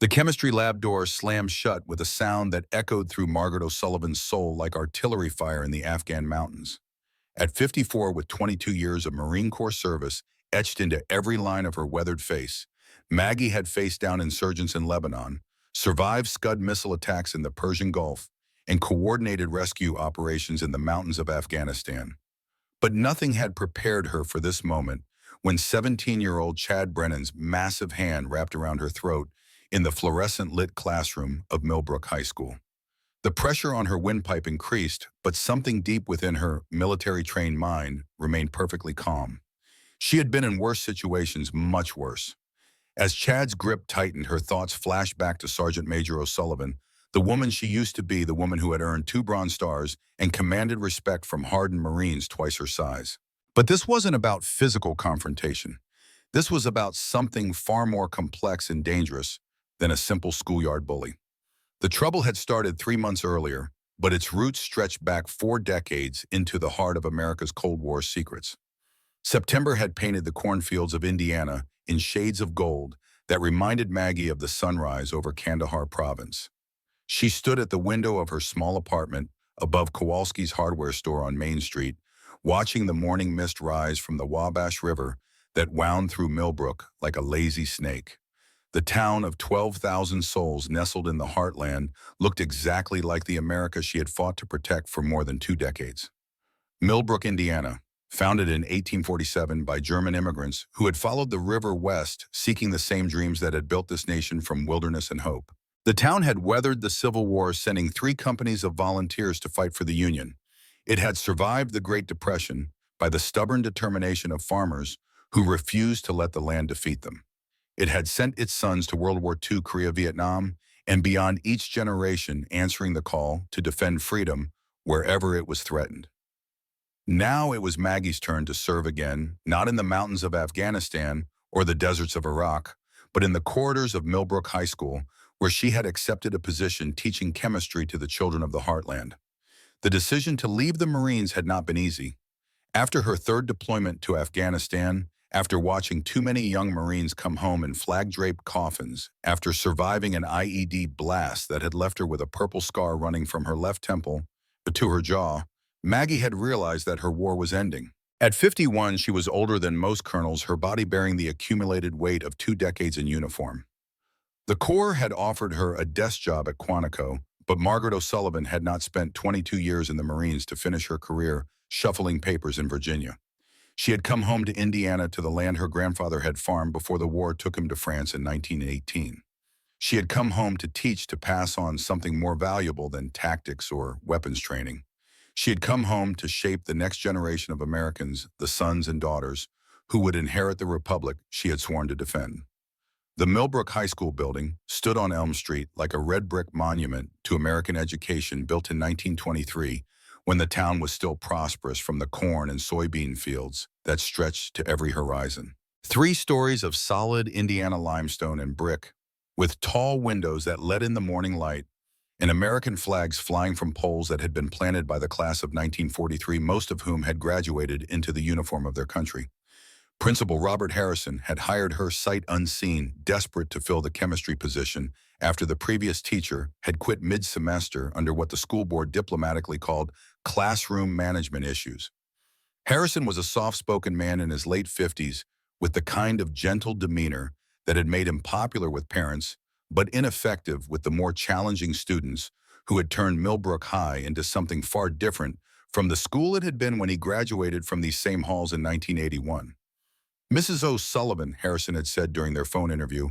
The chemistry lab door slammed shut with a sound that echoed through Margaret O'Sullivan's soul like artillery fire in the Afghan mountains. At 54, with 22 years of Marine Corps service etched into every line of her weathered face, Maggie had faced down insurgents in Lebanon, survived Scud missile attacks in the Persian Gulf, and coordinated rescue operations in the mountains of Afghanistan. But nothing had prepared her for this moment when 17-year-old Chad Brennan's massive hand wrapped around her throat in the fluorescent-lit classroom of Millbrook High School. The pressure on her windpipe increased, but something deep within her military-trained mind remained perfectly calm. She had been in worse situations, much worse. As Chad's grip tightened, her thoughts flashed back to Sergeant Major O'Sullivan, the woman she used to be, the woman who had earned 2 Bronze Stars and commanded respect from hardened Marines twice her size. But this wasn't about physical confrontation. This was about something far more complex and dangerous than a simple schoolyard bully. The trouble had started 3 months earlier, but its roots stretched back 4 decades into the heart of America's Cold War secrets. September had painted the cornfields of Indiana in shades of gold that reminded Maggie of the sunrise over Kandahar province. She stood at the window of her small apartment above Kowalski's hardware store on Main Street, watching the morning mist rise from the Wabash River that wound through Millbrook like a lazy snake. The town of 12,000 souls nestled in the heartland looked exactly like the America she had fought to protect for more than 2 decades. Millbrook, Indiana, founded in 1847 by German immigrants who had followed the river west seeking the same dreams that had built this nation from wilderness and hope. The town had weathered the Civil War, sending 3 companies of volunteers to fight for the Union. It had survived the Great Depression by the stubborn determination of farmers who refused to let the land defeat them. It had sent its sons to World War II, Korea, Vietnam, and beyond, each generation answering the call to defend freedom wherever it was threatened. Now it was Maggie's turn to serve again, not in the mountains of Afghanistan or the deserts of Iraq, but in the corridors of Millbrook High School, where she had accepted a position teaching chemistry to the children of the heartland. The decision to leave the Marines had not been easy. After her 3rd deployment to Afghanistan, after watching too many young Marines come home in flag-draped coffins, after surviving an IED blast that had left her with a purple scar running from her left temple to her jaw, Maggie had realized that her war was ending. At 51, she was older than most colonels, her body bearing the accumulated weight of 2 decades in uniform. The Corps had offered her a desk job at Quantico, but Margaret O'Sullivan had not spent 22 years in the Marines to finish her career shuffling papers in Virginia. She had come home to Indiana, to the land her grandfather had farmed before the war took him to France in 1918. She had come home to teach, to pass on something more valuable than tactics or weapons training. She had come home to shape the next generation of Americans, the sons and daughters, who would inherit the republic she had sworn to defend. The Millbrook High School building stood on Elm Street like a red brick monument to American education, built in 1923, when the town was still prosperous from the corn and soybean fields that stretched to every horizon. 3 stories of solid Indiana limestone and brick, with tall windows that let in the morning light, and American flags flying from poles that had been planted by the class of 1943, most of whom had graduated into the uniform of their country. Principal Robert Harrison had hired her sight unseen, desperate to fill the chemistry position after the previous teacher had quit mid-semester under what the school board diplomatically called classroom management issues. Harrison was a soft-spoken man in his late 50s with the kind of gentle demeanor that had made him popular with parents, but ineffective with the more challenging students who had turned Millbrook High into something far different from the school it had been when he graduated from these same halls in 1981. Mrs. O'Sullivan, Harrison had said during their phone interview,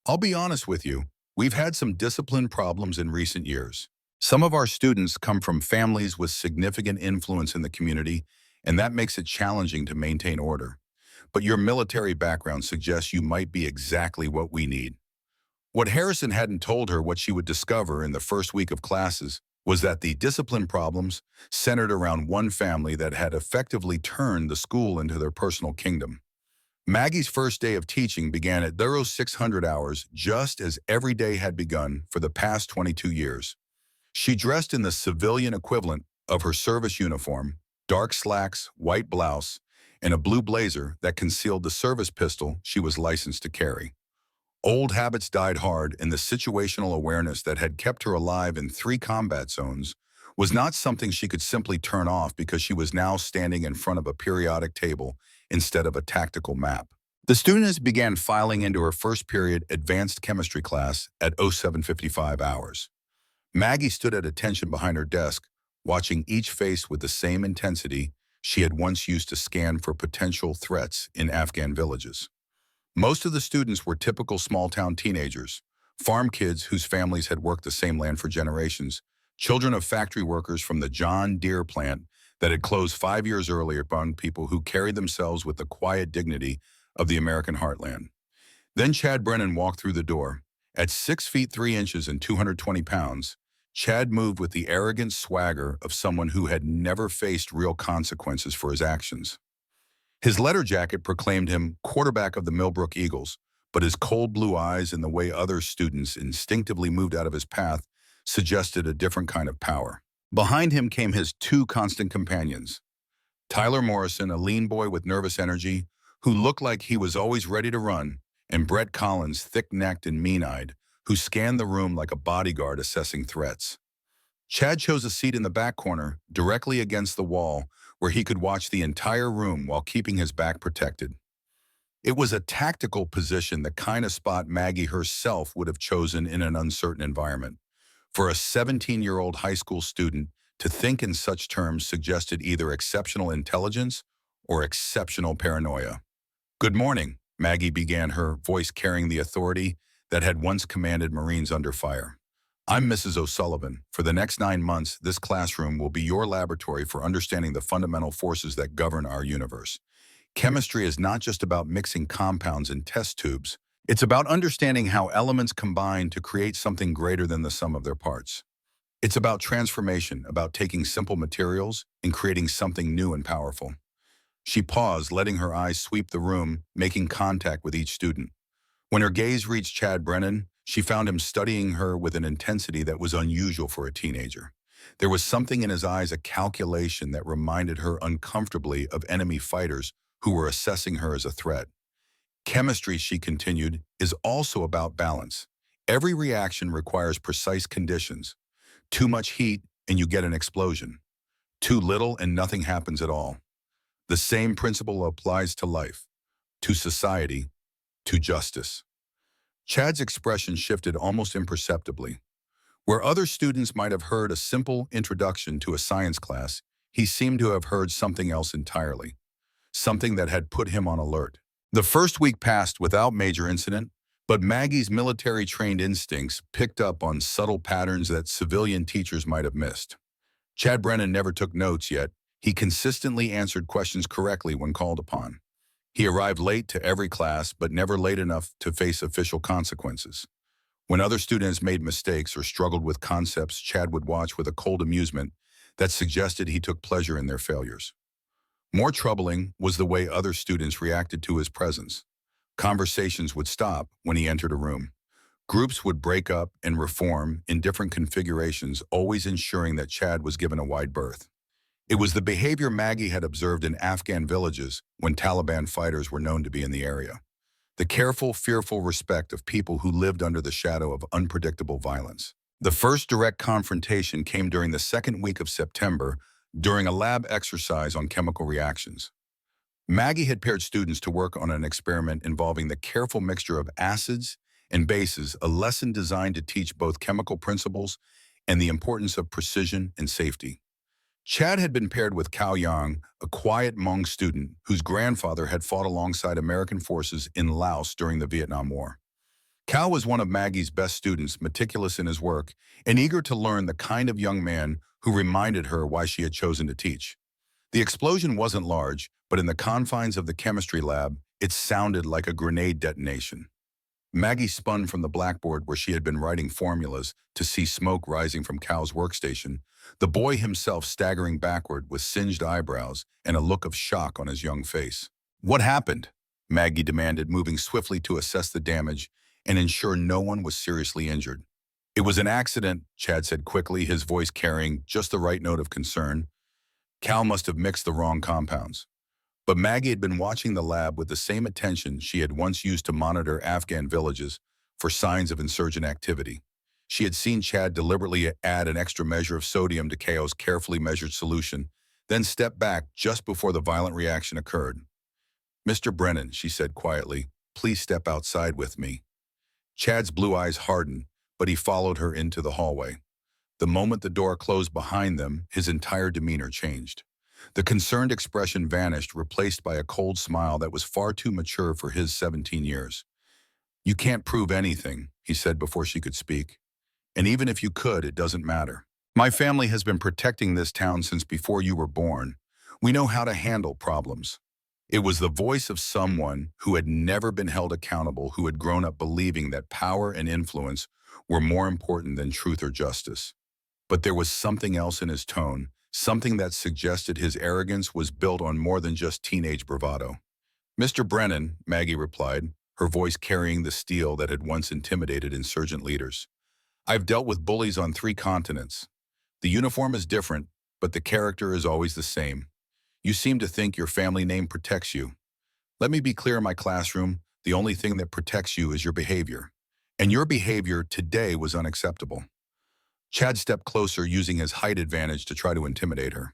"I'll be honest with you, we've had some discipline problems in recent years. Some of our students come from families with significant influence in the community, and that makes it challenging to maintain order. But your military background suggests you might be exactly what we need." What Harrison hadn't told her, what she would discover in the first week of classes, was that the discipline problems centered around one family that had effectively turned the school into their personal kingdom. Maggie's first day of teaching began at thorough 600 hours, just as every day had begun for the past 22 years. She dressed in the civilian equivalent of her service uniform, dark slacks, white blouse, and a blue blazer that concealed the service pistol she was licensed to carry. Old habits died hard, and the situational awareness that had kept her alive in 3 combat zones was not something she could simply turn off because she was now standing in front of a periodic table instead of a tactical map. The students began filing into her first period advanced chemistry class at 07:55 hours. Maggie stood at attention behind her desk, watching each face with the same intensity she had once used to scan for potential threats in Afghan villages. Most of the students were typical small-town teenagers, farm kids whose families had worked the same land for generations, children of factory workers from the John Deere plant that had closed 5 years earlier, among people who carried themselves with the quiet dignity of the American heartland. Then Chad Brennan walked through the door. At 6 feet 3 inches and 220 pounds, Chad moved with the arrogant swagger of someone who had never faced real consequences for his actions. His letter jacket proclaimed him quarterback of the Millbrook Eagles, but his cold blue eyes and the way other students instinctively moved out of his path suggested a different kind of power. Behind him came his 2 constant companions. Tyler Morrison, a lean boy with nervous energy, who looked like he was always ready to run, and Brett Collins, thick-necked and mean-eyed, who scanned the room like a bodyguard assessing threats. Chad chose a seat in the back corner, directly against the wall, where he could watch the entire room while keeping his back protected. It was a tactical position, the kind of spot Maggie herself would have chosen in an uncertain environment. For a 17-year-old high school student, to think in such terms suggested either exceptional intelligence or exceptional paranoia. "Good morning," Maggie began, her voice carrying the authority that had once commanded Marines under fire. "I'm Mrs. O'Sullivan. For the next 9 months, this classroom will be your laboratory for understanding the fundamental forces that govern our universe. Chemistry is not just about mixing compounds in test tubes. It's about understanding how elements combine to create something greater than the sum of their parts. It's about transformation, about taking simple materials and creating something new and powerful." She paused, letting her eyes sweep the room, making contact with each student. When her gaze reached Chad Brennan, she found him studying her with an intensity that was unusual for a teenager. There was something in his eyes, a calculation that reminded her uncomfortably of enemy fighters who were assessing her as a threat. "Chemistry," she continued, "is also about balance. Every reaction requires precise conditions. Too much heat and you get an explosion. Too little and nothing happens at all. The same principle applies to life, to society, to justice." Chad's expression shifted almost imperceptibly. Where other students might have heard a simple introduction to a science class, he seemed to have heard something else entirely, something that had put him on alert. The first week passed without major incident, but Maggie's military-trained instincts picked up on subtle patterns that civilian teachers might have missed. Chad Brennan never took notes, yet he consistently answered questions correctly when called upon. He arrived late to every class, but never late enough to face official consequences. When other students made mistakes or struggled with concepts, Chad would watch with a cold amusement that suggested he took pleasure in their failures. More troubling was the way other students reacted to his presence. Conversations would stop when he entered a room. Groups would break up and reform in different configurations, always ensuring that Chad was given a wide berth. It was the behavior Maggie had observed in Afghan villages when Taliban fighters were known to be in the area. The careful, fearful respect of people who lived under the shadow of unpredictable violence. The first direct confrontation came during the second week of September, during a lab exercise on chemical reactions. Maggie had paired students to work on an experiment involving the careful mixture of acids and bases, a lesson designed to teach both chemical principles and the importance of precision and safety. Chad had been paired with Cao Yang, a quiet Hmong student whose grandfather had fought alongside American forces in Laos during the Vietnam War. Cao was one of Maggie's best students, meticulous in his work, and eager to learn, the kind of young man who reminded her why she had chosen to teach. The explosion wasn't large, but in the confines of the chemistry lab, it sounded like a grenade detonation. Maggie spun from the blackboard where she had been writing formulas to see smoke rising from Cal's workstation, the boy himself staggering backward with singed eyebrows and a look of shock on his young face. "What happened?" Maggie demanded, moving swiftly to assess the damage and ensure no one was seriously injured. "It was an accident," Chad said quickly, his voice carrying just the right note of concern. "Cal must have mixed the wrong compounds." But Maggie had been watching the lab with the same attention she had once used to monitor Afghan villages, for signs of insurgent activity. She had seen Chad deliberately add an extra measure of sodium to Keo's carefully measured solution, then step back just before the violent reaction occurred. "Mr. Brennan," she said quietly, "please step outside with me." Chad's blue eyes hardened, but he followed her into the hallway. The moment the door closed behind them, his entire demeanor changed. The concerned expression vanished, replaced by a cold smile that was far too mature for his 17 years. "You can't prove anything," he said before she could speak. "And even if you could, it doesn't matter. My family has been protecting this town since before you were born. We know how to handle problems." It was the voice of someone who had never been held accountable, who had grown up believing that power and influence were more important than truth or justice. But there was something else in his tone, something that suggested his arrogance was built on more than just teenage bravado. "Mr. Brennan," Maggie replied, her voice carrying the steel that had once intimidated insurgent leaders. "I've dealt with bullies on 3 continents. The uniform is different, but the character is always the same. You seem to think your family name protects you. Let me be clear in my classroom, the only thing that protects you is your behavior. And your behavior today was unacceptable." Chad stepped closer, using his height advantage to try to intimidate her.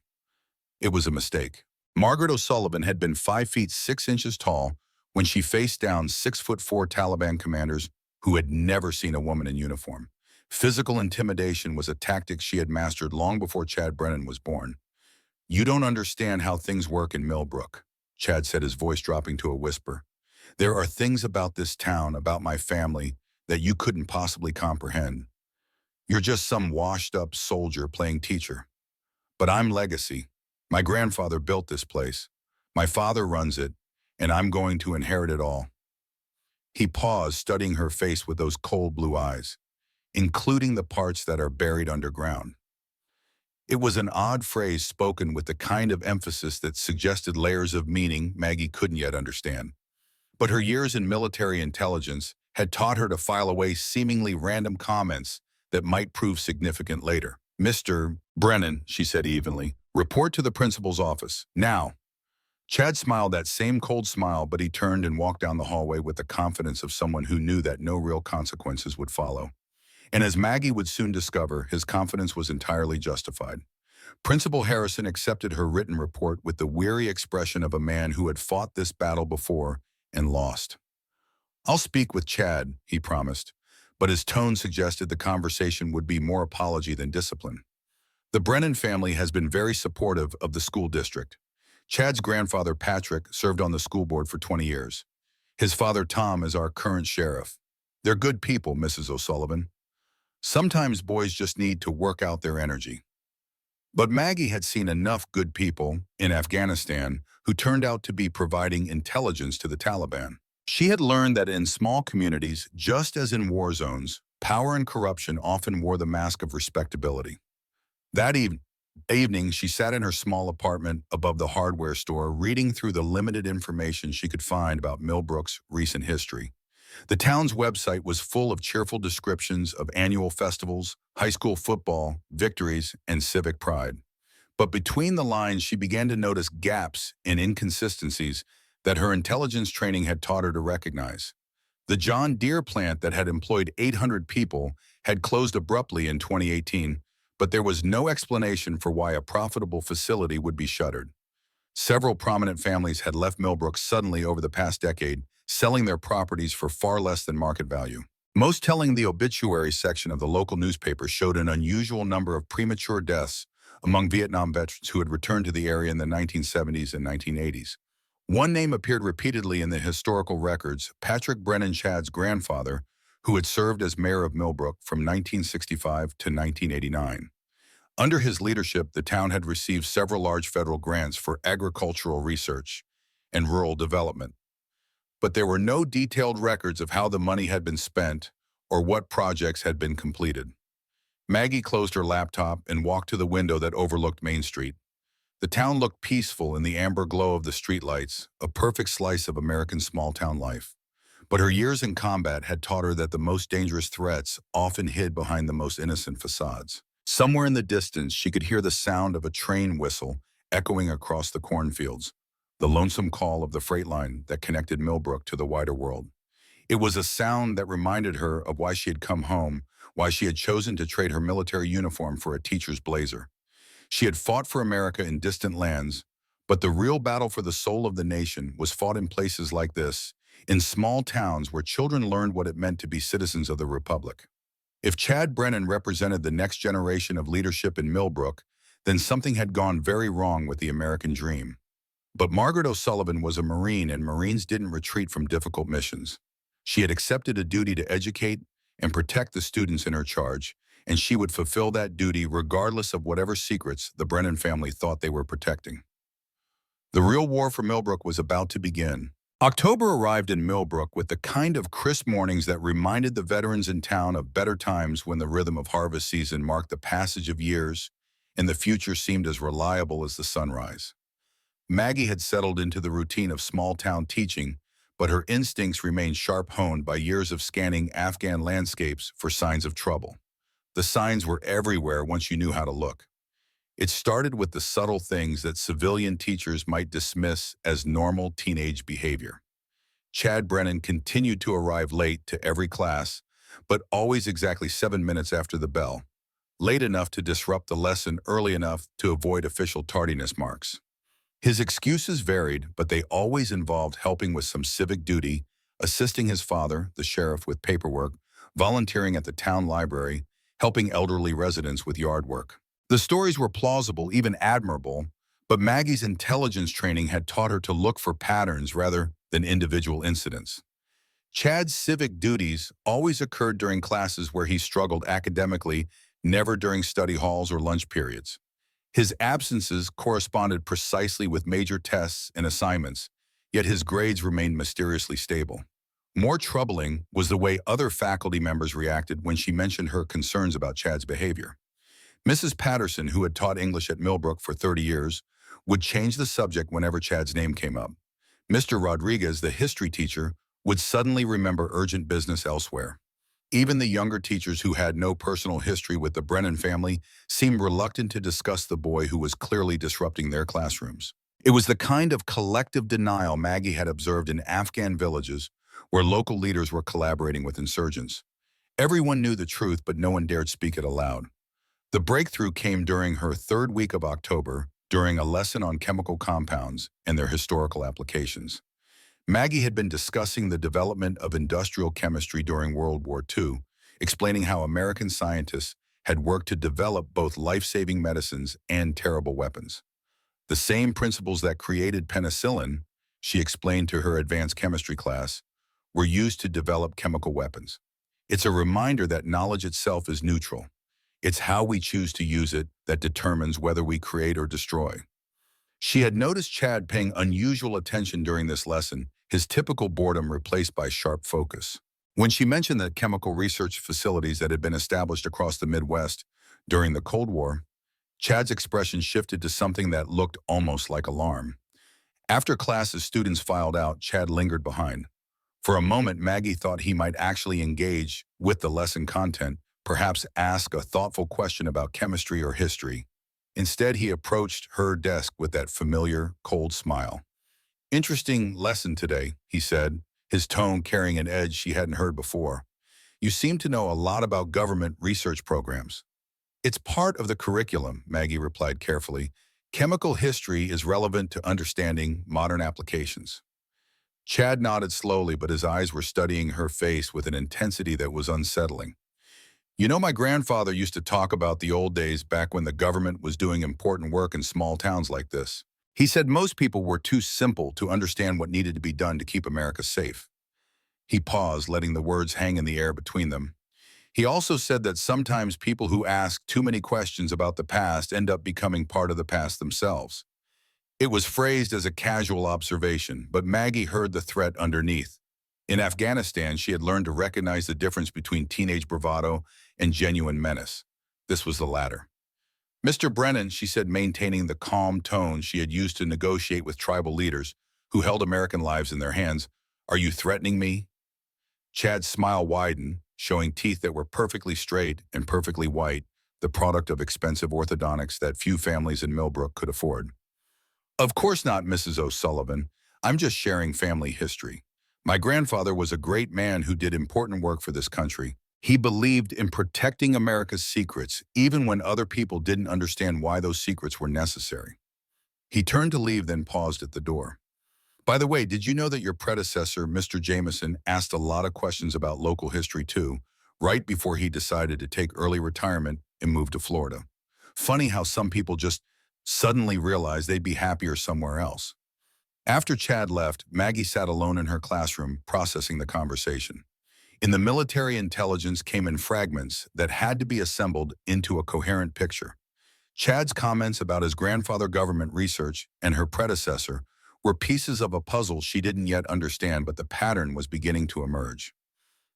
It was a mistake. Margaret O'Sullivan had been 5 feet 6 inches tall when she faced down 6'4" Taliban commanders who had never seen a woman in uniform. Physical intimidation was a tactic she had mastered long before Chad Brennan was born. "You don't understand how things work in Millbrook," Chad said, his voice dropping to a whisper. "There are things about this town, about my family, that you couldn't possibly comprehend. You're just some washed-up soldier playing teacher. But I'm legacy. My grandfather built this place. My father runs it, and I'm going to inherit it all." He paused, studying her face with those cold blue eyes, "including the parts that are buried underground." It was an odd phrase spoken with the kind of emphasis that suggested layers of meaning Maggie couldn't yet understand. But her years in military intelligence had taught her to file away seemingly random comments that might prove significant later. "Mr. Brennan," she said evenly, "report to the principal's office, now." Chad smiled that same cold smile, but he turned and walked down the hallway with the confidence of someone who knew that no real consequences would follow. And as Maggie would soon discover, his confidence was entirely justified. Principal Harrison accepted her written report with the weary expression of a man who had fought this battle before and lost. "I'll speak with Chad," he promised, but his tone suggested the conversation would be more apology than discipline. "The Brennan family has been very supportive of the school district. Chad's grandfather, Patrick, served on the school board for 20 years. His father, Tom, is our current sheriff. They're good people, Mrs. O'Sullivan. Sometimes boys just need to work out their energy." But Maggie had seen enough good people in Afghanistan who turned out to be providing intelligence to the Taliban. She had learned that in small communities, just as in war zones, power and corruption often wore the mask of respectability. That evening, she sat in her small apartment above the hardware store, reading through the limited information she could find about Millbrook's recent history. The town's website was full of cheerful descriptions of annual festivals, high school football, victories, and civic pride. But between the lines, she began to notice gaps and inconsistencies that her intelligence training had taught her to recognize. The John Deere plant that had employed 800 people had closed abruptly in 2018, but there was no explanation for why a profitable facility would be shuttered. Several prominent families had left Millbrook suddenly over the past decade, selling their properties for far less than market value. Most telling, the obituary section of the local newspaper showed an unusual number of premature deaths among Vietnam veterans who had returned to the area in the 1970s and 1980s. One name appeared repeatedly in the historical records: Patrick Brennan, Chad's grandfather, who had served as mayor of Millbrook from 1965 to 1989. Under his leadership, the town had received several large federal grants for agricultural research and rural development. But there were no detailed records of how the money had been spent or what projects had been completed. Maggie closed her laptop and walked to the window that overlooked Main Street. The town looked peaceful in the amber glow of the streetlights, a perfect slice of American small-town life. But her years in combat had taught her that the most dangerous threats often hid behind the most innocent facades. Somewhere in the distance, she could hear the sound of a train whistle echoing across the cornfields, the lonesome call of the freight line that connected Millbrook to the wider world. It was a sound that reminded her of why she had come home, why she had chosen to trade her military uniform for a teacher's blazer. She had fought for America in distant lands, but the real battle for the soul of the nation was fought in places like this, in small towns where children learned what it meant to be citizens of the Republic. If Chad Brennan represented the next generation of leadership in Millbrook, then something had gone very wrong with the American dream. But Margaret O'Sullivan was a Marine, and Marines didn't retreat from difficult missions. She had accepted a duty to educate and protect the students in her charge, and she would fulfill that duty regardless of whatever secrets the Brennan family thought they were protecting. The real war for Millbrook was about to begin. October arrived in Millbrook with the kind of crisp mornings that reminded the veterans in town of better times when the rhythm of harvest season marked the passage of years and the future seemed as reliable as the sunrise. Maggie had settled into the routine of small-town teaching, but her instincts remained sharp-honed by years of scanning Afghan landscapes for signs of trouble. The signs were everywhere once you knew how to look. It started with the subtle things that civilian teachers might dismiss as normal teenage behavior. Chad Brennan continued to arrive late to every class, but always exactly 7 minutes after the bell, late enough to disrupt the lesson early enough to avoid official tardiness marks. His excuses varied, but they always involved helping with some civic duty, assisting his father, the sheriff, with paperwork, volunteering at the town library, helping elderly residents with yard work. The stories were plausible, even admirable, but Maggie's intelligence training had taught her to look for patterns rather than individual incidents. Chad's civic duties always occurred during classes where he struggled academically, never during study halls or lunch periods. His absences corresponded precisely with major tests and assignments, yet his grades remained mysteriously stable. More troubling was the way other faculty members reacted when she mentioned her concerns about Chad's behavior. Mrs. Patterson, who had taught English at Millbrook for 30 years, would change the subject whenever Chad's name came up. Mr. Rodriguez, the history teacher, would suddenly remember urgent business elsewhere. Even the younger teachers who had no personal history with the Brennan family seemed reluctant to discuss the boy who was clearly disrupting their classrooms. It was the kind of collective denial Maggie had observed in Afghan villages where local leaders were collaborating with insurgents. Everyone knew the truth, but no one dared speak it aloud. The breakthrough came during her third week of October, during a lesson on chemical compounds and their historical applications. Maggie had been discussing the development of industrial chemistry during World War II, explaining how American scientists had worked to develop both life-saving medicines and terrible weapons. The same principles that created penicillin, she explained to her advanced chemistry class, were used to develop chemical weapons. It's a reminder that knowledge itself is neutral. It's how we choose to use it that determines whether we create or destroy. She had noticed Chad paying unusual attention during this lesson, his typical boredom replaced by sharp focus. When she mentioned the chemical research facilities that had been established across the Midwest during the Cold War, Chad's expression shifted to something that looked almost like alarm. After class, as students filed out, Chad lingered behind. For a moment, Maggie thought he might actually engage with the lesson content, perhaps ask a thoughtful question about chemistry or history. Instead, he approached her desk with that familiar, cold smile. "Interesting lesson today," he said, his tone carrying an edge she hadn't heard before. "You seem to know a lot about government research programs." "It's part of the curriculum," Maggie replied carefully. "Chemical history is relevant to understanding modern applications." Chad nodded slowly, but his eyes were studying her face with an intensity that was unsettling. "You know, my grandfather used to talk about the old days back when the government was doing important work in small towns like this. He said most people were too simple to understand what needed to be done to keep America safe." He paused, letting the words hang in the air between them. He also said that sometimes people who ask too many questions about the past end up becoming part of the past themselves. It was phrased as a casual observation, but Maggie heard the threat underneath. In Afghanistan, she had learned to recognize the difference between teenage bravado and genuine menace. This was the latter. "Mr. Brennan," she said, maintaining the calm tone she had used to negotiate with tribal leaders who held American lives in their hands, "are you threatening me?" Chad's smile widened, showing teeth that were perfectly straight and perfectly white, the product of expensive orthodontics that few families in Millbrook could afford. "Of course not, Mrs. O'Sullivan. I'm just sharing family history. My grandfather was a great man who did important work for this country. He believed in protecting America's secrets, even when other people didn't understand why those secrets were necessary. He turned to leave, then paused at the door. By the way, did you know that your predecessor, Mr. Jameson, asked a lot of questions about local history too, right before he decided to take early retirement and move to Florida? Funny how some people just suddenly realize they'd be happier somewhere else. After Chad left, Maggie sat alone in her classroom, processing the conversation. In the military, intelligence came in fragments that had to be assembled into a coherent picture. Chad's comments about his grandfather government research and her predecessor were pieces of a puzzle she didn't yet understand, but the pattern was beginning to emerge.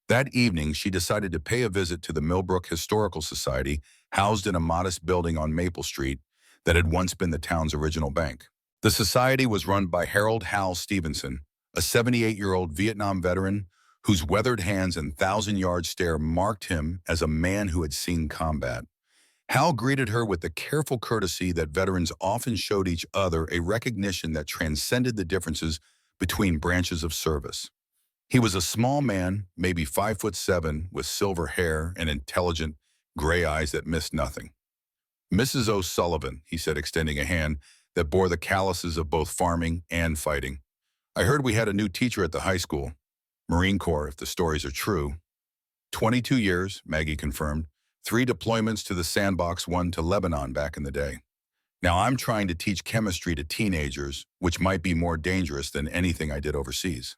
That evening, she decided to pay a visit to the Millbrook Historical Society, housed in a modest building on Maple Street that had once been the town's original bank. The society was run by Harold Hal Stevenson, a 78-year-old Vietnam veteran whose weathered hands and thousand-yard stare marked him as a man who had seen combat. Hal greeted her with the careful courtesy that veterans often showed each other, a recognition that transcended the differences between branches of service. He was a small man, maybe 5'7", with silver hair and intelligent gray eyes that missed nothing. "Mrs. O'Sullivan," he said, extending a hand that bore the calluses of both farming and fighting. "I heard we had a new teacher at the high school. Marine Corps, if the stories are true." 22 years, Maggie confirmed. 3 deployments to the sandbox, 1 to Lebanon back in the day. Now I'm trying to teach chemistry to teenagers, which might be more dangerous than anything I did overseas.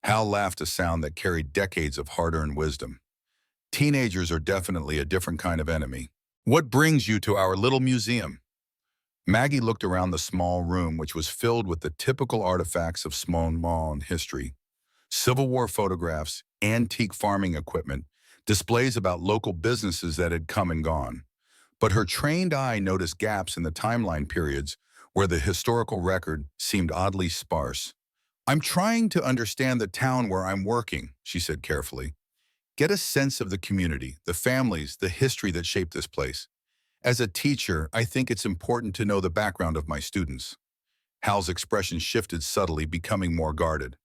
Hal laughed, a sound that carried decades of hard-earned wisdom. "Teenagers are definitely a different kind of enemy. What brings you to our little museum?" Maggie looked around the small room, which was filled with the typical artifacts of small history. Civil War photographs, antique farming equipment, displays about local businesses that had come and gone. But her trained eye noticed gaps in the timeline periods where the historical record seemed oddly sparse. "I'm trying to understand the town where I'm working," she said carefully. "Get a sense of the community, the families, the history that shaped this place. As a teacher, I think it's important to know the background of my students." Hal's expression shifted subtly, becoming more guarded.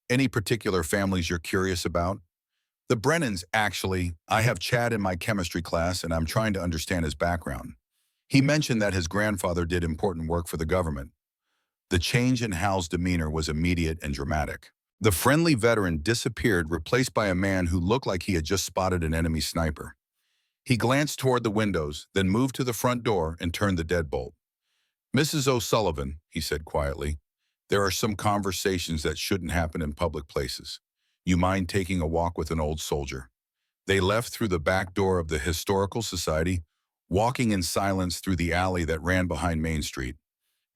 "Any particular families you're curious about?" "The Brennans, actually. I have Chad in my chemistry class, and I'm trying to understand his background. He mentioned that his grandfather did important work for the government." The change in Hal's demeanor was immediate and dramatic. The friendly veteran disappeared, replaced by a man who looked like he had just spotted an enemy sniper. He glanced toward the windows, then moved to the front door and turned the deadbolt. "Mrs. O'Sullivan," he said quietly, "there are some conversations that shouldn't happen in public places. You mind taking a walk with an old soldier?" They left through the back door of the Historical Society, walking in silence through the alley that ran behind Main Street.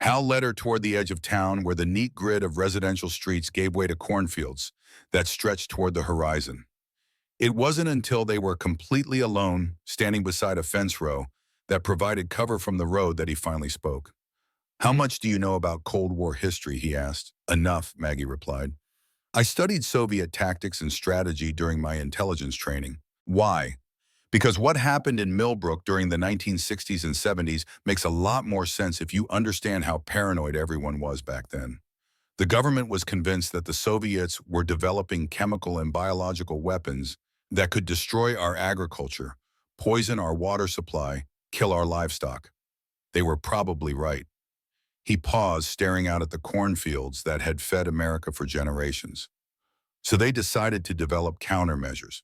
Hal led her toward the edge of town, where the neat grid of residential streets gave way to cornfields that stretched toward the horizon. It wasn't until they were completely alone, standing beside a fence row that provided cover from the road, that he finally spoke. "How much do you know about Cold War history?" he asked. "Enough," Maggie replied. "I studied Soviet tactics and strategy during my intelligence training." "Why?" "Because what happened in Millbrook during the 1960s and 70s makes a lot more sense if you understand how paranoid everyone was back then. The government was convinced that the Soviets were developing chemical and biological weapons that could destroy our agriculture, poison our water supply, kill our livestock. They were probably right." He paused, staring out at the cornfields that had fed America for generations. "So they decided to develop countermeasures.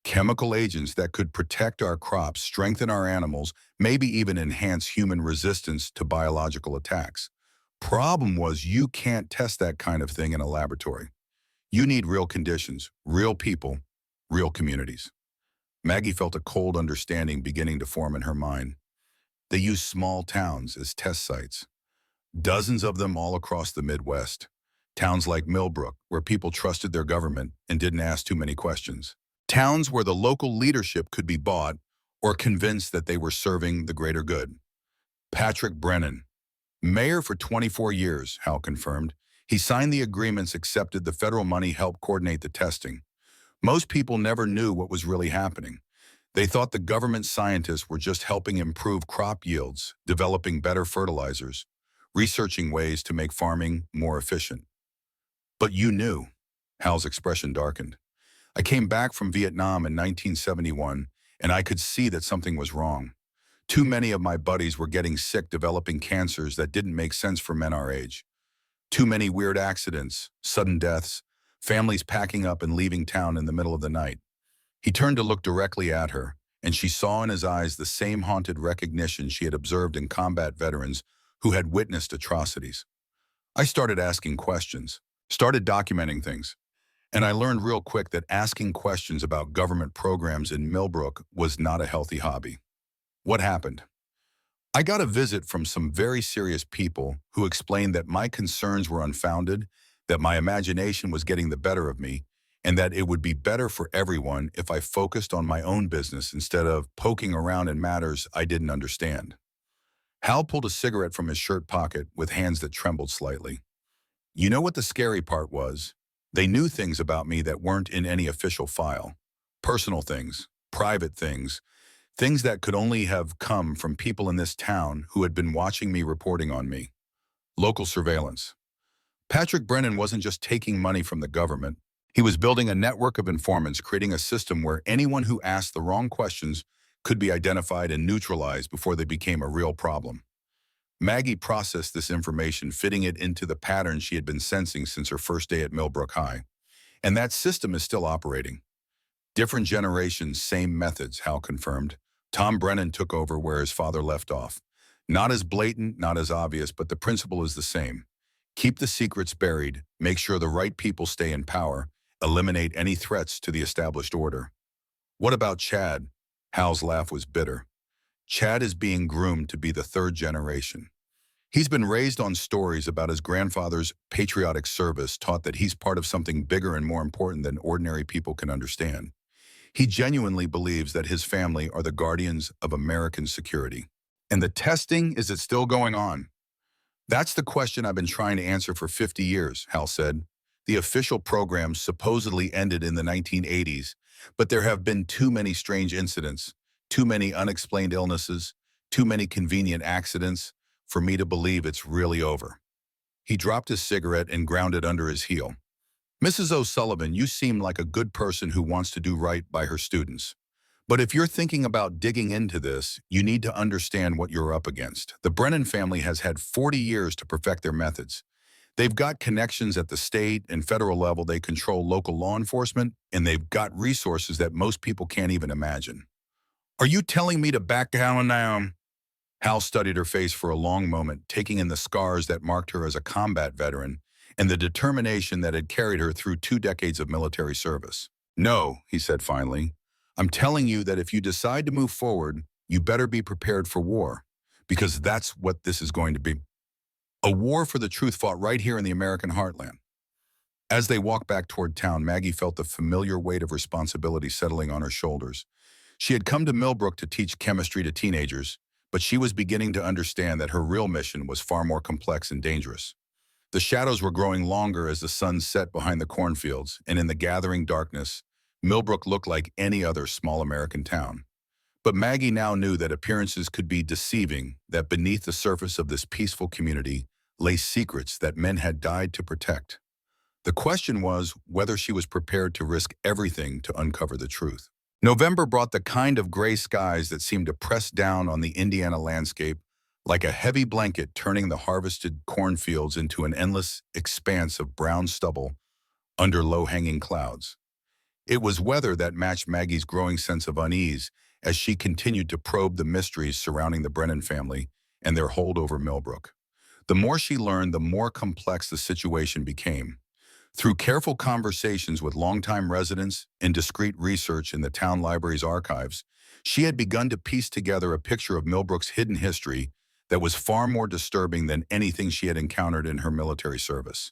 Chemical agents that could protect our crops, strengthen our animals, maybe even enhance human resistance to biological attacks. Problem was, you can't test that kind of thing in a laboratory. You need real conditions, real people, real communities." Maggie felt a cold understanding beginning to form in her mind. They used small towns as test sites. Dozens of them all across the Midwest. Towns like Millbrook, where people trusted their government and didn't ask too many questions. Towns where the local leadership could be bought or convinced that they were serving the greater good. Patrick Brennan, mayor for 24 years, Hal confirmed. He signed the agreements, accepted the federal money, helped coordinate the testing. Most people never knew what was really happening. They thought the government scientists were just helping improve crop yields, developing better fertilizers, researching ways to make farming more efficient. "But you knew." Hal's expression darkened. I came back from Vietnam in 1971, and I could see that something was wrong. Too many of my buddies were getting sick, developing cancers that didn't make sense for men our age. Too many weird accidents, sudden deaths, families packing up and leaving town in the middle of the night. He turned to look directly at her, and she saw in his eyes the same haunted recognition she had observed in combat veterans who had witnessed atrocities. I started asking questions, started documenting things, and I learned real quick that asking questions about government programs in Millbrook was not a healthy hobby. What happened? I got a visit from some very serious people who explained that my concerns were unfounded, that my imagination was getting the better of me, and that it would be better for everyone if I focused on my own business instead of poking around in matters I didn't understand. Hal pulled a cigarette from his shirt pocket with hands that trembled slightly. You know what the scary part was? They knew things about me that weren't in any official file. Personal things, private things, things that could only have come from people in this town who had been watching me, reporting on me. Local surveillance. Patrick Brennan wasn't just taking money from the government. He was building a network of informants, creating a system where anyone who asked the wrong questions could be identified and neutralized before they became a real problem. Maggie processed this information, fitting it into the pattern she had been sensing since her first day at Millbrook High. And that system is still operating. Different generations, same methods, Hal confirmed. Tom Brennan took over where his father left off. Not as blatant, not as obvious, but the principle is the same. Keep the secrets buried, make sure the right people stay in power, eliminate any threats to the established order. What about Chad? Hal's laugh was bitter. Chad is being groomed to be the third generation. He's been raised on stories about his grandfather's patriotic service, taught that he's part of something bigger and more important than ordinary people can understand. He genuinely believes that his family are the guardians of American security. And the testing, is it still going on? That's the question I've been trying to answer for 50 years, Hal said. The official program supposedly ended in the 1980s, but there have been too many strange incidents, too many unexplained illnesses, too many convenient accidents for me to believe it's really over. He dropped his cigarette and ground it under his heel. Mrs. O'Sullivan, you seem like a good person who wants to do right by her students. But if you're thinking about digging into this, you need to understand what you're up against. The Brennan family has had 40 years to perfect their methods. They've got connections at the state and federal level. They control local law enforcement, and they've got resources that most people can't even imagine. Are you telling me to back down now? Hal studied her face for a long moment, taking in the scars that marked her as a combat veteran and the determination that had carried her through 2 decades of military service. No, he said finally. I'm telling you that if you decide to move forward, you better be prepared for war, because that's what this is going to be. A war for the truth fought right here in the American heartland. As they walked back toward town, Maggie felt the familiar weight of responsibility settling on her shoulders. She had come to Millbrook to teach chemistry to teenagers, but she was beginning to understand that her real mission was far more complex and dangerous. The shadows were growing longer as the sun set behind the cornfields, and in the gathering darkness, Millbrook looked like any other small American town. But Maggie now knew that appearances could be deceiving, that beneath the surface of this peaceful community lay secrets that men had died to protect. The question was whether she was prepared to risk everything to uncover the truth. November brought the kind of gray skies that seemed to press down on the Indiana landscape like a heavy blanket, turning the harvested cornfields into an endless expanse of brown stubble under low-hanging clouds. It was weather that matched Maggie's growing sense of unease as she continued to probe the mysteries surrounding the Brennan family and their hold over Millbrook. The more she learned, the more complex the situation became. Through careful conversations with longtime residents and discreet research in the town library's archives, she had begun to piece together a picture of Millbrook's hidden history that was far more disturbing than anything she had encountered in her military service.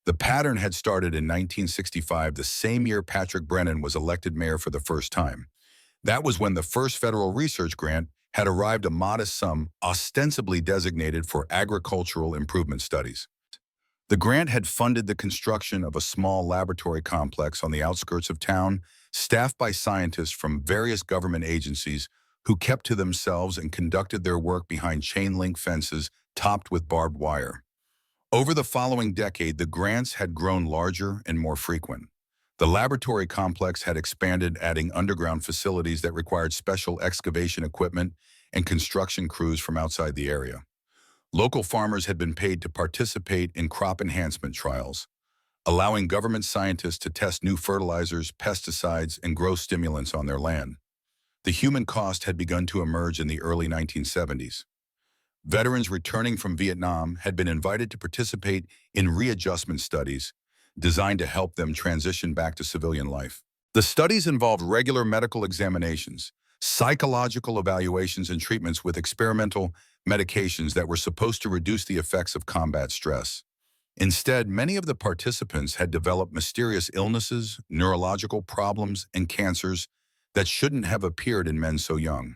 The pattern had started in 1965, the same year Patrick Brennan was elected mayor for the first time. That was when the first federal research grant had arrived, a modest sum ostensibly designated for agricultural improvement studies. The grant had funded the construction of a small laboratory complex on the outskirts of town, staffed by scientists from various government agencies who kept to themselves and conducted their work behind chain-link fences topped with barbed wire. Over the following decade, the grants had grown larger and more frequent. The laboratory complex had expanded, adding underground facilities that required special excavation equipment and construction crews from outside the area. Local farmers had been paid to participate in crop enhancement trials, allowing government scientists to test new fertilizers, pesticides, and grow stimulants on their land. The human cost had begun to emerge in the early 1970s. Veterans returning from Vietnam had been invited to participate in readjustment studies designed to help them transition back to civilian life. The studies involved regular medical examinations, psychological evaluations, and treatments with experimental medications that were supposed to reduce the effects of combat stress. Instead, many of the participants had developed mysterious illnesses, neurological problems, and cancers that shouldn't have appeared in men so young.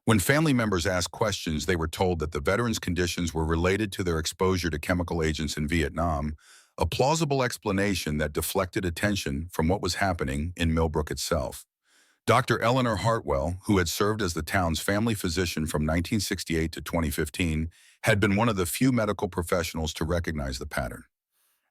When family members asked questions, they were told that the veterans' conditions were related to their exposure to chemical agents in Vietnam, a plausible explanation that deflected attention from what was happening in Millbrook itself. Dr. Eleanor Hartwell, who had served as the town's family physician from 1968 to 2015, had been one of the few medical professionals to recognize the pattern.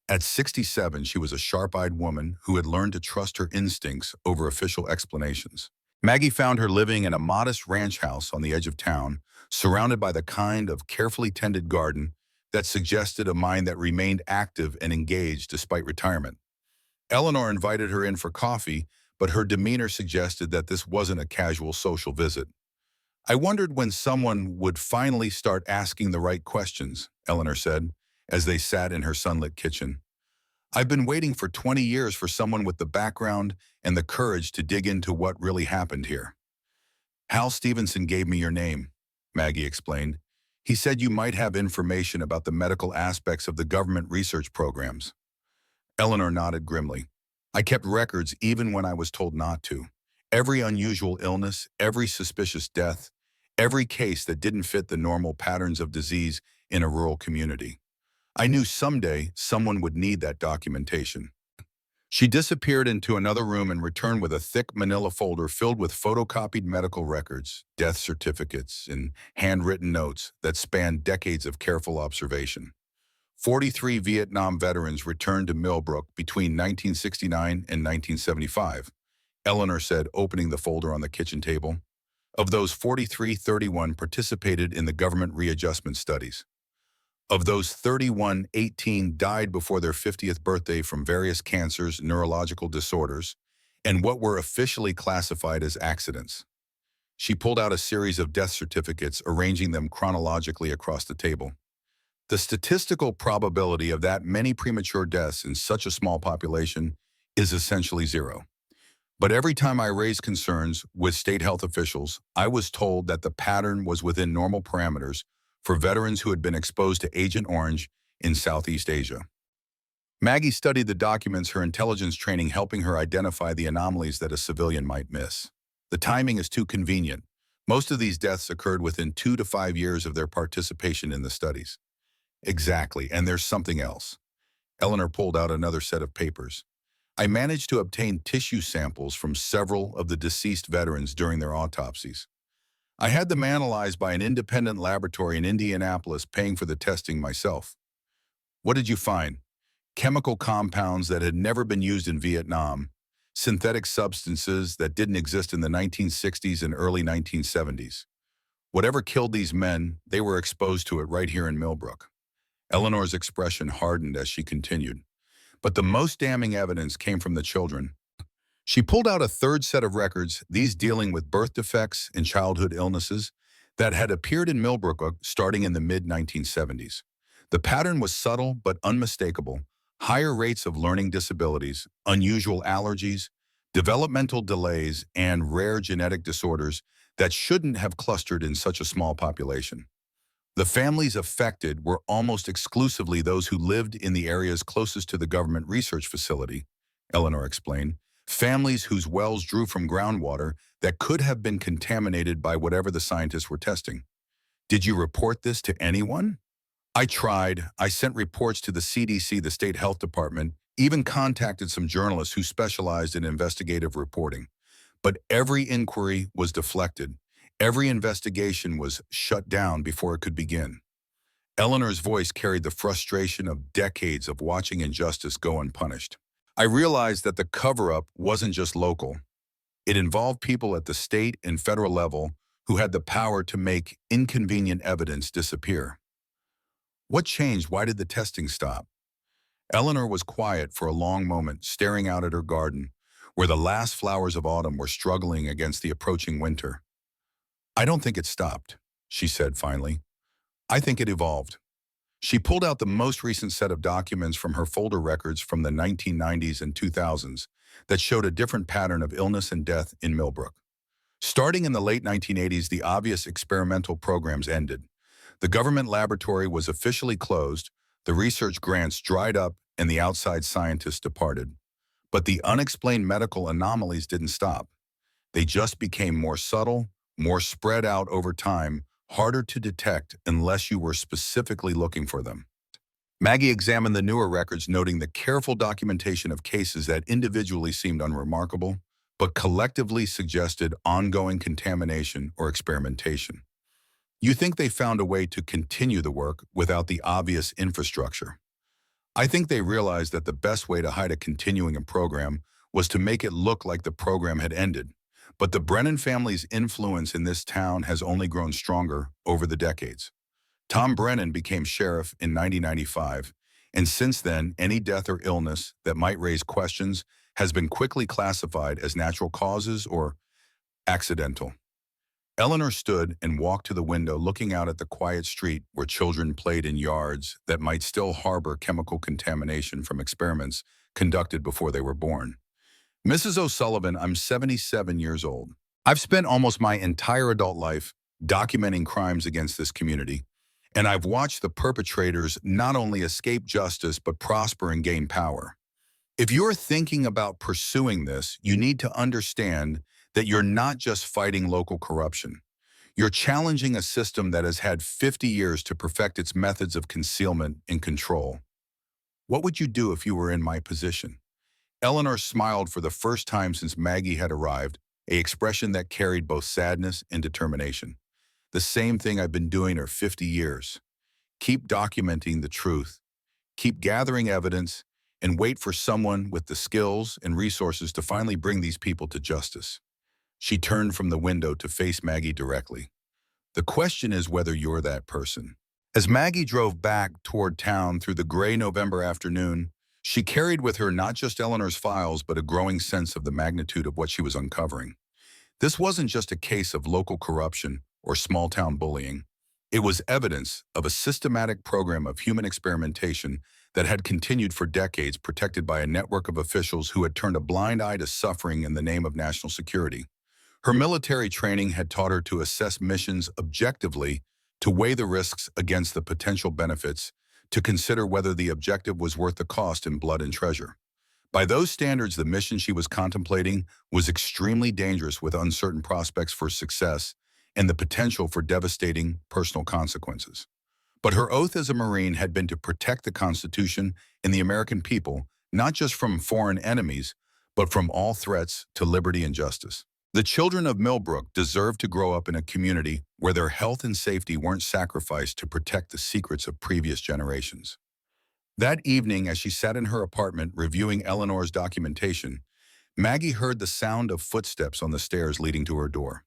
At 67, she was a sharp-eyed woman who had learned to trust her instincts over official explanations. Maggie found her living in a modest ranch house on the edge of town, surrounded by the kind of carefully tended garden that suggested a mind that remained active and engaged despite retirement. Eleanor invited her in for coffee, but her demeanor suggested that this wasn't a casual social visit. "I wondered when someone would finally start asking the right questions," Eleanor said, as they sat in her sunlit kitchen. "I've been waiting for 20 years for someone with the background and the courage to dig into what really happened here." "Hal Stevenson gave me your name," Maggie explained. "He said you might have information about the medical aspects of the government research programs." Eleanor nodded grimly. "I kept records even when I was told not to. Every unusual illness, every suspicious death, every case that didn't fit the normal patterns of disease in a rural community. I knew someday someone would need that documentation." She disappeared into another room and returned with a thick manila folder filled with photocopied medical records, death certificates, and handwritten notes that spanned decades of careful observation. 43 Vietnam veterans returned to Millbrook between 1969 and 1975, Eleanor said, opening the folder on the kitchen table. Of those 43, 31 participated in the government readjustment studies. Of those 31, 18 died before their 50th birthday from various cancers, neurological disorders, and what were officially classified as accidents. She pulled out a series of death certificates, arranging them chronologically across the table. The statistical probability of that many premature deaths in such a small population is essentially zero. But every time I raised concerns with state health officials, I was told that the pattern was within normal parameters for veterans who had been exposed to Agent Orange in Southeast Asia. Maggie studied the documents, her intelligence training helping her identify the anomalies that a civilian might miss. The timing is too convenient. Most of these deaths occurred within 2 to 5 years of their participation in the studies. Exactly, and there's something else. Eleanor pulled out another set of papers. I managed to obtain tissue samples from several of the deceased veterans during their autopsies. I had them analyzed by an independent laboratory in Indianapolis, paying for the testing myself. What did you find? Chemical compounds that had never been used in Vietnam, synthetic substances that didn't exist in the 1960s and early 1970s. Whatever killed these men, they were exposed to it right here in Millbrook. Eleanor's expression hardened as she continued. But the most damning evidence came from the children. She pulled out a third set of records, these dealing with birth defects and childhood illnesses that had appeared in Millbrook starting in the mid-1970s. The pattern was subtle but unmistakable: higher rates of learning disabilities, unusual allergies, developmental delays, and rare genetic disorders that shouldn't have clustered in such a small population. The families affected were almost exclusively those who lived in the areas closest to the government research facility, Eleanor explained. Families whose wells drew from groundwater that could have been contaminated by whatever the scientists were testing. Did you report this to anyone? I tried. I sent reports to the CDC, the state health department, even contacted some journalists who specialized in investigative reporting. But every inquiry was deflected. Every investigation was shut down before it could begin. Eleanor's voice carried the frustration of decades of watching injustice go unpunished. I realized that the cover-up wasn't just local. It involved people at the state and federal level who had the power to make inconvenient evidence disappear. What changed? Why did the testing stop? Eleanor was quiet for a long moment, staring out at her garden, where the last flowers of autumn were struggling against the approaching winter. I don't think it stopped, she said finally. I think it evolved. She pulled out the most recent set of documents from her folder records from the 1990s and 2000s that showed a different pattern of illness and death in Millbrook. Starting in the late 1980s, the obvious experimental programs ended. The government laboratory was officially closed, the research grants dried up, and the outside scientists departed. But the unexplained medical anomalies didn't stop. They just became more subtle, more spread out over time, harder to detect unless you were specifically looking for them. Maggie examined the newer records, noting the careful documentation of cases that individually seemed unremarkable, but collectively suggested ongoing contamination or experimentation. You think they found a way to continue the work without the obvious infrastructure. I think they realized that the best way to hide a continuing program was to make it look like the program had ended. But the Brennan family's influence in this town has only grown stronger over the decades. Tom Brennan became sheriff in 1995, and since then, any death or illness that might raise questions has been quickly classified as natural causes or accidental. Eleanor stood and walked to the window, looking out at the quiet street where children played in yards that might still harbor chemical contamination from experiments conducted before they were born. Mrs. O'Sullivan, I'm 77 years old. I've spent almost my entire adult life documenting crimes against this community, and I've watched the perpetrators not only escape justice but prosper and gain power. If you're thinking about pursuing this, you need to understand that you're not just fighting local corruption. You're challenging a system that has had 50 years to perfect its methods of concealment and control. What would you do if you were in my position? Eleanor smiled for the first time since Maggie had arrived, an expression that carried both sadness and determination. The same thing I've been doing for 50 years. Keep documenting the truth. Keep gathering evidence and wait for someone with the skills and resources to finally bring these people to justice. She turned from the window to face Maggie directly. The question is whether you're that person. As Maggie drove back toward town through the gray November afternoon, she carried with her not just Eleanor's files, but a growing sense of the magnitude of what she was uncovering. This wasn't just a case of local corruption or small-town bullying. It was evidence of a systematic program of human experimentation that had continued for decades, protected by a network of officials who had turned a blind eye to suffering in the name of national security. Her military training had taught her to assess missions objectively, to weigh the risks against the potential benefits, to consider whether the objective was worth the cost in blood and treasure. By those standards, the mission she was contemplating was extremely dangerous, with uncertain prospects for success and the potential for devastating personal consequences. But her oath as a Marine had been to protect the Constitution and the American people, not just from foreign enemies, but from all threats to liberty and justice. The children of Millbrook deserved to grow up in a community where their health and safety weren't sacrificed to protect the secrets of previous generations. That evening, as she sat in her apartment reviewing Eleanor's documentation, Maggie heard the sound of footsteps on the stairs leading to her door.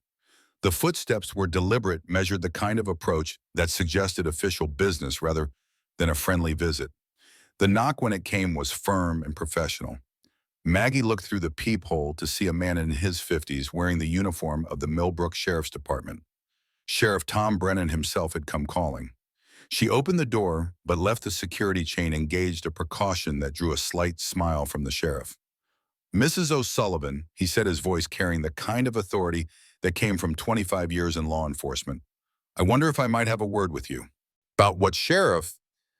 The footsteps were deliberate, measured, the kind of approach that suggested official business rather than a friendly visit. The knock, when it came, was firm and professional. Maggie looked through the peephole to see a man in his 50s wearing the uniform of the Millbrook Sheriff's Department. Sheriff Tom Brennan himself had come calling. She opened the door, but left the security chain engaged, a precaution that drew a slight smile from the sheriff. Mrs. O'Sullivan, he said, his voice carrying the kind of authority that came from 25 years in law enforcement. I wonder if I might have a word with you. About what, Sheriff?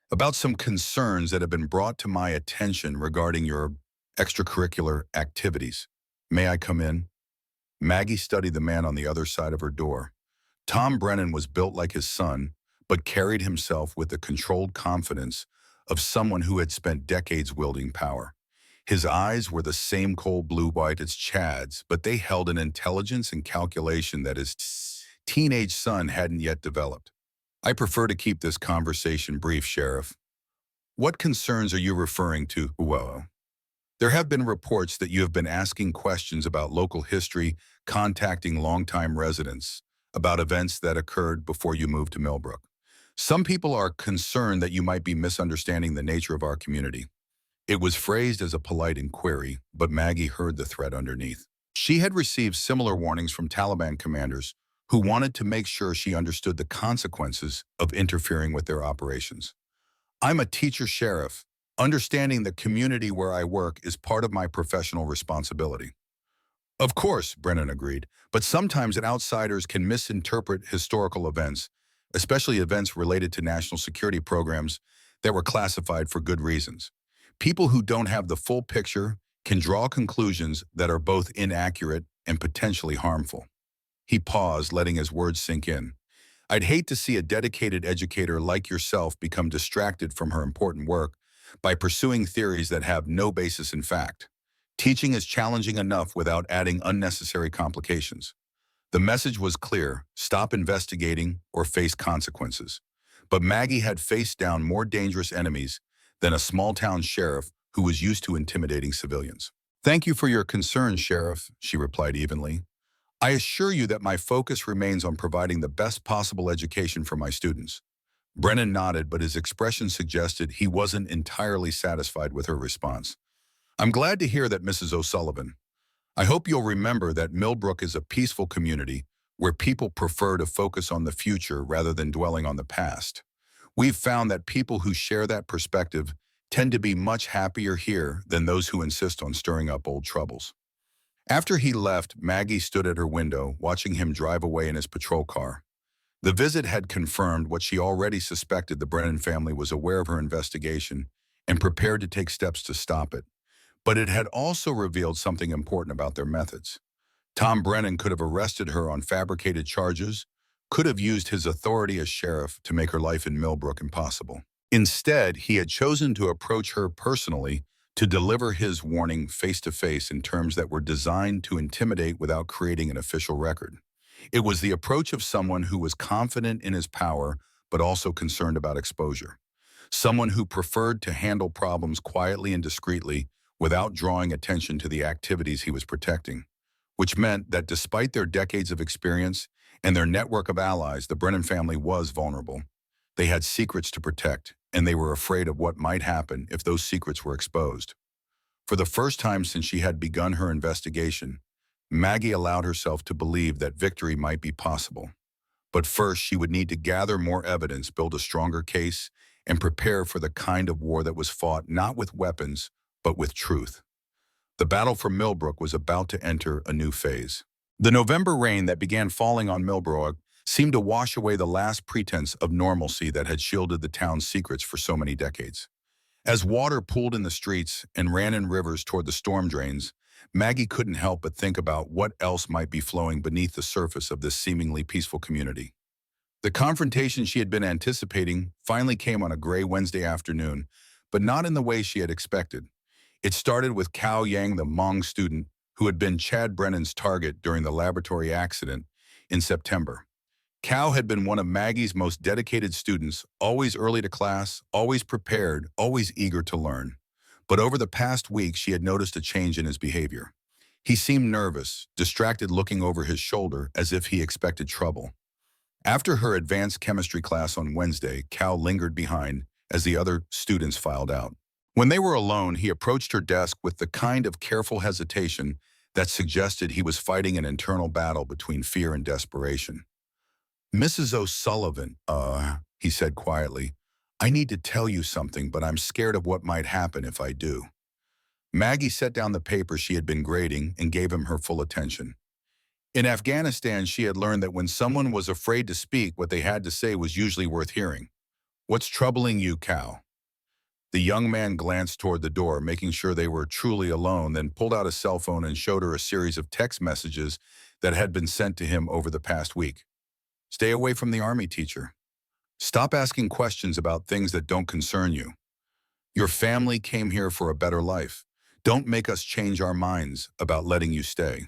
About some concerns that have been brought to my attention regarding your extracurricular activities. May I come in? Maggie studied the man on the other side of her door. Tom Brennan was built like his son, but carried himself with the controlled confidence of someone who had spent decades wielding power. His eyes were the same cold blue-white as Chad's, but they held an intelligence and calculation that his teenage son hadn't yet developed. I prefer to keep this conversation brief, Sheriff. What concerns are you referring to, Uwello? There have been reports that you have been asking questions about local history, contacting longtime residents, about events that occurred before you moved to Millbrook. Some people are concerned that you might be misunderstanding the nature of our community. It was phrased as a polite inquiry, but Maggie heard the threat underneath. She had received similar warnings from Taliban commanders who wanted to make sure she understood the consequences of interfering with their operations. I'm a teacher sheriff. Understanding the community where I work is part of my professional responsibility. Of course, Brennan agreed, but sometimes outsiders can misinterpret historical events, especially events related to national security programs that were classified for good reasons. People who don't have the full picture can draw conclusions that are both inaccurate and potentially harmful. He paused, letting his words sink in. I'd hate to see a dedicated educator like yourself become distracted from her important work by pursuing theories that have no basis in fact. Teaching is challenging enough without adding unnecessary complications. The message was clear: stop investigating or face consequences. But Maggie had faced down more dangerous enemies than a small-town sheriff who was used to intimidating civilians. Thank you for your concern, Sheriff, she replied evenly. I assure you that my focus remains on providing the best possible education for my students. Brennan nodded, but his expression suggested he wasn't entirely satisfied with her response. I'm glad to hear that, Mrs. O'Sullivan. I hope you'll remember that Millbrook is a peaceful community where people prefer to focus on the future rather than dwelling on the past. We've found that people who share that perspective tend to be much happier here than those who insist on stirring up old troubles. After he left, Maggie stood at her window, watching him drive away in his patrol car. The visit had confirmed what she already suspected: the Brennan family was aware of her investigation and prepared to take steps to stop it. But it had also revealed something important about their methods. Tom Brennan could have arrested her on fabricated charges, could have used his authority as sheriff to make her life in Millbrook impossible. Instead, he had chosen to approach her personally to deliver his warning face-to-face in terms that were designed to intimidate without creating an official record. It was the approach of someone who was confident in his power but also concerned about exposure. Someone who preferred to handle problems quietly and discreetly without drawing attention to the activities he was protecting, which meant that despite their decades of experience and their network of allies, the Brennan family was vulnerable. They had secrets to protect, and they were afraid of what might happen if those secrets were exposed. For the first time since she had begun her investigation, Maggie allowed herself to believe that victory might be possible. But first, she would need to gather more evidence, build a stronger case, and prepare for the kind of war that was fought not with weapons, but with truth. The battle for Millbrook was about to enter a new phase. The November rain that began falling on Millbrook seemed to wash away the last pretense of normalcy that had shielded the town's secrets for so many decades. As water pooled in the streets and ran in rivers toward the storm drains, Maggie couldn't help but think about what else might be flowing beneath the surface of this seemingly peaceful community. The confrontation she had been anticipating finally came on a gray Wednesday afternoon, but not in the way she had expected. It started with Cao Yang, the Hmong student who had been Chad Brennan's target during the laboratory accident in September. Cao had been one of Maggie's most dedicated students, always early to class, always prepared, always eager to learn. But over the past week, she had noticed a change in his behavior. He seemed nervous, distracted, looking over his shoulder as if he expected trouble. After her advanced chemistry class on Wednesday, Cao lingered behind as the other students filed out. When they were alone, he approached her desk with the kind of careful hesitation that suggested he was fighting an internal battle between fear and desperation. Mrs. O'Sullivan, he said quietly, I need to tell you something, but I'm scared of what might happen if I do. Maggie set down the paper she had been grading and gave him her full attention. In Afghanistan, she had learned that when someone was afraid to speak, what they had to say was usually worth hearing. What's troubling you, Cal? The young man glanced toward the door, making sure they were truly alone, then pulled out a cell phone and showed her a series of text messages that had been sent to him over the past week. Stay away from the army, teacher. Stop asking questions about things that don't concern you. Your family came here for a better life. Don't make us change our minds about letting you stay.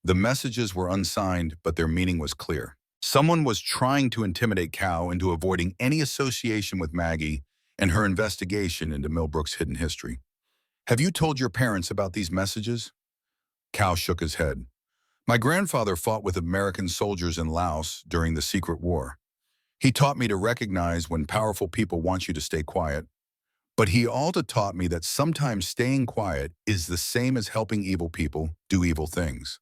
The messages were unsigned, but their meaning was clear. Someone was trying to intimidate Cal into avoiding any association with Maggie and her investigation into Millbrook's hidden history. Have you told your parents about these messages? Cal shook his head. My grandfather fought with American soldiers in Laos during the Secret War. He taught me to recognize when powerful people want you to stay quiet, but he also taught me that sometimes staying quiet is the same as helping evil people do evil things.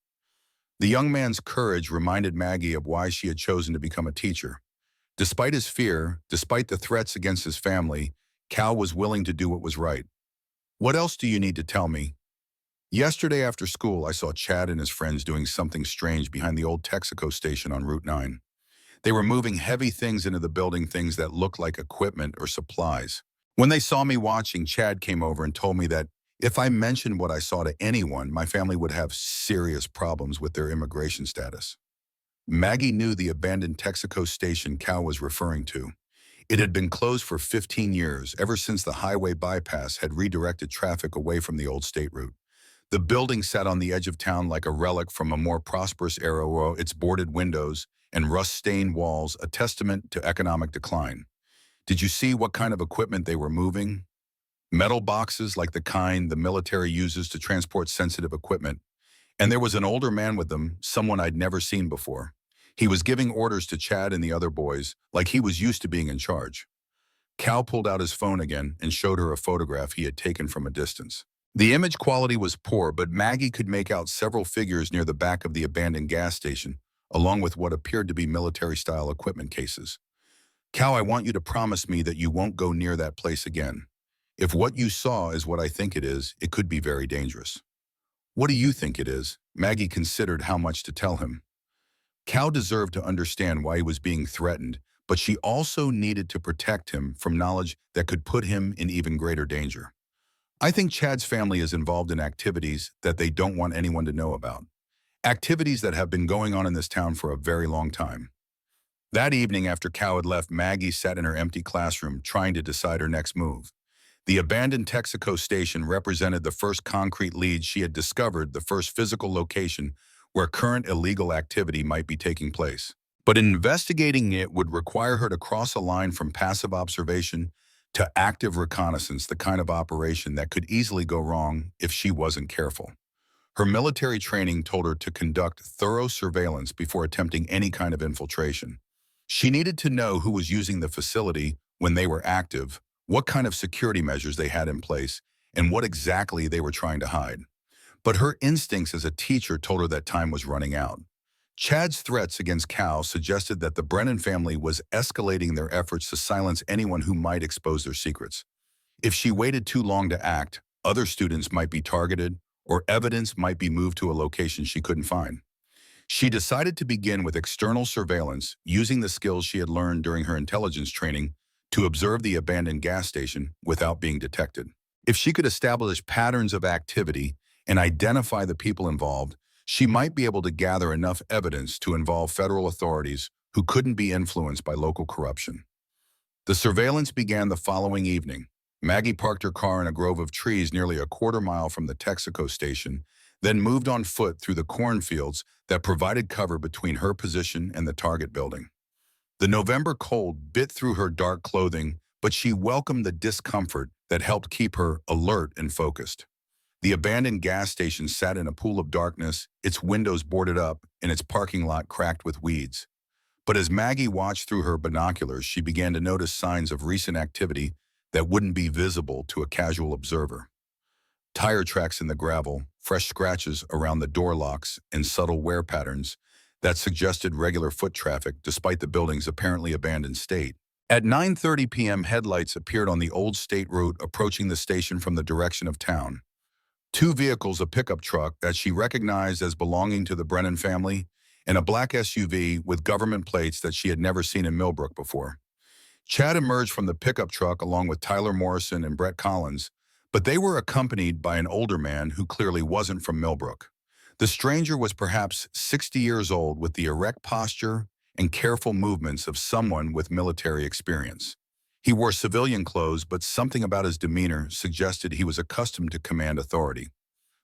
The young man's courage reminded Maggie of why she had chosen to become a teacher. Despite his fear, despite the threats against his family, Cal was willing to do what was right. What else do you need to tell me? Yesterday after school, I saw Chad and his friends doing something strange behind the old Texaco station on Route 9. They were moving heavy things into the building, things that looked like equipment or supplies. When they saw me watching, Chad came over and told me that if I mentioned what I saw to anyone, my family would have serious problems with their immigration status. Maggie knew the abandoned Texaco station Cal was referring to. It had been closed for 15 years, ever since the highway bypass had redirected traffic away from the old state route. The building sat on the edge of town like a relic from a more prosperous era, where its boarded windows and rust-stained walls a testament to economic decline. Did you see what kind of equipment they were moving? Metal boxes like the kind the military uses to transport sensitive equipment. And there was an older man with them, someone I'd never seen before. He was giving orders to Chad and the other boys, like he was used to being in charge. Cal pulled out his phone again and showed her a photograph he had taken from a distance. The image quality was poor, but Maggie could make out several figures near the back of the abandoned gas station, along with what appeared to be military-style equipment cases. Cal, I want you to promise me that you won't go near that place again. If what you saw is what I think it is, it could be very dangerous. What do you think it is? Maggie considered how much to tell him. Cal deserved to understand why he was being threatened, but she also needed to protect him from knowledge that could put him in even greater danger. I think Chad's family is involved in activities that they don't want anyone to know about. Activities that have been going on in this town for a very long time. That evening, after Cal had left, Maggie sat in her empty classroom trying to decide her next move. The abandoned Texaco station represented the first concrete lead she had discovered, the first physical location where current illegal activity might be taking place. But investigating it would require her to cross a line from passive observation to active reconnaissance, the kind of operation that could easily go wrong if she wasn't careful. Her military training told her to conduct thorough surveillance before attempting any kind of infiltration. She needed to know who was using the facility when they were active, what kind of security measures they had in place, and what exactly they were trying to hide. But her instincts as a teacher told her that time was running out. Chad's threats against Cal suggested that the Brennan family was escalating their efforts to silence anyone who might expose their secrets. If she waited too long to act, other students might be targeted, or evidence might be moved to a location she couldn't find. She decided to begin with external surveillance, using the skills she had learned during her intelligence training to observe the abandoned gas station without being detected. If she could establish patterns of activity and identify the people involved, she might be able to gather enough evidence to involve federal authorities who couldn't be influenced by local corruption. The surveillance began the following evening. Maggie parked her car in a grove of trees nearly a quarter mile from the Texaco station, then moved on foot through the cornfields that provided cover between her position and the target building. The November cold bit through her dark clothing, but she welcomed the discomfort that helped keep her alert and focused. The abandoned gas station sat in a pool of darkness, its windows boarded up and its parking lot cracked with weeds. But as Maggie watched through her binoculars, she began to notice signs of recent activity that wouldn't be visible to a casual observer. Tire tracks in the gravel, fresh scratches around the door locks, and subtle wear patterns that suggested regular foot traffic despite the building's apparently abandoned state. At 9:30 p.m., headlights appeared on the old state route approaching the station from the direction of town. Two vehicles, a pickup truck that she recognized as belonging to the Brennan family, and a black SUV with government plates that she had never seen in Millbrook before. Chad emerged from the pickup truck along with Tyler Morrison and Brett Collins, but they were accompanied by an older man who clearly wasn't from Millbrook. The stranger was perhaps 60 years old, with the erect posture and careful movements of someone with military experience. He wore civilian clothes, but something about his demeanor suggested he was accustomed to command authority.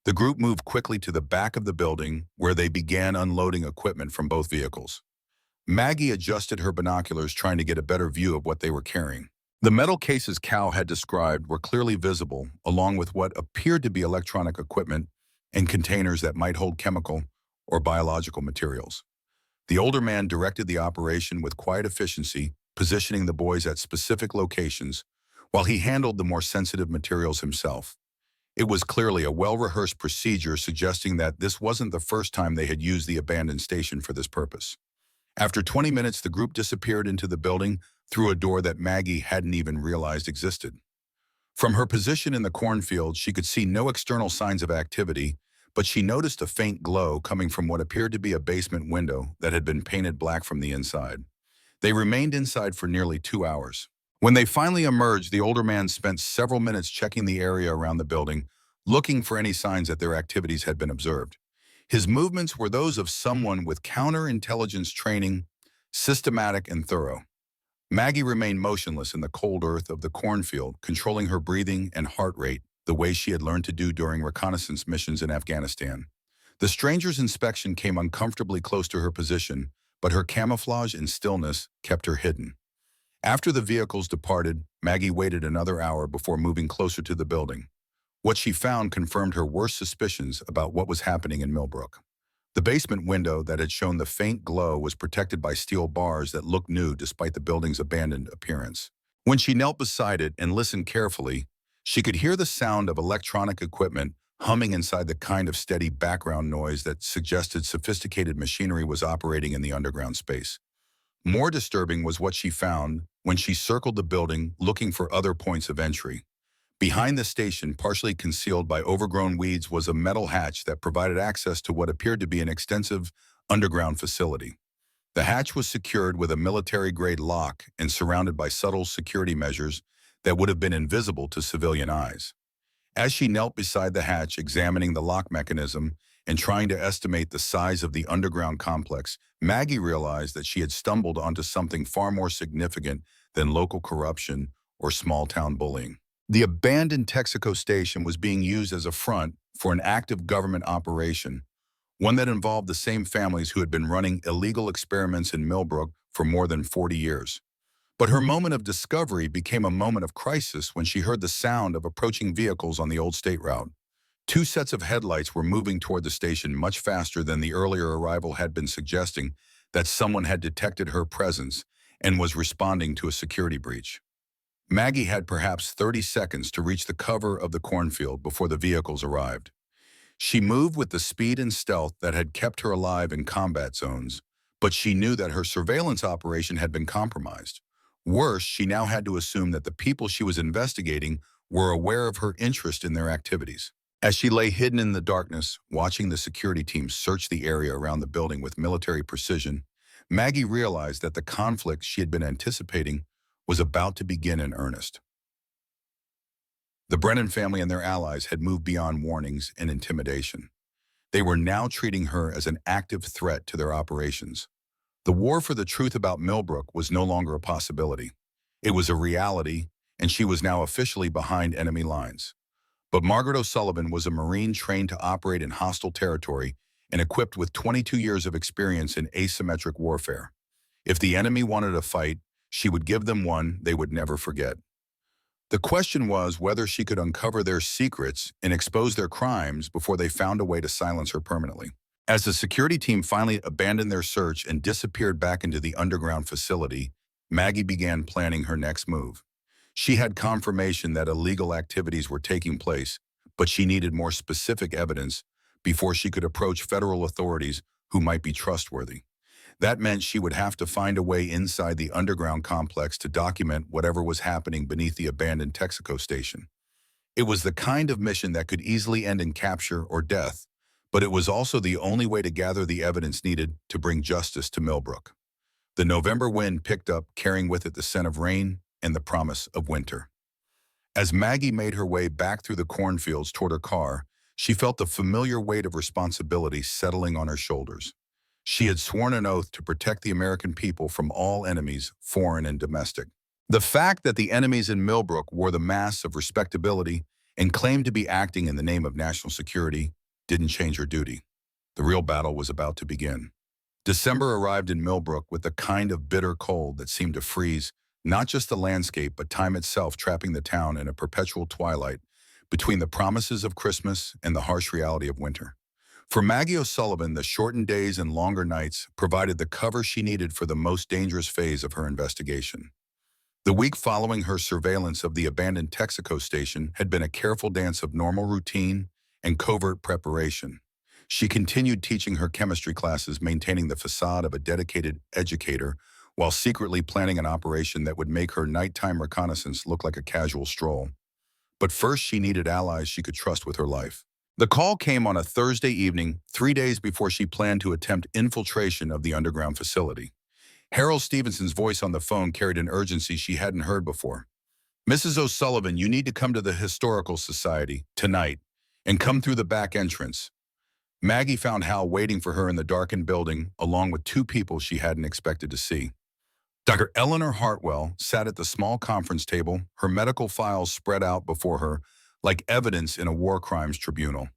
The group moved quickly to the back of the building, where they began unloading equipment from both vehicles. Maggie adjusted her binoculars, trying to get a better view of what they were carrying. The metal cases Cal had described were clearly visible, along with what appeared to be electronic equipment and containers that might hold chemical or biological materials. The older man directed the operation with quiet efficiency, positioning the boys at specific locations, while he handled the more sensitive materials himself. It was clearly a well-rehearsed procedure, suggesting that this wasn't the first time they had used the abandoned station for this purpose. After 20 minutes, the group disappeared into the building through a door that Maggie hadn't even realized existed. From her position in the cornfield, she could see no external signs of activity, but she noticed a faint glow coming from what appeared to be a basement window that had been painted black from the inside. They remained inside for nearly 2 hours. When they finally emerged, the older man spent several minutes checking the area around the building, looking for any signs that their activities had been observed. His movements were those of someone with counterintelligence training, systematic and thorough. Maggie remained motionless in the cold earth of the cornfield, controlling her breathing and heart rate the way she had learned to do during reconnaissance missions in Afghanistan. The stranger's inspection came uncomfortably close to her position, but her camouflage and stillness kept her hidden. After the vehicles departed, Maggie waited another hour before moving closer to the building. What she found confirmed her worst suspicions about what was happening in Millbrook. The basement window that had shown the faint glow was protected by steel bars that looked new despite the building's abandoned appearance. When she knelt beside it and listened carefully, she could hear the sound of electronic equipment humming inside, the kind of steady background noise that suggested sophisticated machinery was operating in the underground space. More disturbing was what she found when she circled the building looking for other points of entry. Behind the station, partially concealed by overgrown weeds, was a metal hatch that provided access to what appeared to be an extensive underground facility. The hatch was secured with a military-grade lock and surrounded by subtle security measures that would have been invisible to civilian eyes. As she knelt beside the hatch, examining the lock mechanism and trying to estimate the size of the underground complex, Maggie realized that she had stumbled onto something far more significant than local corruption or small-town bullying. The abandoned Texaco station was being used as a front for an active government operation, one that involved the same families who had been running illegal experiments in Millbrook for more than 40 years. But her moment of discovery became a moment of crisis when she heard the sound of approaching vehicles on the old state route. Two sets of headlights were moving toward the station much faster than the earlier arrival had been, suggesting that someone had detected her presence and was responding to a security breach. Maggie had perhaps 30 seconds to reach the cover of the cornfield before the vehicles arrived. She moved with the speed and stealth that had kept her alive in combat zones, but she knew that her surveillance operation had been compromised. Worse, she now had to assume that the people she was investigating were aware of her interest in their activities. As she lay hidden in the darkness, watching the security team search the area around the building with military precision, Maggie realized that the conflict she had been anticipating was about to begin in earnest. The Brennan family and their allies had moved beyond warnings and intimidation. They were now treating her as an active threat to their operations. The war for the truth about Millbrook was no longer a possibility. It was a reality, and she was now officially behind enemy lines. But Margaret O'Sullivan was a Marine trained to operate in hostile territory and equipped with 22 years of experience in asymmetric warfare. If the enemy wanted a fight, she would give them one they would never forget. The question was whether she could uncover their secrets and expose their crimes before they found a way to silence her permanently. As the security team finally abandoned their search and disappeared back into the underground facility, Maggie began planning her next move. She had confirmation that illegal activities were taking place, but she needed more specific evidence before she could approach federal authorities who might be trustworthy. That meant she would have to find a way inside the underground complex to document whatever was happening beneath the abandoned Texaco station. It was the kind of mission that could easily end in capture or death, but it was also the only way to gather the evidence needed to bring justice to Millbrook. The November wind picked up, carrying with it the scent of rain and the promise of winter. As Maggie made her way back through the cornfields toward her car, she felt the familiar weight of responsibility settling on her shoulders. She had sworn an oath to protect the American people from all enemies, foreign and domestic. The fact that the enemies in Millbrook wore the masks of respectability and claimed to be acting in the name of national security didn't change her duty. The real battle was about to begin. December arrived in Millbrook with a kind of bitter cold that seemed to freeze not just the landscape but time itself, trapping the town in a perpetual twilight between the promises of Christmas and the harsh reality of winter. For Maggie O'Sullivan, the shortened days and longer nights provided the cover she needed for the most dangerous phase of her investigation. The week following her surveillance of the abandoned Texaco station had been a careful dance of normal routine and covert preparation. She continued teaching her chemistry classes, maintaining the facade of a dedicated educator, while secretly planning an operation that would make her nighttime reconnaissance look like a casual stroll. But first, she needed allies she could trust with her life. The call came on a Thursday evening, 3 days before she planned to attempt infiltration of the underground facility. Harold Stevenson's voice on the phone carried an urgency she hadn't heard before. "Mrs. O'Sullivan, you need to come to the Historical Society tonight and come through the back entrance." Maggie found Hal waiting for her in the darkened building, along with two people she hadn't expected to see. Dr. Eleanor Hartwell sat at the small conference table, her medical files spread out before her like evidence in a war crimes tribunal.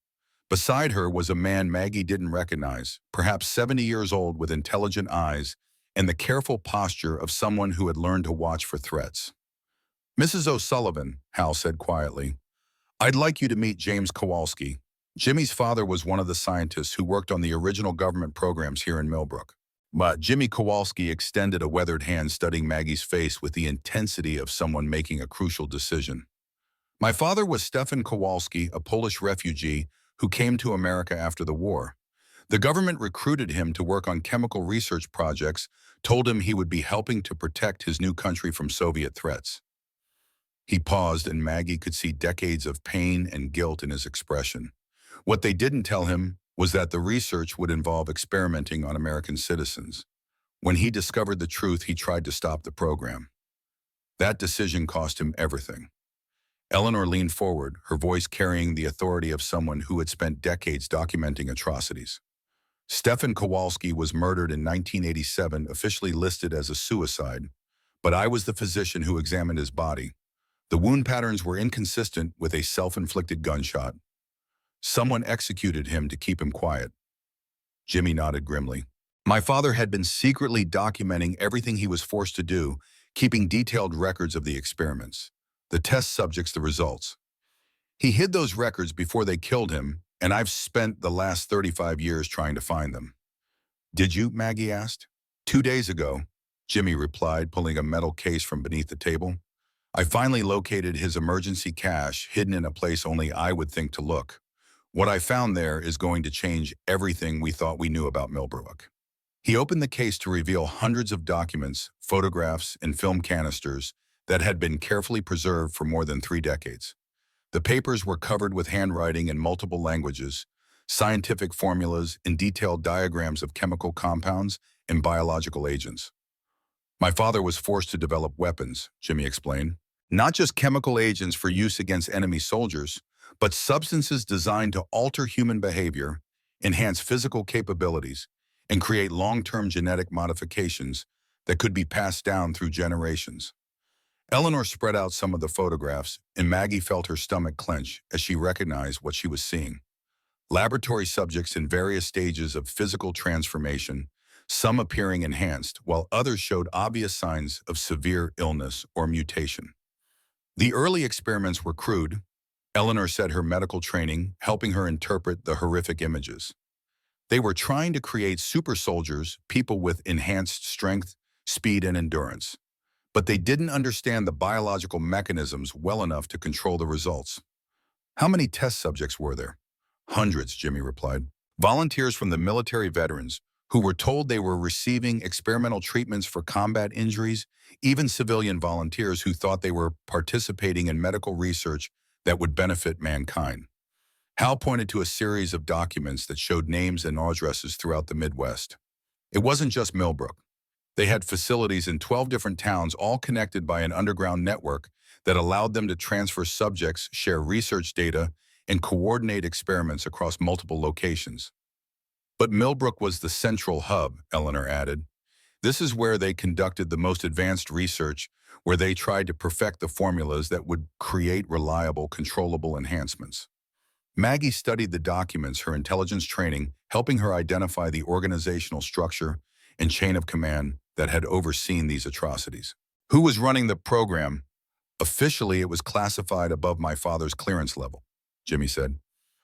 Beside her was a man Maggie didn't recognize, perhaps 70 years old with intelligent eyes and the careful posture of someone who had learned to watch for threats. "Mrs. O'Sullivan," Hal said quietly, "I'd like you to meet James Kowalski." Jimmy's father was one of the scientists who worked on the original government programs here in Millbrook. But Jimmy Kowalski extended a weathered hand, studying Maggie's face with the intensity of someone making a crucial decision. "My father was Stefan Kowalski, a Polish refugee who came to America after the war. The government recruited him to work on chemical research projects, told him he would be helping to protect his new country from Soviet threats." He paused, and Maggie could see decades of pain and guilt in his expression. What they didn't tell him was that the research would involve experimenting on American citizens. When he discovered the truth, he tried to stop the program. That decision cost him everything. Eleanor leaned forward, her voice carrying the authority of someone who had spent decades documenting atrocities. "Stefan Kowalski was murdered in 1987, officially listed as a suicide, but I was the physician who examined his body. The wound patterns were inconsistent with a self-inflicted gunshot. Someone executed him to keep him quiet." Jimmy nodded grimly. "My father had been secretly documenting everything he was forced to do, keeping detailed records of the experiments, the test subjects, the results. He hid those records before they killed him, and I've spent the last 35 years trying to find them." "Did you?" Maggie asked. "2 days ago," Jimmy replied, pulling a metal case from beneath the table. "I finally located his emergency cache, hidden in a place only I would think to look. What I found there is going to change everything we thought we knew about Millbrook." He opened the case to reveal hundreds of documents, photographs, and film canisters that had been carefully preserved for more than 3 decades. The papers were covered with handwriting in multiple languages, scientific formulas, and detailed diagrams of chemical compounds and biological agents. "My father was forced to develop weapons," Jimmy explained. "Not just chemical agents for use against enemy soldiers, but substances designed to alter human behavior, enhance physical capabilities, and create long-term genetic modifications that could be passed down through generations." Eleanor spread out some of the photographs, and Maggie felt her stomach clench as she recognized what she was seeing. Laboratory subjects in various stages of physical transformation, some appearing enhanced, while others showed obvious signs of severe illness or mutation. The early experiments were crude, Eleanor said, her medical training helping her interpret the horrific images. They were trying to create super soldiers, people with enhanced strength, speed, and endurance. But they didn't understand the biological mechanisms well enough to control the results. "How many test subjects were there?" "Hundreds," Jimmy replied. "Volunteers from the military veterans who were told they were receiving experimental treatments for combat injuries, even civilian volunteers who thought they were participating in medical research that would benefit mankind." Hal pointed to a series of documents that showed names and addresses throughout the Midwest. It wasn't just Millbrook. They had facilities in 12 different towns, all connected by an underground network that allowed them to transfer subjects, share research data, and coordinate experiments across multiple locations. "But Millbrook was the central hub," Eleanor added. "This is where they conducted the most advanced research, where they tried to perfect the formulas that would create reliable, controllable enhancements." Maggie studied the documents, her intelligence training, helping her identify the organizational structure and chain of command that had overseen these atrocities. Who was running the program? Officially, it was classified above my father's clearance level, Jimmy said.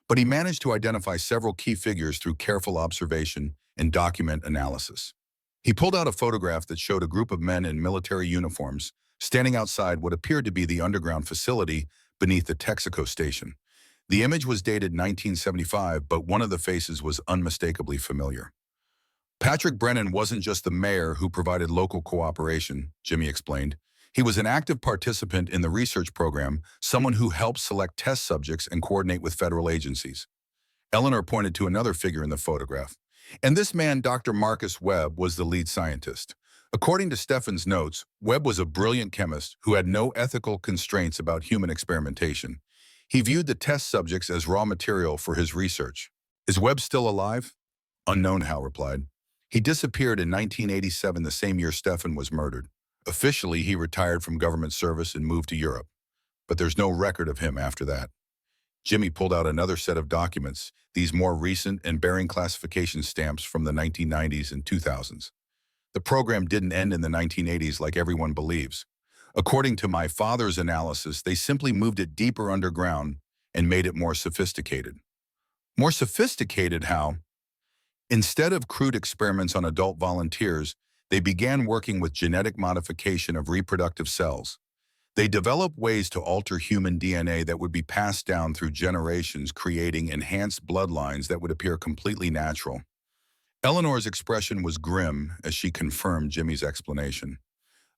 But he managed to identify several key figures through careful observation and document analysis. He pulled out a photograph that showed a group of men in military uniforms standing outside what appeared to be the underground facility beneath the Texaco station. The image was dated 1975, but one of the faces was unmistakably familiar. Patrick Brennan wasn't just the mayor who provided local cooperation, Jimmy explained. He was an active participant in the research program, someone who helped select test subjects and coordinate with federal agencies. Eleanor pointed to another figure in the photograph. And this man, Dr. Marcus Webb, was the lead scientist. According to Stefan's notes, Webb was a brilliant chemist who had no ethical constraints about human experimentation. He viewed the test subjects as raw material for his research. Is Webb still alive? Unknown, Hal replied. He disappeared in 1987, the same year Stefan was murdered. Officially, he retired from government service and moved to Europe. But there's no record of him after that. Jimmy pulled out another set of documents, these more recent and bearing classification stamps from the 1990s and 2000s. The program didn't end in the 1980s like everyone believes. According to my father's analysis, they simply moved it deeper underground and made it more sophisticated. More sophisticated how? Instead of crude experiments on adult volunteers, they began working with genetic modification of reproductive cells. They developed ways to alter human DNA that would be passed down through generations, creating enhanced bloodlines that would appear completely natural. Eleanor's expression was grim as she confirmed Jimmy's explanation.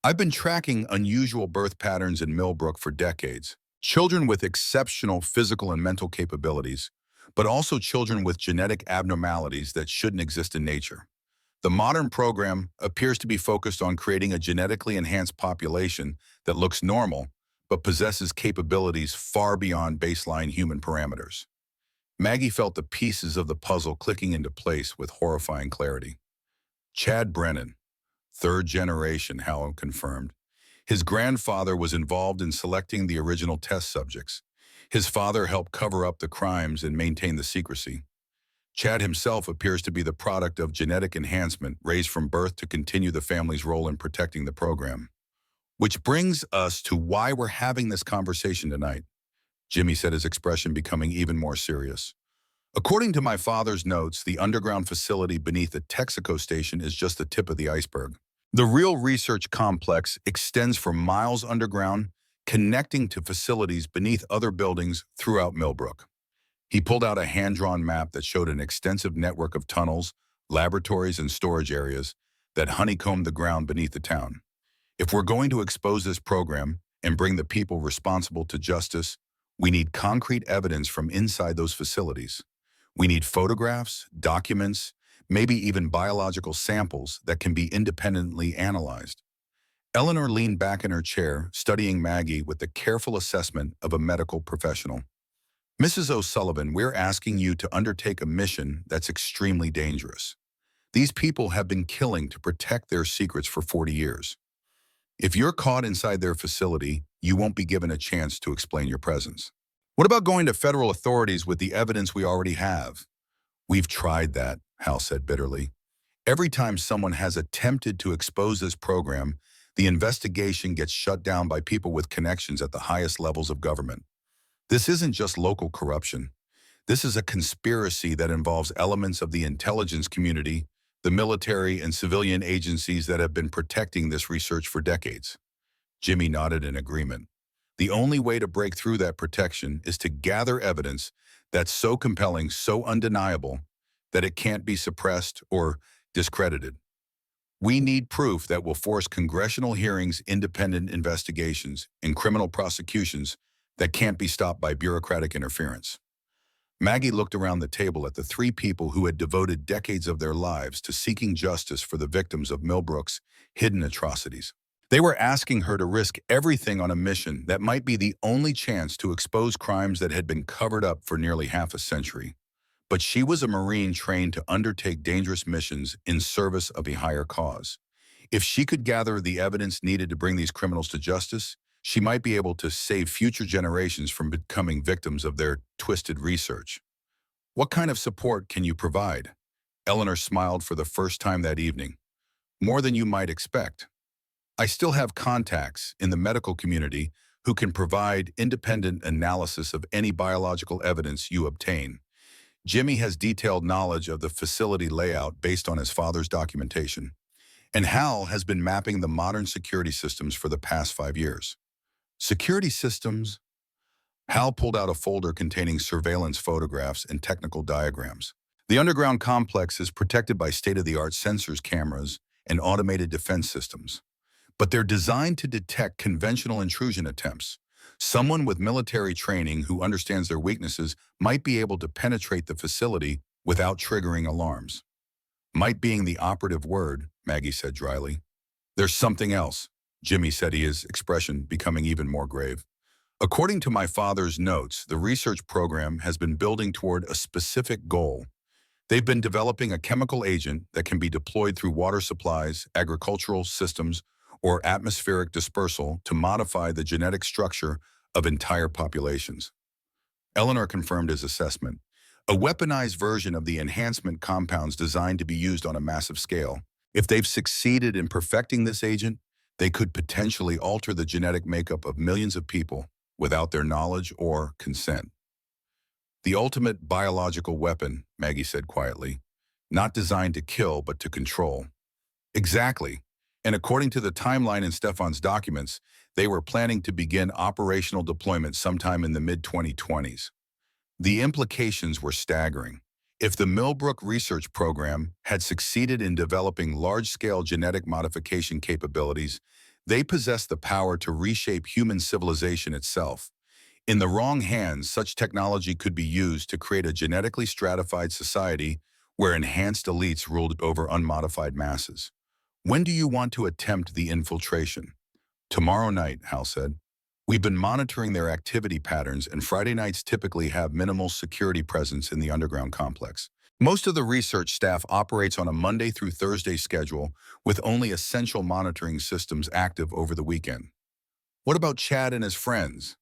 I've been tracking unusual birth patterns in Millbrook for decades. Children with exceptional physical and mental capabilities, but also children with genetic abnormalities that shouldn't exist in nature. The modern program appears to be focused on creating a genetically enhanced population that looks normal, but possesses capabilities far beyond baseline human parameters. Maggie felt the pieces of the puzzle clicking into place with horrifying clarity. Chad Brennan, third generation, Hal confirmed. His grandfather was involved in selecting the original test subjects. His father helped cover up the crimes and maintain the secrecy. Chad himself appears to be the product of genetic enhancement raised from birth to continue the family's role in protecting the program. Which brings us to why we're having this conversation tonight, Jimmy said, his expression becoming even more serious. According to my father's notes, the underground facility beneath the Texaco station is just the tip of the iceberg. The real research complex extends for miles underground, connecting to facilities beneath other buildings throughout Millbrook. He pulled out a hand-drawn map that showed an extensive network of tunnels, laboratories, and storage areas that honeycombed the ground beneath the town. If we're going to expose this program and bring the people responsible to justice, we need concrete evidence from inside those facilities. We need photographs, documents, maybe even biological samples that can be independently analyzed. Eleanor leaned back in her chair, studying Maggie with the careful assessment of a medical professional. Mrs. O'Sullivan, we're asking you to undertake a mission that's extremely dangerous. These people have been killing to protect their secrets for 40 years. If you're caught inside their facility, you won't be given a chance to explain your presence. What about going to federal authorities with the evidence we already have? We've tried that, Hal said bitterly. Every time someone has attempted to expose this program, the investigation gets shut down by people with connections at the highest levels of government. This isn't just local corruption. This is a conspiracy that involves elements of the intelligence community, the military and civilian agencies that have been protecting this research for decades. Jimmy nodded in agreement. The only way to break through that protection is to gather evidence that's so compelling, so undeniable, that it can't be suppressed or discredited. We need proof that will force congressional hearings, independent investigations, and criminal prosecutions that can't be stopped by bureaucratic interference. Maggie looked around the table at the three people who had devoted decades of their lives to seeking justice for the victims of Millbrook's hidden atrocities. They were asking her to risk everything on a mission that might be the only chance to expose crimes that had been covered up for nearly half a century. But she was a Marine trained to undertake dangerous missions in service of a higher cause. If she could gather the evidence needed to bring these criminals to justice, She might be able to save future generations from becoming victims of their twisted research. What kind of support can you provide? Eleanor smiled for the first time that evening. More than you might expect. I still have contacts in the medical community who can provide independent analysis of any biological evidence you obtain. Jimmy has detailed knowledge of the facility layout based on his father's documentation. And Hal has been mapping the modern security systems for the past 5 years. Security systems? Hal pulled out a folder containing surveillance photographs and technical diagrams. The underground complex is protected by state-of-the-art sensors, cameras, and automated defense systems. But they're designed to detect conventional intrusion attempts. Someone with military training who understands their weaknesses might be able to penetrate the facility without triggering alarms. Might being the operative word, Maggie said dryly. There's something else, Jimmy said, his expression becoming even more grave. According to my father's notes, the research program has been building toward a specific goal. They've been developing a chemical agent that can be deployed through water supplies, agricultural systems, or atmospheric dispersal to modify the genetic structure of entire populations. Eleanor confirmed his assessment. A weaponized version of the enhancement compounds designed to be used on a massive scale. If they've succeeded in perfecting this agent, they could potentially alter the genetic makeup of millions of people without their knowledge or consent. The ultimate biological weapon, Maggie said quietly, not designed to kill but to control. Exactly. And according to the timeline in Stefan's documents, they were planning to begin operational deployment sometime in the mid-2020s. The implications were staggering. If the Millbrook research program had succeeded in developing large-scale genetic modification capabilities, they possessed the power to reshape human civilization itself. In the wrong hands, such technology could be used to create a genetically stratified society where enhanced elites ruled over unmodified masses. When do you want to attempt the infiltration? Tomorrow night, Hal said. We've been monitoring their activity patterns, and Friday nights typically have minimal security presence in the underground complex. Most of the research staff operates on a Monday through Thursday schedule, with only essential monitoring systems active over the weekend. What about Chad and his friends?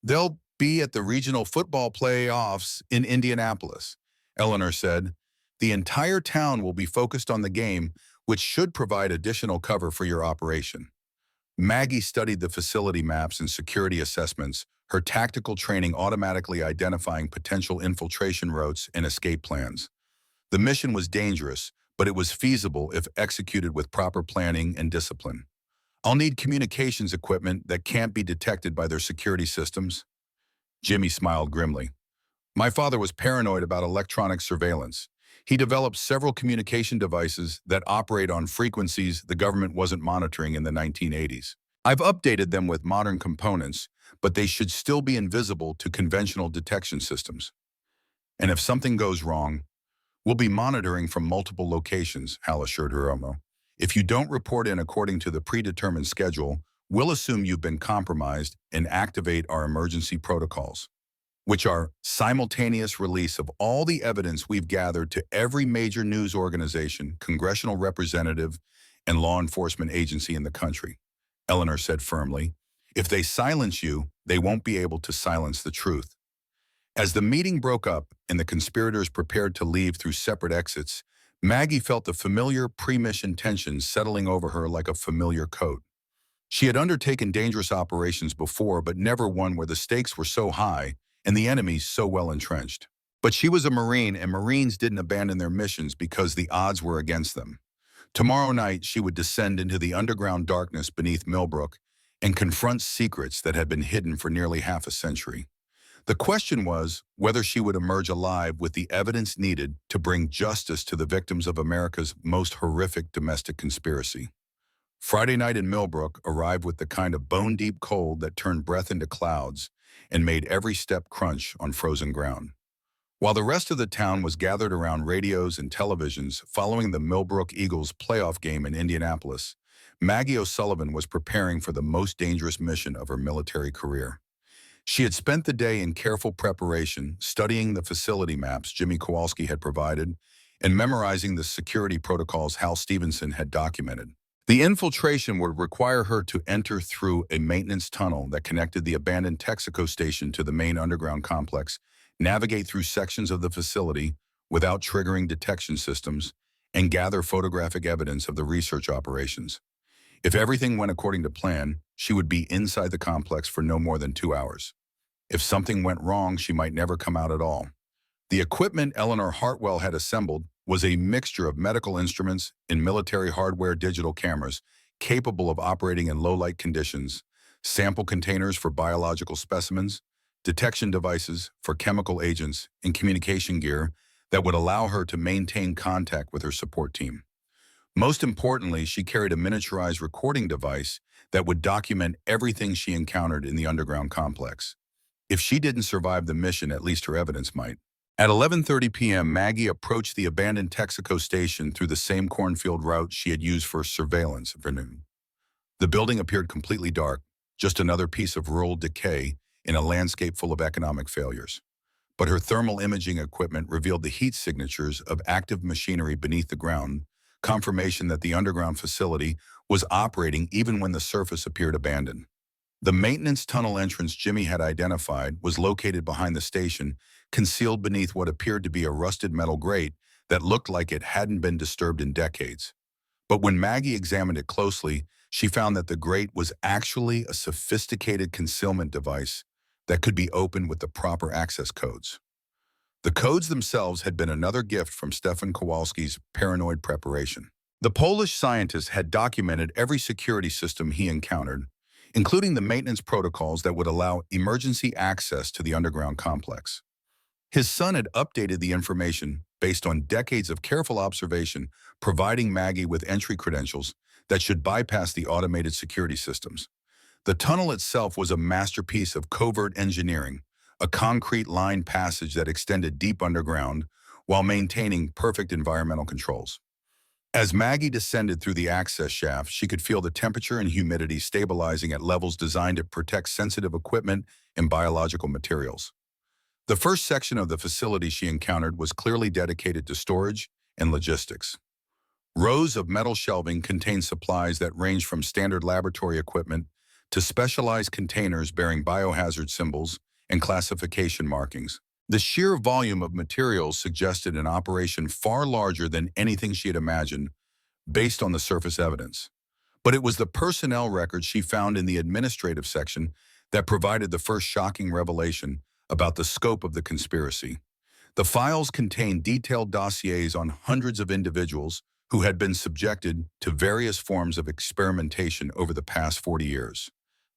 They'll be at the regional football playoffs in Indianapolis, Eleanor said. The entire town will be focused on the game, which should provide additional cover for your operation. Maggie studied the facility maps and security assessments, her tactical training automatically identifying potential infiltration routes and escape plans. The mission was dangerous, but it was feasible if executed with proper planning and discipline. I'll need communications equipment that can't be detected by their security systems. Jimmy smiled grimly. My father was paranoid about electronic surveillance. He developed several communication devices that operate on frequencies the government wasn't monitoring in the 1980s. I've updated them with modern components, but they should still be invisible to conventional detection systems. And if something goes wrong, we'll be monitoring from multiple locations, Hal assured her. If you don't report in according to the predetermined schedule, we'll assume you've been compromised and activate our emergency protocols, which are simultaneous release of all the evidence we've gathered to every major news organization, congressional representative, and law enforcement agency in the country. Eleanor said firmly, if they silence you, they won't be able to silence the truth. As the meeting broke up and the conspirators prepared to leave through separate exits, Maggie felt the familiar pre-mission tension settling over her like a familiar coat. She had undertaken dangerous operations before, but never one where the stakes were so high and the enemies so well entrenched. But she was a Marine, and Marines didn't abandon their missions because the odds were against them. Tomorrow night, she would descend into the underground darkness beneath Millbrook and confront secrets that had been hidden for nearly half a century. The question was whether she would emerge alive with the evidence needed to bring justice to the victims of America's most horrific domestic conspiracy. Friday night in Millbrook arrived with the kind of bone-deep cold that turned breath into clouds and made every step crunch on frozen ground. While the rest of the town was gathered around radios and televisions following the Millbrook Eagles playoff game in Indianapolis, Maggie O'Sullivan was preparing for the most dangerous mission of her military career. She had spent the day in careful preparation, studying the facility maps Jimmy Kowalski had provided and memorizing the security protocols Hal Stevenson had documented. The infiltration would require her to enter through a maintenance tunnel that connected the abandoned Texaco station to the main underground complex, navigate through sections of the facility without triggering detection systems, and gather photographic evidence of the research operations. If everything went according to plan, she would be inside the complex for no more than 2 hours. If something went wrong, she might never come out at all. The equipment Eleanor Hartwell had assembled was a mixture of medical instruments and military hardware digital cameras capable of operating in low-light conditions, sample containers for biological specimens, detection devices for chemical agents, and communication gear that would allow her to maintain contact with her support team. Most importantly, she carried a miniaturized recording device that would document everything she encountered in the underground complex. If she didn't survive the mission, at least her evidence might. At 11:30 p.m., Maggie approached the abandoned Texaco station through the same cornfield route she had used for surveillance for noon. The building appeared completely dark, just another piece of rural decay in a landscape full of economic failures. But her thermal imaging equipment revealed the heat signatures of active machinery beneath the ground, confirmation that the underground facility was operating even when the surface appeared abandoned. The maintenance tunnel entrance Jimmy had identified was located behind the station, concealed beneath what appeared to be a rusted metal grate that looked like it hadn't been disturbed in decades. But when Maggie examined it closely, she found that the grate was actually a sophisticated concealment device that could be opened with the proper access codes. The codes themselves had been another gift from Stefan Kowalski's paranoid preparation. The Polish scientist had documented every security system he encountered, including the maintenance protocols that would allow emergency access to the underground complex. His son had updated the information based on decades of careful observation, providing Maggie with entry credentials that should bypass the automated security systems. The tunnel itself was a masterpiece of covert engineering, a concrete line passage that extended deep underground while maintaining perfect environmental controls. As Maggie descended through the access shaft, she could feel the temperature and humidity stabilizing at levels designed to protect sensitive equipment and biological materials. The first section of the facility she encountered was clearly dedicated to storage and logistics. Rows of metal shelving contained supplies that ranged from standard laboratory equipment to specialized containers bearing biohazard symbols and classification markings. The sheer volume of materials suggested an operation far larger than anything she had imagined, based on the surface evidence. But it was the personnel records she found in the administrative section that provided the first shocking revelation about the scope of the conspiracy. The files contained detailed dossiers on hundreds of individuals who had been subjected to various forms of experimentation over the past 40 years.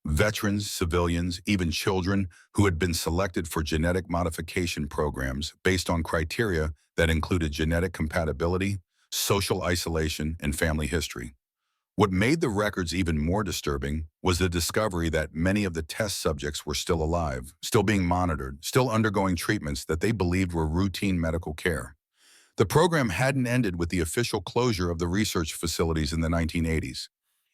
Veterans, civilians, even children who had been selected for genetic modification programs based on criteria that included genetic compatibility, social isolation, and family history. What made the records even more disturbing was the discovery that many of the test subjects were still alive, still being monitored, still undergoing treatments that they believed were routine medical care. The program hadn't ended with the official closure of the research facilities in the 1980s.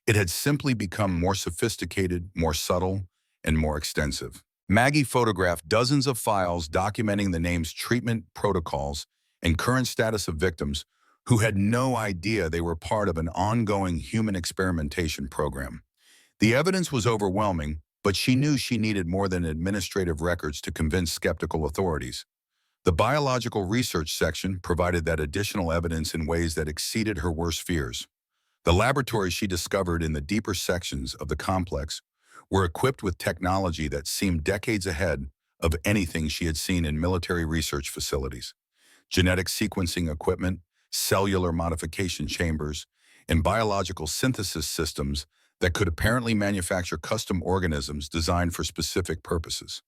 It had simply become more sophisticated, more subtle, and more extensive. Maggie photographed dozens of files documenting the names, treatment protocols, and current status of victims who had no idea they were part of an ongoing human experimentation program. The evidence was overwhelming, but she knew she needed more than administrative records to convince skeptical authorities. The biological research section provided that additional evidence in ways that exceeded her worst fears. The laboratories she discovered in the deeper sections of the complex were equipped with technology that seemed decades ahead of anything she had seen in military research facilities. Genetic sequencing equipment, cellular modification chambers, and biological synthesis systems that could apparently manufacture custom organisms designed for specific purposes.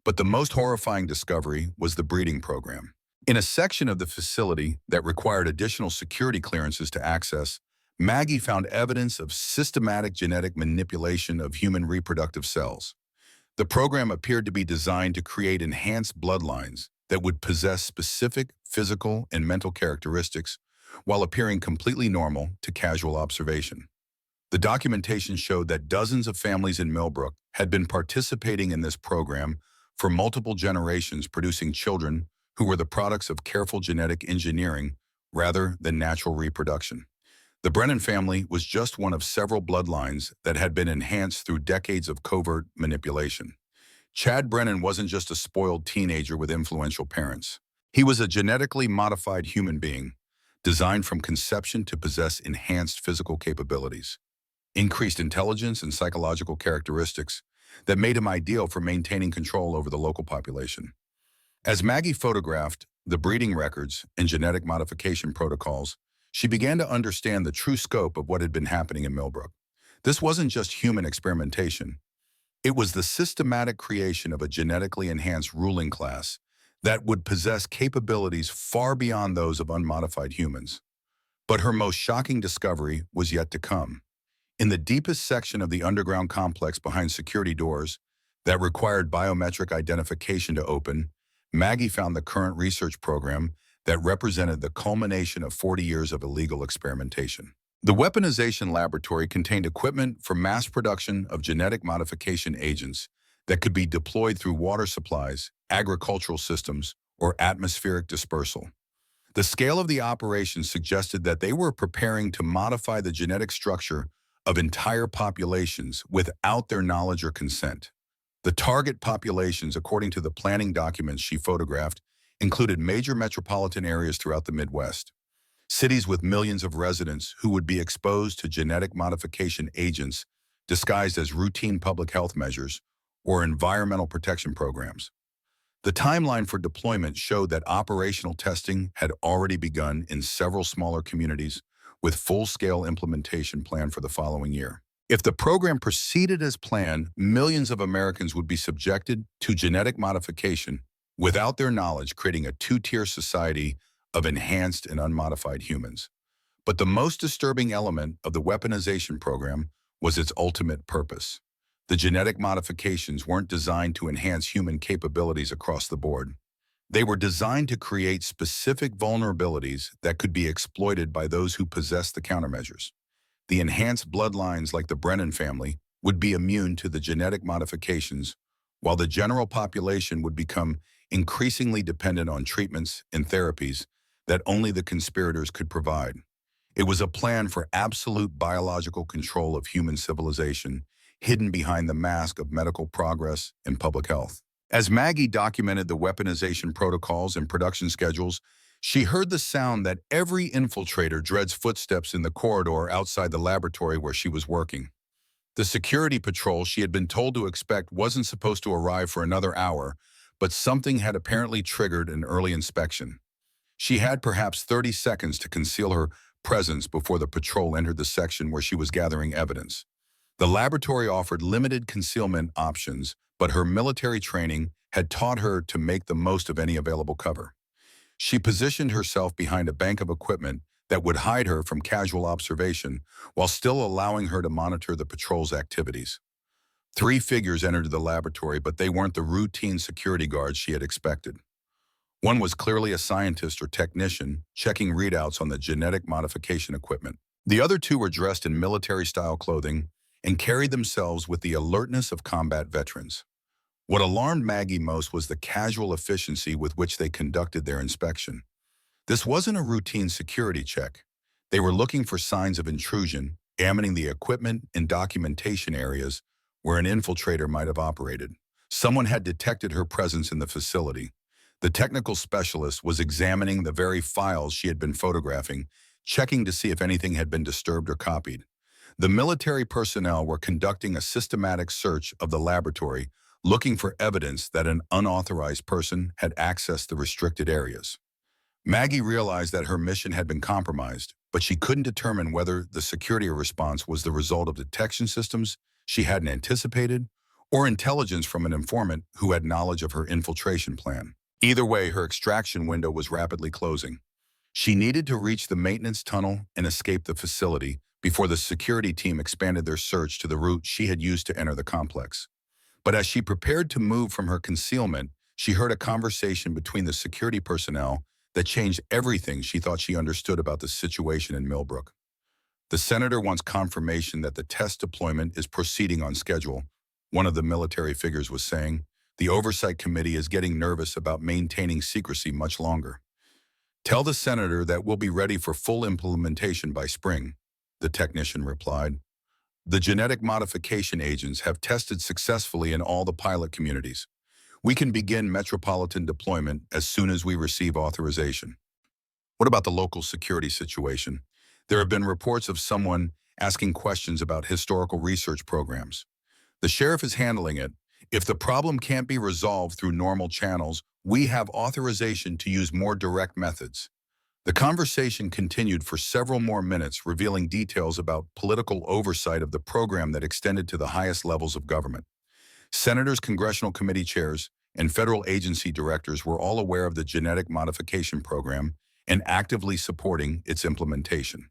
But the most horrifying discovery was the breeding program. In a section of the facility that required additional security clearances to access, Maggie found evidence of systematic genetic manipulation of human reproductive cells. The program appeared to be designed to create enhanced bloodlines that would possess specific physical and mental characteristics while appearing completely normal to casual observation. The documentation showed that dozens of families in Millbrook had been participating in this program for multiple generations, producing children who were the products of careful genetic engineering rather than natural reproduction. The Brennan family was just one of several bloodlines that had been enhanced through decades of covert manipulation. Chad Brennan wasn't just a spoiled teenager with influential parents. He was a genetically modified human being, designed from conception to possess enhanced physical capabilities, increased intelligence, and psychological characteristics that made him ideal for maintaining control over the local population. As Maggie photographed the breeding records and genetic modification protocols, she began to understand the true scope of what had been happening in Millbrook. This wasn't just human experimentation. It was the systematic creation of a genetically enhanced ruling class that would possess capabilities far beyond those of unmodified humans. But her most shocking discovery was yet to come. In the deepest section of the underground complex behind security doors that required biometric identification to open, Maggie found the current research program that represented the culmination of 40 years of illegal experimentation. The weaponization laboratory contained equipment for mass production of genetic modification agents that could be deployed through water supplies, agricultural systems, or atmospheric dispersal. The scale of the operation suggested that they were preparing to modify the genetic structure of entire populations without their knowledge or consent. The target populations, according to the planning documents she photographed, included major metropolitan areas throughout the Midwest, cities with millions of residents who would be exposed to genetic modification agents disguised as routine public health measures or environmental protection programs. The timeline for deployment showed that operational testing had already begun in several smaller communities, with full-scale implementation planned for the following year. If the program proceeded as planned, millions of Americans would be subjected to genetic modification without their knowledge, creating a two-tier society of enhanced and unmodified humans. But the most disturbing element of the weaponization program was its ultimate purpose. The genetic modifications weren't designed to enhance human capabilities across the board. They were designed to create specific vulnerabilities that could be exploited by those who possessed the countermeasures. The enhanced bloodlines like the Brennan family would be immune to the genetic modifications, while the general population would become increasingly dependent on treatments and therapies that only the conspirators could provide. It was a plan for absolute biological control of human civilization, hidden behind the mask of medical progress and public health. As Maggie documented the weaponization protocols and production schedules, she heard the sound that every infiltrator dreads: footsteps in the corridor outside the laboratory where she was working. The security patrol she had been told to expect wasn't supposed to arrive for another hour, but something had apparently triggered an early inspection. She had perhaps 30 seconds to conceal her presence before the patrol entered the section where she was gathering evidence. The laboratory offered limited concealment options, but her military training had taught her to make the most of any available cover. She positioned herself behind a bank of equipment that would hide her from casual observation while still allowing her to monitor the patrol's activities. 3 figures entered the laboratory, but they weren't the routine security guards she had expected. One was clearly a scientist or technician, checking readouts on the genetic modification equipment. The other 2 were dressed in military-style clothing and carried themselves with the alertness of combat veterans. What alarmed Maggie most was the casual efficiency with which they conducted their inspection. This wasn't a routine security check. They were looking for signs of intrusion, examining the equipment and documentation areas where an infiltrator might have operated. Someone had detected her presence in the facility. The technical specialist was examining the very files she had been photographing, checking to see if anything had been disturbed or copied. The military personnel were conducting a systematic search of the laboratory, looking for evidence that an unauthorized person had accessed the restricted areas. Maggie realized that her mission had been compromised, but she couldn't determine whether the security response was the result of detection systems she hadn't anticipated or intelligence from an informant who had knowledge of her infiltration plan. Either way, her extraction window was rapidly closing. She needed to reach the maintenance tunnel and escape the facility before the security team expanded their search to the route she had used to enter the complex. But as she prepared to move from her concealment, she heard a conversation between the security personnel that changed everything she thought she understood about the situation in Millbrook. "The senator wants confirmation that the test deployment is proceeding on schedule," one of the military figures was saying. "The oversight committee is getting nervous about maintaining secrecy much longer. Tell the senator that we'll be ready for full implementation by spring." the technician replied. The genetic modification agents have tested successfully in all the pilot communities. We can begin metropolitan deployment as soon as we receive authorization. What about the local security situation? There have been reports of someone asking questions about historical research programs. The sheriff is handling it. If the problem can't be resolved through normal channels, we have authorization to use more direct methods. The conversation continued for several more minutes, revealing details about political oversight of the program that extended to the highest levels of government. Senators, congressional committee chairs, and federal agency directors were all aware of the genetic modification program and actively supporting its implementation.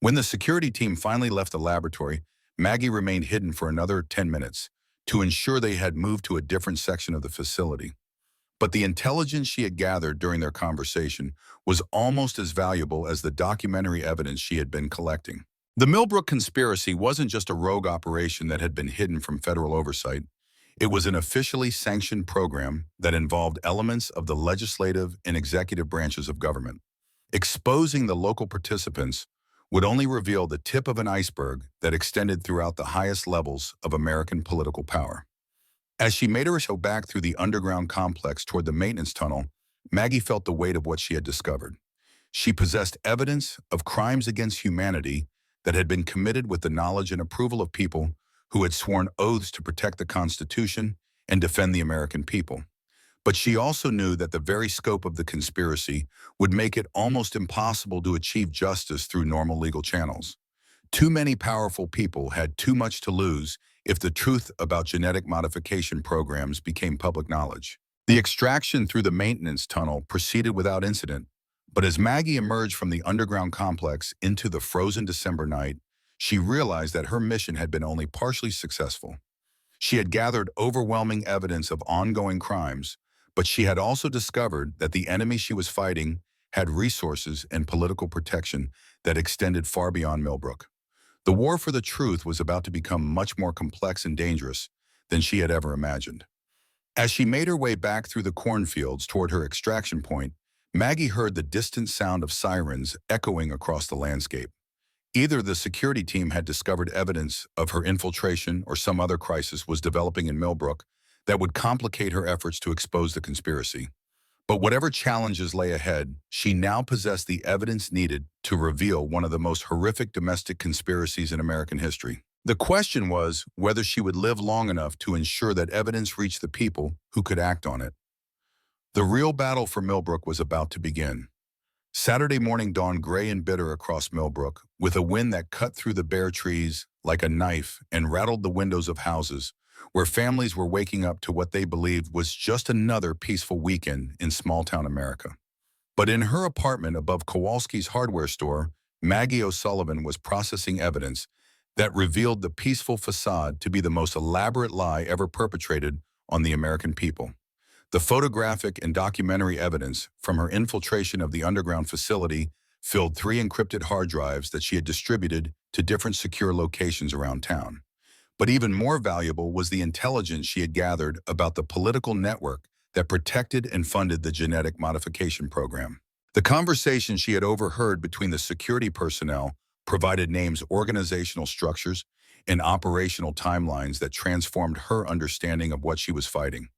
When the security team finally left the laboratory, Maggie remained hidden for another 10 minutes to ensure they had moved to a different section of the facility. But the intelligence she had gathered during their conversation was almost as valuable as the documentary evidence she had been collecting. The Millbrook conspiracy wasn't just a rogue operation that had been hidden from federal oversight. It was an officially sanctioned program that involved elements of the legislative and executive branches of government. Exposing the local participants would only reveal the tip of an iceberg that extended throughout the highest levels of American political power. As she made her way back through the underground complex toward the maintenance tunnel, Maggie felt the weight of what she had discovered. She possessed evidence of crimes against humanity that had been committed with the knowledge and approval of people who had sworn oaths to protect the Constitution and defend the American people. But she also knew that the very scope of the conspiracy would make it almost impossible to achieve justice through normal legal channels. Too many powerful people had too much to lose if the truth about genetic modification programs became public knowledge. The extraction through the maintenance tunnel proceeded without incident, but as Maggie emerged from the underground complex into the frozen December night, she realized that her mission had been only partially successful. She had gathered overwhelming evidence of ongoing crimes, but she had also discovered that the enemy she was fighting had resources and political protection that extended far beyond Millbrook. The war for the truth was about to become much more complex and dangerous than she had ever imagined. As she made her way back through the cornfields toward her extraction point, Maggie heard the distant sound of sirens echoing across the landscape. Either the security team had discovered evidence of her infiltration or some other crisis was developing in Millbrook that would complicate her efforts to expose the conspiracy. But whatever challenges lay ahead, she now possessed the evidence needed to reveal one of the most horrific domestic conspiracies in American history. The question was whether she would live long enough to ensure that evidence reached the people who could act on it. The real battle for Millbrook was about to begin. Saturday morning dawned gray and bitter across Millbrook, with a wind that cut through the bare trees like a knife and rattled the windows of houses, where families were waking up to what they believed was just another peaceful weekend in small-town America. But in her apartment above Kowalski's hardware store, Maggie O'Sullivan was processing evidence that revealed the peaceful facade to be the most elaborate lie ever perpetrated on the American people. The photographic and documentary evidence from her infiltration of the underground facility filled 3 encrypted hard drives that she had distributed to different secure locations around town. But even more valuable was the intelligence she had gathered about the political network that protected and funded the genetic modification program. The conversation she had overheard between the security personnel provided names, organizational structures, and operational timelines that transformed her understanding of what she was fighting.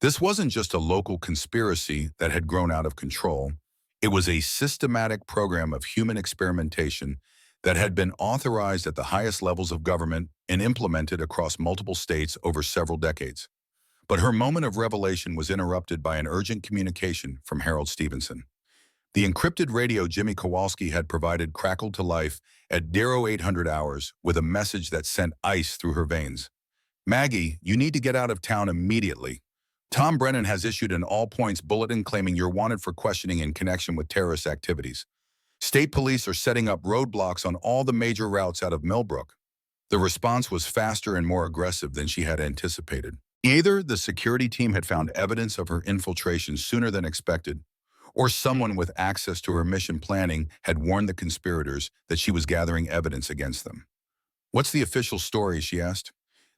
This wasn't just a local conspiracy that had grown out of control. It was a systematic program of human experimentation that had been authorized at the highest levels of government and implemented across multiple states over several decades. But her moment of revelation was interrupted by an urgent communication from Harold Stevenson. The encrypted radio Jimmy Kowalski had provided crackled to life at 0800 hours with a message that sent ice through her veins. "Maggie, you need to get out of town immediately. Tom Brennan has issued an all-points bulletin claiming you're wanted for questioning in connection with terrorist activities. State police are setting up roadblocks on all the major routes out of Millbrook." The response was faster and more aggressive than she had anticipated. Either the security team had found evidence of her infiltration sooner than expected, or someone with access to her mission planning had warned the conspirators that she was gathering evidence against them. "What's the official story?" she asked.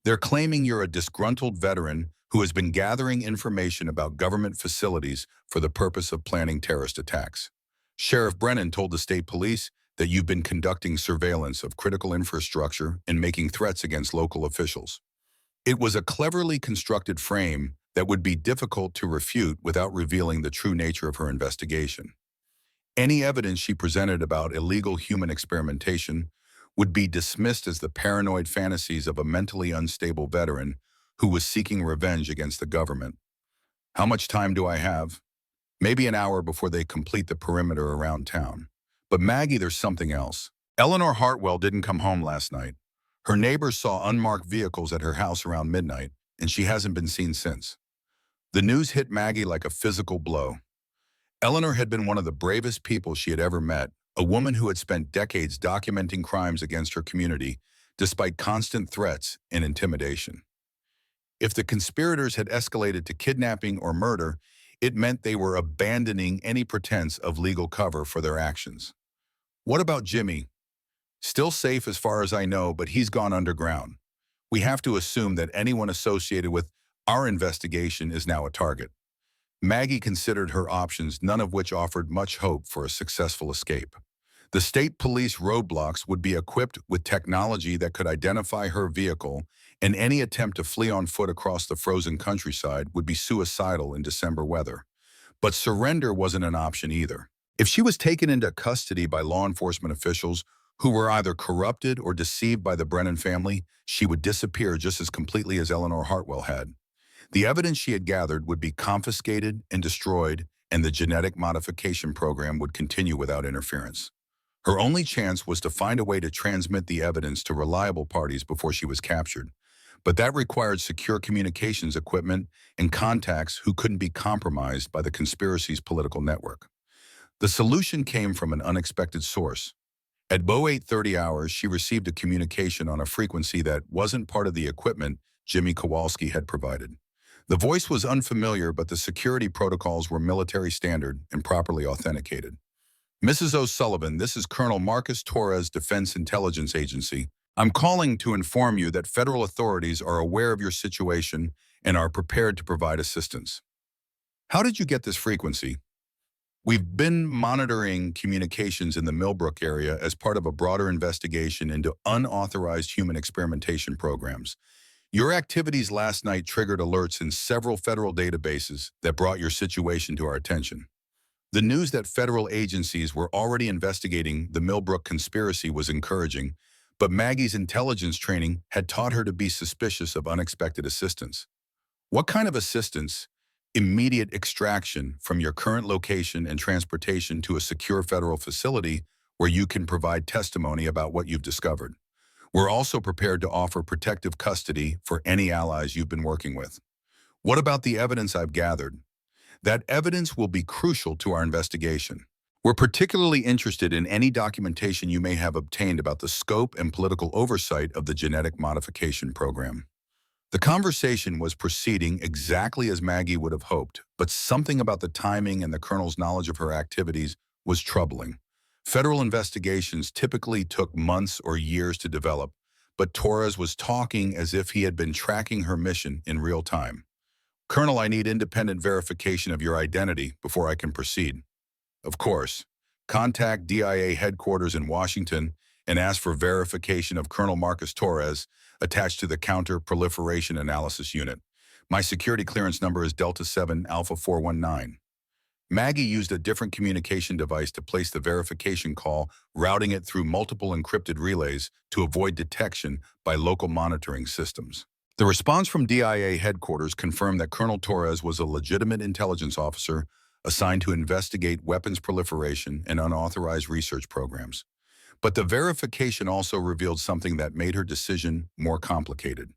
"They're claiming you're a disgruntled veteran who has been gathering information about government facilities for the purpose of planning terrorist attacks. Sheriff Brennan told the state police that you've been conducting surveillance of critical infrastructure and making threats against local officials. It was a cleverly constructed frame that would be difficult to refute without revealing the true nature of her investigation. Any evidence she presented about illegal human experimentation would be dismissed as the paranoid fantasies of a mentally unstable veteran who was seeking revenge against the government. How much time do I have? Maybe an hour before they complete the perimeter around town. But Maggie, there's something else. Eleanor Hartwell didn't come home last night. Her neighbors saw unmarked vehicles at her house around midnight, and she hasn't been seen since. The news hit Maggie like a physical blow. Eleanor had been one of the bravest people she had ever met, a woman who had spent decades documenting crimes against her community, despite constant threats and intimidation. If the conspirators had escalated to kidnapping or murder, it meant they were abandoning any pretense of legal cover for their actions. What about Jimmy? Still safe as far as I know, but he's gone underground. We have to assume that anyone associated with our investigation is now a target. Maggie considered her options, none of which offered much hope for a successful escape. The state police roadblocks would be equipped with technology that could identify her vehicle, and any attempt to flee on foot across the frozen countryside would be suicidal in December weather. But surrender wasn't an option either. If she was taken into custody by law enforcement officials who were either corrupted or deceived by the Brennan family, she would disappear just as completely as Eleanor Hartwell had. The evidence she had gathered would be confiscated and destroyed, and the genetic modification program would continue without interference. Her only chance was to find a way to transmit the evidence to reliable parties before she was captured. But that required secure communications equipment and contacts who couldn't be compromised by the conspiracy's political network. The solution came from an unexpected source. At 0830 hours, she received a communication on a frequency that wasn't part of the equipment Jimmy Kowalski had provided. The voice was unfamiliar, but the security protocols were military standard and properly authenticated. Mrs. O'Sullivan, this is Colonel Marcus Torres, Defense Intelligence Agency. I'm calling to inform you that federal authorities are aware of your situation and are prepared to provide assistance. How did you get this frequency? We've been monitoring communications in the Millbrook area as part of a broader investigation into unauthorized human experimentation programs. Your activities last night triggered alerts in several federal databases that brought your situation to our attention. The news that federal agencies were already investigating the Millbrook conspiracy was encouraging, but Maggie's intelligence training had taught her to be suspicious of unexpected assistance. What kind of assistance? Immediate extraction from your current location and transportation to a secure federal facility where you can provide testimony about what you've discovered. We're also prepared to offer protective custody for any allies you've been working with. What about the evidence I've gathered? That evidence will be crucial to our investigation. We're particularly interested in any documentation you may have obtained about the scope and political oversight of the genetic modification program. The conversation was proceeding exactly as Maggie would have hoped, but something about the timing and the colonel's knowledge of her activities was troubling. Federal investigations typically took months or years to develop, but Torres was talking as if he had been tracking her mission in real time. Colonel, I need independent verification of your identity before I can proceed. Of course. Contact DIA headquarters in Washington and ask for verification of Colonel Marcus Torres attached to the Counter Proliferation Analysis Unit. My security clearance number is Delta 7 Alpha 419. Maggie used a different communication device to place the verification call, routing it through multiple encrypted relays to avoid detection by local monitoring systems. The response from DIA headquarters confirmed that Colonel Torres was a legitimate intelligence officer assigned to investigate weapons proliferation and unauthorized research programs. But the verification also revealed something that made her decision more complicated.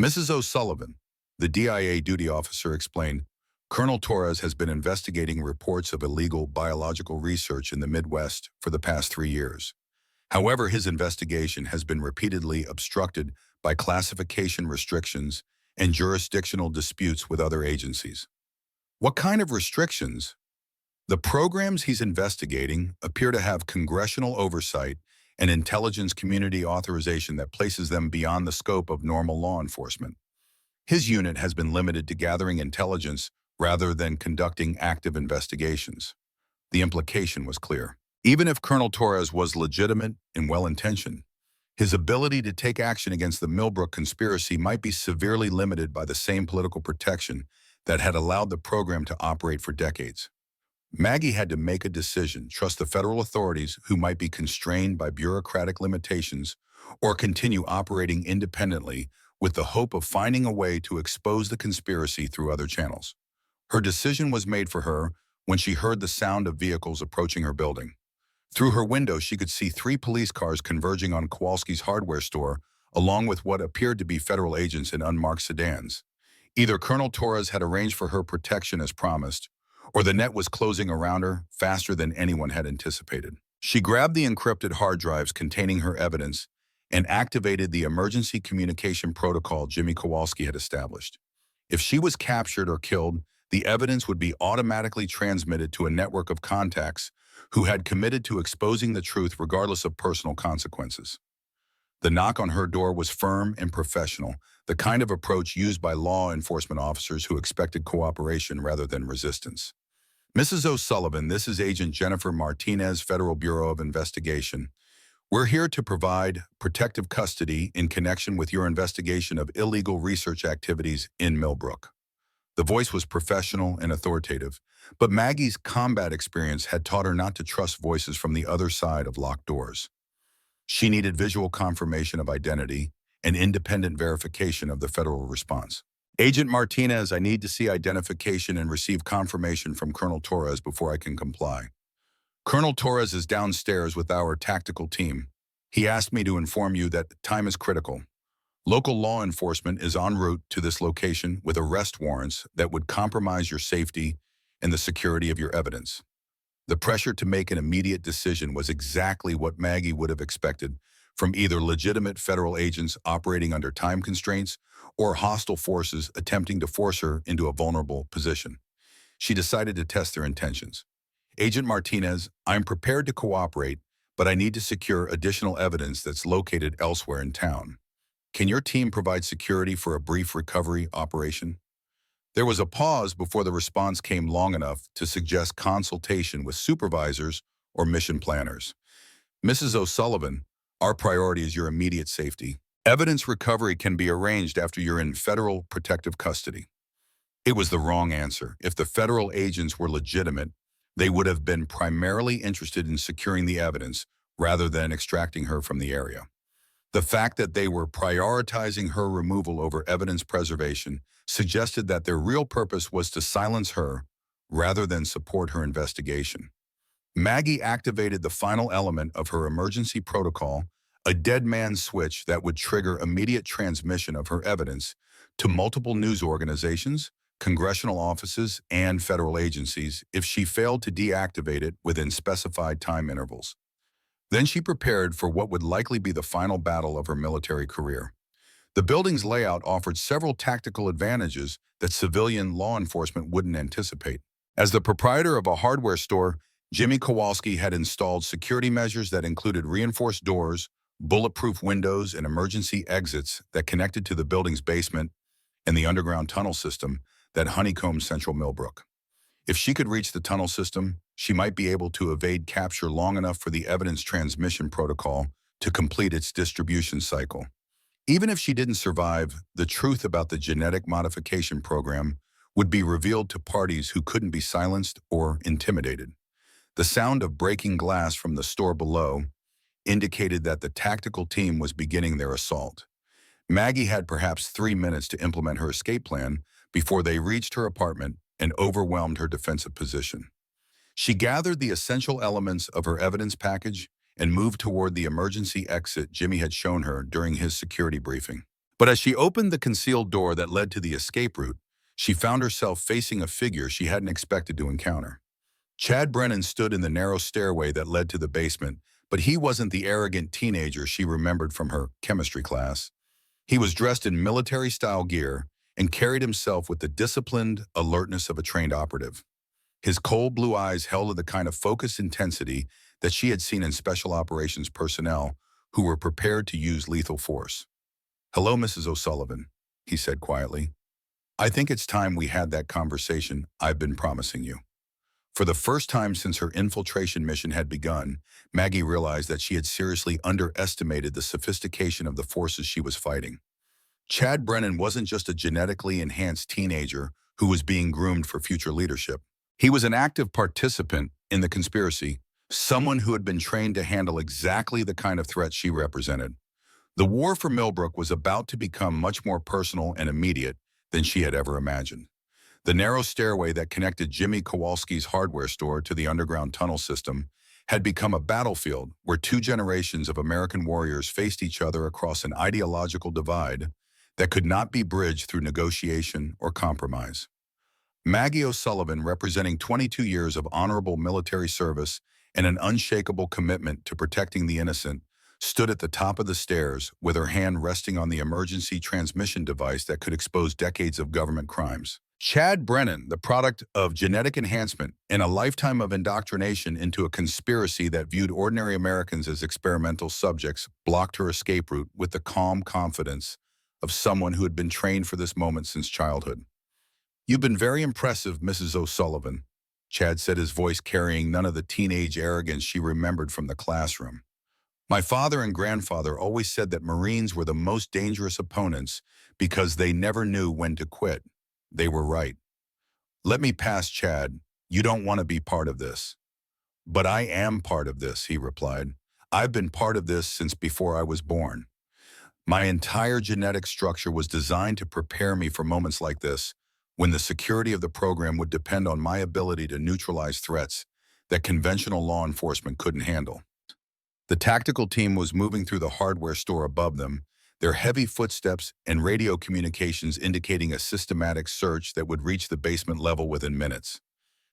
Mrs. O'Sullivan, the DIA duty officer, explained, Colonel Torres has been investigating reports of illegal biological research in the Midwest for the past 3 years. However, his investigation has been repeatedly obstructed by classification restrictions and jurisdictional disputes with other agencies. What kind of restrictions? The programs he's investigating appear to have congressional oversight and intelligence community authorization that places them beyond the scope of normal law enforcement. His unit has been limited to gathering intelligence rather than conducting active investigations. The implication was clear. Even if Colonel Torres was legitimate and well-intentioned, his ability to take action against the Millbrook conspiracy might be severely limited by the same political protection that had allowed the program to operate for decades. Maggie had to make a decision, trust the federal authorities who might be constrained by bureaucratic limitations, or continue operating independently with the hope of finding a way to expose the conspiracy through other channels. Her decision was made for her when she heard the sound of vehicles approaching her building. Through her window, she could see three police cars converging on Kowalski's hardware store, along with what appeared to be federal agents in unmarked sedans. Either Colonel Torres had arranged for her protection as promised, or the net was closing around her faster than anyone had anticipated. She grabbed the encrypted hard drives containing her evidence and activated the emergency communication protocol Jimmy Kowalski had established. If she was captured or killed, the evidence would be automatically transmitted to a network of contacts who had committed to exposing the truth regardless of personal consequences. The knock on her door was firm and professional, the kind of approach used by law enforcement officers who expected cooperation rather than resistance. Mrs. O'Sullivan, this is Agent Jennifer Martinez, Federal Bureau of Investigation. We're here to provide protective custody in connection with your investigation of illegal research activities in Millbrook. The voice was professional and authoritative, but Maggie's combat experience had taught her not to trust voices from the other side of locked doors. She needed visual confirmation of identity and independent verification of the federal response. Agent Martinez, I need to see identification and receive confirmation from Colonel Torres before I can comply. Colonel Torres is downstairs with our tactical team. He asked me to inform you that time is critical. Local law enforcement is en route to this location with arrest warrants that would compromise your safety and the security of your evidence. The pressure to make an immediate decision was exactly what Maggie would have expected from either legitimate federal agents operating under time constraints or hostile forces attempting to force her into a vulnerable position. She decided to test their intentions. Agent Martinez, I'm prepared to cooperate, but I need to secure additional evidence that's located elsewhere in town. Can your team provide security for a brief recovery operation? There was a pause before the response came long enough to suggest consultation with supervisors or mission planners. Mrs. O'Sullivan, our priority is your immediate safety. Evidence recovery can be arranged after you're in federal protective custody. It was the wrong answer. If the federal agents were legitimate, they would have been primarily interested in securing the evidence rather than extracting her from the area. The fact that they were prioritizing her removal over evidence preservation suggested that their real purpose was to silence her rather than support her investigation. Maggie activated the final element of her emergency protocol, a dead man's switch that would trigger immediate transmission of her evidence to multiple news organizations, congressional offices, and federal agencies if she failed to deactivate it within specified time intervals. Then she prepared for what would likely be the final battle of her military career. The building's layout offered several tactical advantages that civilian law enforcement wouldn't anticipate. As the proprietor of a hardware store, Jimmy Kowalski had installed security measures that included reinforced doors, bulletproof windows, and emergency exits that connected to the building's basement and the underground tunnel system that honeycombed central Millbrook. If she could reach the tunnel system, she might be able to evade capture long enough for the evidence transmission protocol to complete its distribution cycle. Even if she didn't survive, the truth about the genetic modification program would be revealed to parties who couldn't be silenced or intimidated. The sound of breaking glass from the store below indicated that the tactical team was beginning their assault. Maggie had perhaps 3 minutes to implement her escape plan before they reached her apartment and overwhelmed her defensive position. She gathered the essential elements of her evidence package and moved toward the emergency exit Jimmy had shown her during his security briefing. But as she opened the concealed door that led to the escape route, she found herself facing a figure she hadn't expected to encounter. Chad Brennan stood in the narrow stairway that led to the basement, but he wasn't the arrogant teenager she remembered from her chemistry class. He was dressed in military-style gear and carried himself with the disciplined alertness of a trained operative. His cold blue eyes held the kind of focused intensity that she had seen in special operations personnel who were prepared to use lethal force. "Hello, Mrs. O'Sullivan," he said quietly. "I think it's time we had that conversation I've been promising you." For the first time since her infiltration mission had begun, Maggie realized that she had seriously underestimated the sophistication of the forces she was fighting. Chad Brennan wasn't just a genetically enhanced teenager who was being groomed for future leadership. He was an active participant in the conspiracy, someone who had been trained to handle exactly the kind of threat she represented. The war for Millbrook was about to become much more personal and immediate than she had ever imagined. The narrow stairway that connected Jimmy Kowalski's hardware store to the underground tunnel system had become a battlefield where two generations of American warriors faced each other across an ideological divide that could not be bridged through negotiation or compromise. Maggie O'Sullivan, representing 22 years of honorable military service and an unshakable commitment to protecting the innocent, stood at the top of the stairs with her hand resting on the emergency transmission device that could expose decades of government crimes. Chad Brennan, the product of genetic enhancement and a lifetime of indoctrination into a conspiracy that viewed ordinary Americans as experimental subjects, blocked her escape route with the calm confidence of someone who had been trained for this moment since childhood. "You've been very impressive, Mrs. O'Sullivan," Chad said, his voice carrying none of the teenage arrogance she remembered from the classroom. "My father and grandfather always said that Marines were the most dangerous opponents because they never knew when to quit. They were right." "Let me pass, Chad. You don't want to be part of this." "But I am part of this," he replied. "I've been part of this since before I was born. My entire genetic structure was designed to prepare me for moments like this, when the security of the program would depend on my ability to neutralize threats that conventional law enforcement couldn't handle." The tactical team was moving through the hardware store above them, their heavy footsteps and radio communications indicating a systematic search that would reach the basement level within minutes.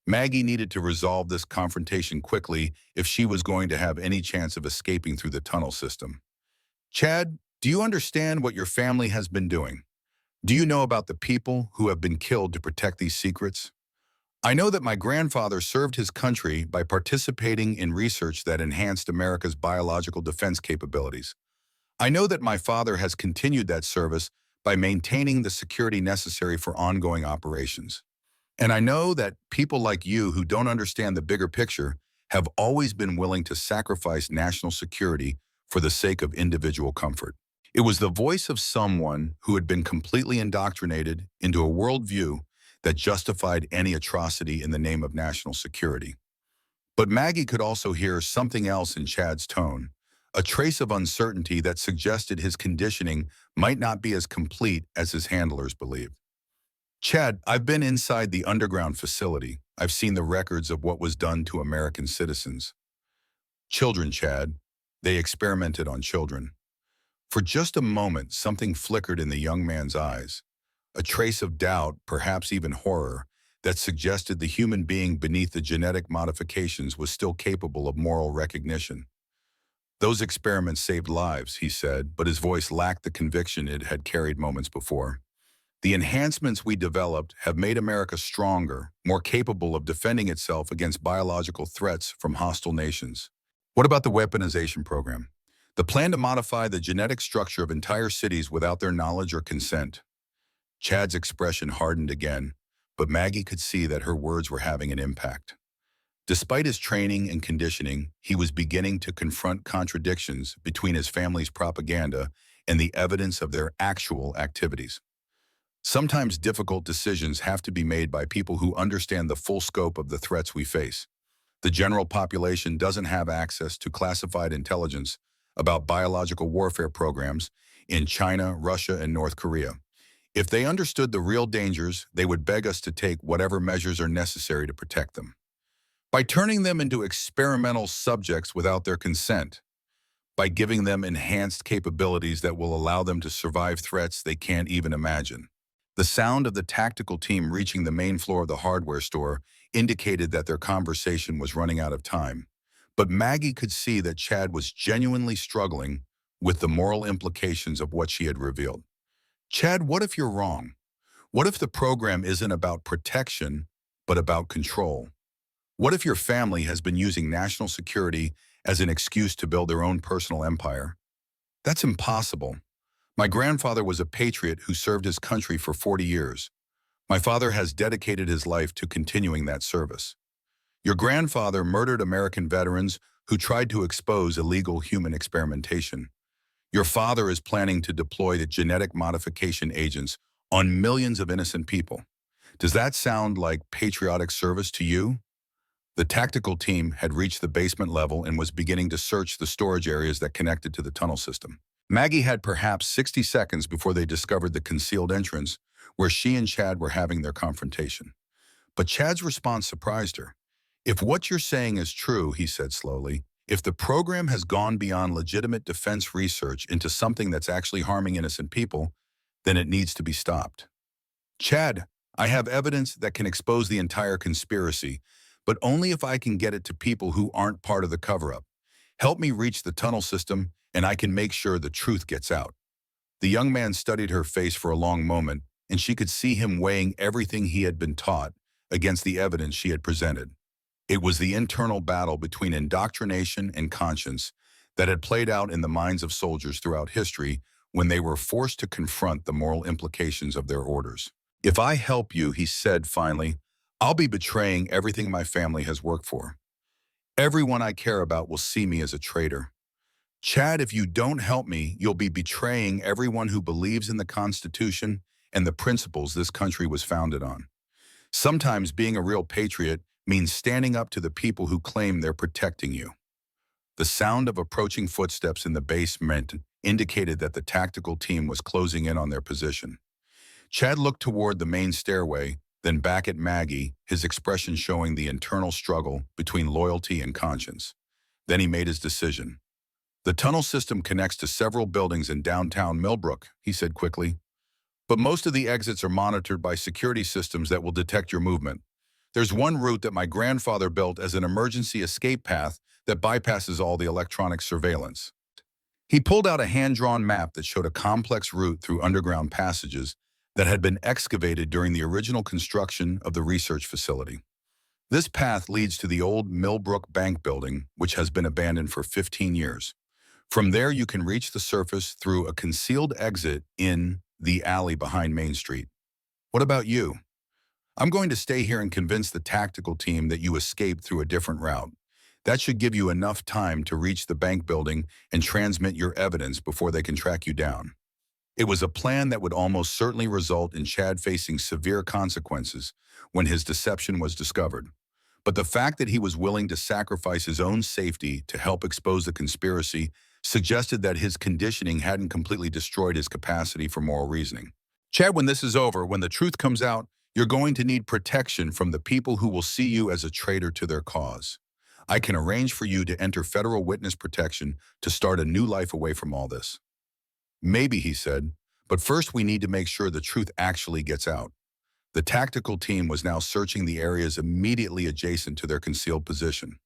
Maggie needed to resolve this confrontation quickly if she was going to have any chance of escaping through the tunnel system. "Chad, do you understand what your family has been doing? Do you know about the people who have been killed to protect these secrets? I know that my grandfather served his country by participating in research that enhanced America's biological defense capabilities. I know that my father has continued that service by maintaining the security necessary for ongoing operations. And I know that people like you who don't understand the bigger picture have always been willing to sacrifice national security for the sake of individual comfort." It was the voice of someone who had been completely indoctrinated into a worldview that justified any atrocity in the name of national security. But Maggie could also hear something else in Chad's tone, a trace of uncertainty that suggested his conditioning might not be as complete as his handlers believed. "Chad, I've been inside the underground facility. I've seen the records of what was done to American citizens." "Children, Chad. They experimented on children." For just a moment, something flickered in the young man's eyes, a trace of doubt, perhaps even horror, that suggested the human being beneath the genetic modifications was still capable of moral recognition. "Those experiments saved lives," he said, but his voice lacked the conviction it had carried moments before. "The enhancements we developed have made America stronger, more capable of defending itself against biological threats from hostile nations." "What about the weaponization program? The plan to modify the genetic structure of entire cities without their knowledge or consent?" Chad's expression hardened again, but Maggie could see that her words were having an impact. Despite his training and conditioning, he was beginning to confront contradictions between his family's propaganda and the evidence of their actual activities. Sometimes difficult decisions have to be made by people who understand the full scope of the threats we face. The general population doesn't have access to classified intelligence about biological warfare programs in China, Russia, and North Korea. If they understood the real dangers, they would beg us to take whatever measures are necessary to protect them. By turning them into experimental subjects without their consent, by giving them enhanced capabilities that will allow them to survive threats they can't even imagine. The sound of the tactical team reaching the main floor of the hardware store indicated that their conversation was running out of time. But Maggie could see that Chad was genuinely struggling with the moral implications of what she had revealed. "Chad, what if you're wrong? What if the program isn't about protection, but about control? What if your family has been using national security as an excuse to build their own personal empire?" "That's impossible. My grandfather was a patriot who served his country for 40 years. My father has dedicated his life to continuing that service." Your grandfather murdered American veterans who tried to expose illegal human experimentation. Your father is planning to deploy the genetic modification agents on millions of innocent people. Does that sound like patriotic service to you? The tactical team had reached the basement level and was beginning to search the storage areas that connected to the tunnel system. Maggie had perhaps 60 seconds before they discovered the concealed entrance where she and Chad were having their confrontation. But Chad's response surprised her. If what you're saying is true, he said slowly, if the program has gone beyond legitimate defense research into something that's actually harming innocent people, then it needs to be stopped. Chad, I have evidence that can expose the entire conspiracy, but only if I can get it to people who aren't part of the cover-up. Help me reach the tunnel system, and I can make sure the truth gets out. The young man studied her face for a long moment, and she could see him weighing everything he had been taught against the evidence she had presented. It was the internal battle between indoctrination and conscience that had played out in the minds of soldiers throughout history when they were forced to confront the moral implications of their orders. If I help you, he said finally, I'll be betraying everything my family has worked for. Everyone I care about will see me as a traitor. Chad, if you don't help me, you'll be betraying everyone who believes in the Constitution and the principles this country was founded on. Sometimes being a real patriot means standing up to the people who claim they're protecting you. The sound of approaching footsteps in the basement indicated that the tactical team was closing in on their position. Chad looked toward the main stairway, then back at Maggie, his expression showing the internal struggle between loyalty and conscience. Then he made his decision. The tunnel system connects to several buildings in downtown Millbrook, he said quickly. But most of the exits are monitored by security systems that will detect your movement. There's one route that my grandfather built as an emergency escape path that bypasses all the electronic surveillance. He pulled out a hand-drawn map that showed a complex route through underground passages that had been excavated during the original construction of the research facility. This path leads to the old Millbrook Bank building, which has been abandoned for 15 years. From there, you can reach the surface through a concealed exit in the alley behind Main Street. What about you? I'm going to stay here and convince the tactical team that you escaped through a different route. That should give you enough time to reach the bank building and transmit your evidence before they can track you down. It was a plan that would almost certainly result in Chad facing severe consequences when his deception was discovered. But the fact that he was willing to sacrifice his own safety to help expose the conspiracy suggested that his conditioning hadn't completely destroyed his capacity for moral reasoning. Chad, when this is over, when the truth comes out, you're going to need protection from the people who will see you as a traitor to their cause. I can arrange for you to enter federal witness protection to start a new life away from all this. Maybe, he said, but first we need to make sure the truth actually gets out. The tactical team was now searching the areas immediately adjacent to their concealed position.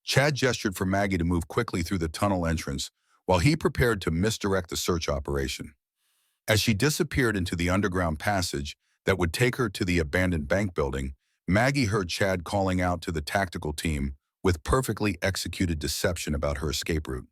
Chad gestured for Maggie to move quickly through the tunnel entrance while he prepared to misdirect the search operation. As she disappeared into the underground passage that would take her to the abandoned bank building, Maggie heard Chad calling out to the tactical team with perfectly executed deception about her escape route.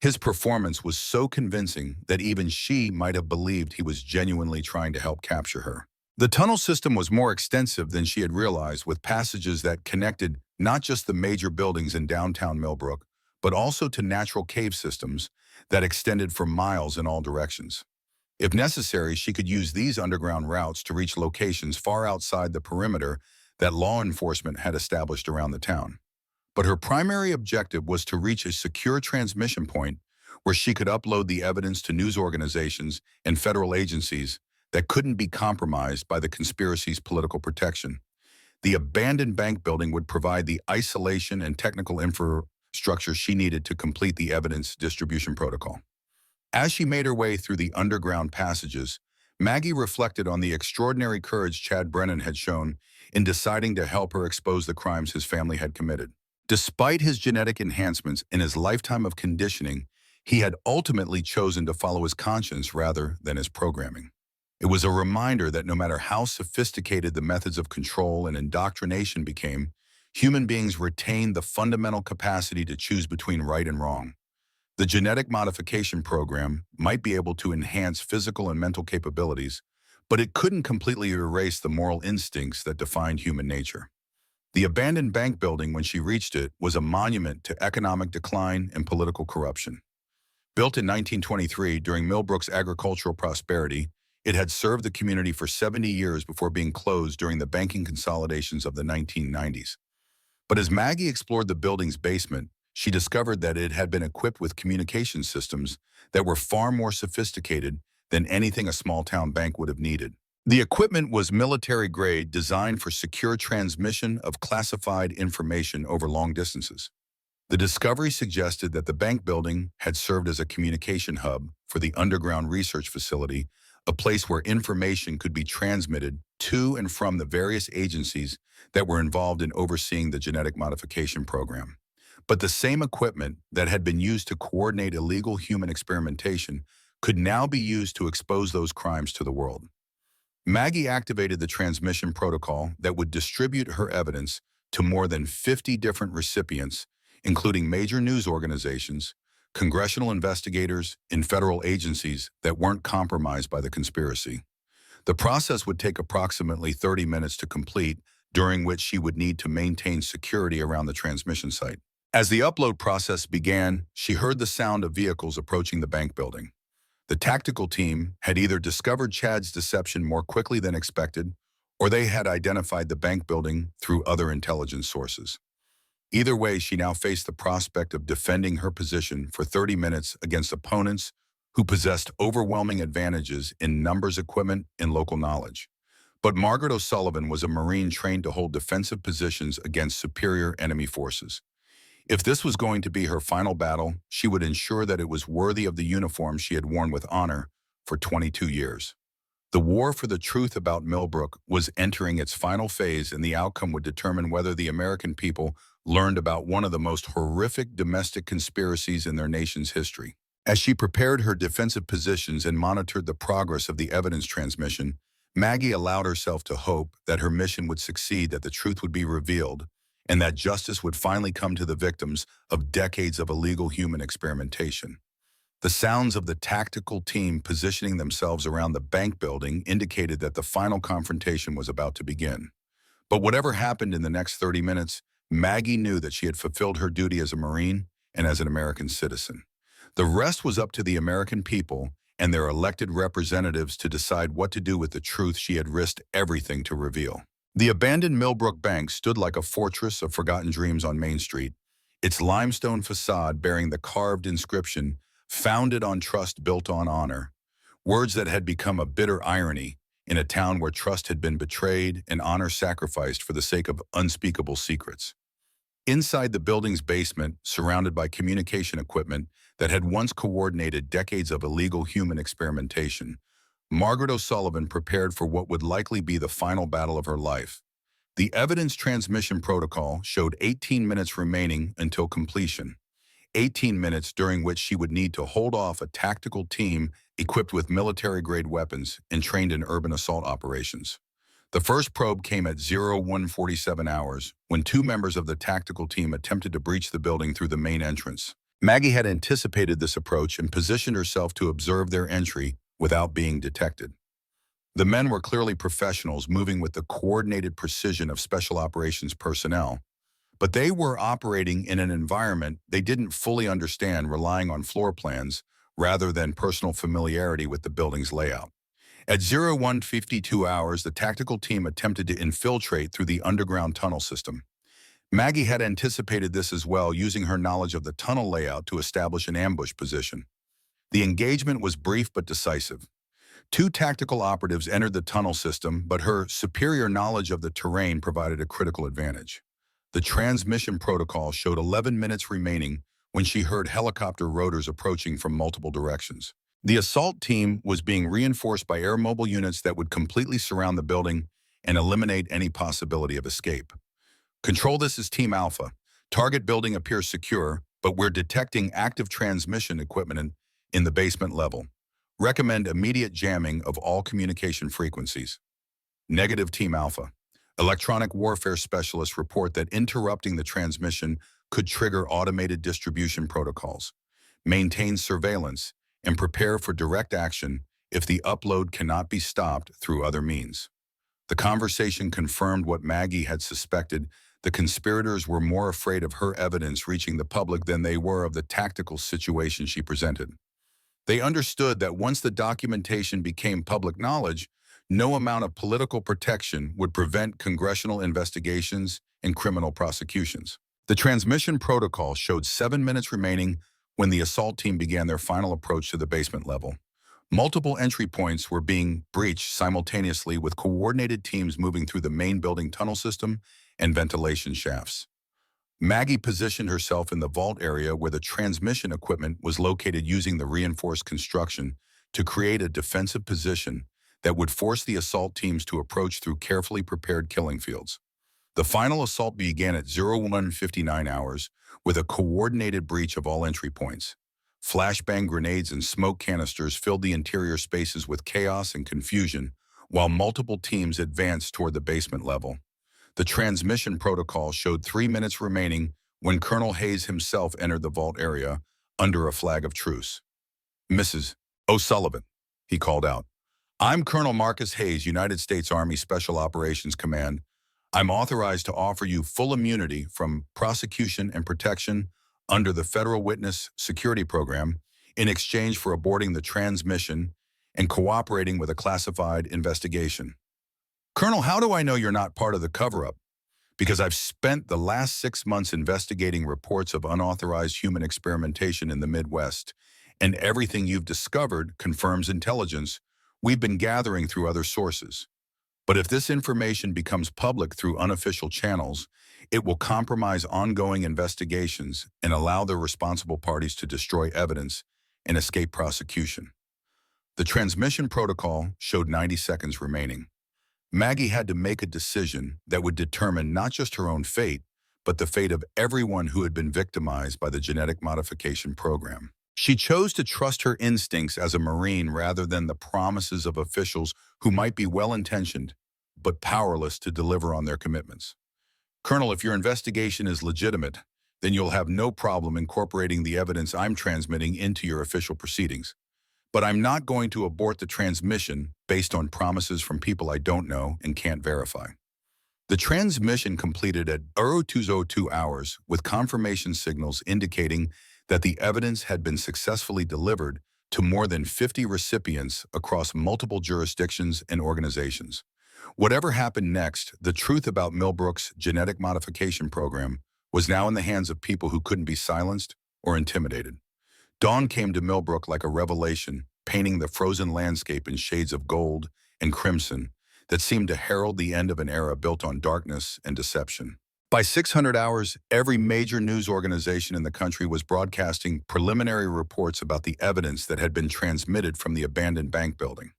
His performance was so convincing that even she might have believed he was genuinely trying to help capture her. The tunnel system was more extensive than she had realized, with passages that connected not just the major buildings in downtown Millbrook, but also to natural cave systems that extended for miles in all directions. If necessary, she could use these underground routes to reach locations far outside the perimeter that law enforcement had established around the town. But her primary objective was to reach a secure transmission point where she could upload the evidence to news organizations and federal agencies that couldn't be compromised by the conspiracy's political protection. The abandoned bank building would provide the isolation and technical infrastructure she needed to complete the evidence distribution protocol. As she made her way through the underground passages, Maggie reflected on the extraordinary courage Chad Brennan had shown in deciding to help her expose the crimes his family had committed. Despite his genetic enhancements and his lifetime of conditioning, he had ultimately chosen to follow his conscience rather than his programming. It was a reminder that no matter how sophisticated the methods of control and indoctrination became, human beings retained the fundamental capacity to choose between right and wrong. The genetic modification program might be able to enhance physical and mental capabilities, but it couldn't completely erase the moral instincts that defined human nature. The abandoned bank building, when she reached it, was a monument to economic decline and political corruption. Built in 1923 during Millbrook's agricultural prosperity, it had served the community for 70 years before being closed during the banking consolidations of the 1990s. But as Maggie explored the building's basement, she discovered that it had been equipped with communication systems that were far more sophisticated than anything a small-town bank would have needed. The equipment was military-grade, designed for secure transmission of classified information over long distances. The discovery suggested that the bank building had served as a communication hub for the underground research facility, a place where information could be transmitted to and from the various agencies that were involved in overseeing the genetic modification program. But the same equipment that had been used to coordinate illegal human experimentation could now be used to expose those crimes to the world. Maggie activated the transmission protocol that would distribute her evidence to more than 50 different recipients, including major news organizations, congressional investigators, and federal agencies that weren't compromised by the conspiracy. The process would take approximately 30 minutes to complete, during which she would need to maintain security around the transmission site. As the upload process began, she heard the sound of vehicles approaching the bank building. The tactical team had either discovered Chad's deception more quickly than expected, or they had identified the bank building through other intelligence sources. Either way, she now faced the prospect of defending her position for 30 minutes against opponents who possessed overwhelming advantages in numbers, equipment, and local knowledge. But Margaret O'Sullivan was a Marine trained to hold defensive positions against superior enemy forces. If this was going to be her final battle, she would ensure that it was worthy of the uniform she had worn with honor for 22 years. The war for the truth about Millbrook was entering its final phase, and the outcome would determine whether the American people learned about one of the most horrific domestic conspiracies in their nation's history. As she prepared her defensive positions and monitored the progress of the evidence transmission, Maggie allowed herself to hope that her mission would succeed, that the truth would be revealed, and that justice would finally come to the victims of decades of illegal human experimentation. The sounds of the tactical team positioning themselves around the bank building indicated that the final confrontation was about to begin. But whatever happened in the next 30 minutes, Maggie knew that she had fulfilled her duty as a Marine and as an American citizen. The rest was up to the American people and their elected representatives to decide what to do with the truth she had risked everything to reveal. The abandoned Millbrook Bank stood like a fortress of forgotten dreams on Main Street, its limestone facade bearing the carved inscription, "Founded on trust, built on honor," words that had become a bitter irony in a town where trust had been betrayed and honor sacrificed for the sake of unspeakable secrets. Inside the building's basement, surrounded by communication equipment that had once coordinated decades of illegal human experimentation, Margaret O'Sullivan prepared for what would likely be the final battle of her life. The evidence transmission protocol showed 18 minutes remaining until completion, 18 minutes during which she would need to hold off a tactical team equipped with military-grade weapons and trained in urban assault operations. The first probe came at 0147 hours, when two members of the tactical team attempted to breach the building through the main entrance. Maggie had anticipated this approach and positioned herself to observe their entry without being detected. The men were clearly professionals, moving with the coordinated precision of special operations personnel, but they were operating in an environment they didn't fully understand, relying on floor plans rather than personal familiarity with the building's layout. At 0152 hours, the tactical team attempted to infiltrate through the underground tunnel system. Maggie had anticipated this as well, using her knowledge of the tunnel layout to establish an ambush position. The engagement was brief but decisive. Two tactical operatives entered the tunnel system, but her superior knowledge of the terrain provided a critical advantage. The transmission protocol showed 11 minutes remaining when she heard helicopter rotors approaching from multiple directions. The assault team was being reinforced by air mobile units that would completely surround the building and eliminate any possibility of escape. "Control, this is Team Alpha. Target building appears secure, but we're detecting active transmission equipment in the basement level. Recommend immediate jamming of all communication frequencies." Negative, Team Alpha. Electronic warfare specialists report that interrupting the transmission could trigger automated distribution protocols. Maintain surveillance and prepare for direct action if the upload cannot be stopped through other means. The conversation confirmed what Maggie had suspected, The conspirators were more afraid of her evidence reaching the public than they were of the tactical situation she presented. They understood that once the documentation became public knowledge, no amount of political protection would prevent congressional investigations and criminal prosecutions. The transmission protocol showed 7 minutes remaining when the assault team began their final approach to the basement level. Multiple entry points were being breached simultaneously with coordinated teams moving through the main building tunnel system and ventilation shafts. Maggie positioned herself in the vault area where the transmission equipment was located using the reinforced construction to create a defensive position that would force the assault teams to approach through carefully prepared killing fields. The final assault began at 01:59 hours with a coordinated breach of all entry points. Flashbang grenades and smoke canisters filled the interior spaces with chaos and confusion, while multiple teams advanced toward the basement level. The transmission protocol showed 3 minutes remaining when Colonel Hayes himself entered the vault area under a flag of truce. "Mrs. O'Sullivan," he called out. "I'm Colonel Marcus Hayes, United States Army Special Operations Command. I'm authorized to offer you full immunity from prosecution and protection under the Federal Witness Security Program in exchange for aborting the transmission and cooperating with a classified investigation." "Colonel, how do I know you're not part of the cover-up?" "Because I've spent the last 6 months investigating reports of unauthorized human experimentation in the Midwest, and everything you've discovered confirms intelligence we've been gathering through other sources. But if this information becomes public through unofficial channels, it will compromise ongoing investigations and allow the responsible parties to destroy evidence and escape prosecution." The transmission protocol showed 90 seconds remaining. Maggie had to make a decision that would determine not just her own fate, but the fate of everyone who had been victimized by the genetic modification program. She chose to trust her instincts as a Marine rather than the promises of officials who might be well-intentioned, but powerless to deliver on their commitments. "Colonel, if your investigation is legitimate, then you'll have no problem incorporating the evidence I'm transmitting into your official proceedings. But I'm not going to abort the transmission based on promises from people I don't know and can't verify." The transmission completed at 02:02 hours with confirmation signals indicating that the evidence had been successfully delivered to more than 50 recipients across multiple jurisdictions and organizations. Whatever happened next, the truth about Millbrook's genetic modification program was now in the hands of people who couldn't be silenced or intimidated. Dawn came to Millbrook like a revelation, painting the frozen landscape in shades of gold and crimson that seemed to herald the end of an era built on darkness and deception. By 600 hours, every major news organization in the country was broadcasting preliminary reports about the evidence that had been transmitted from the abandoned bank building.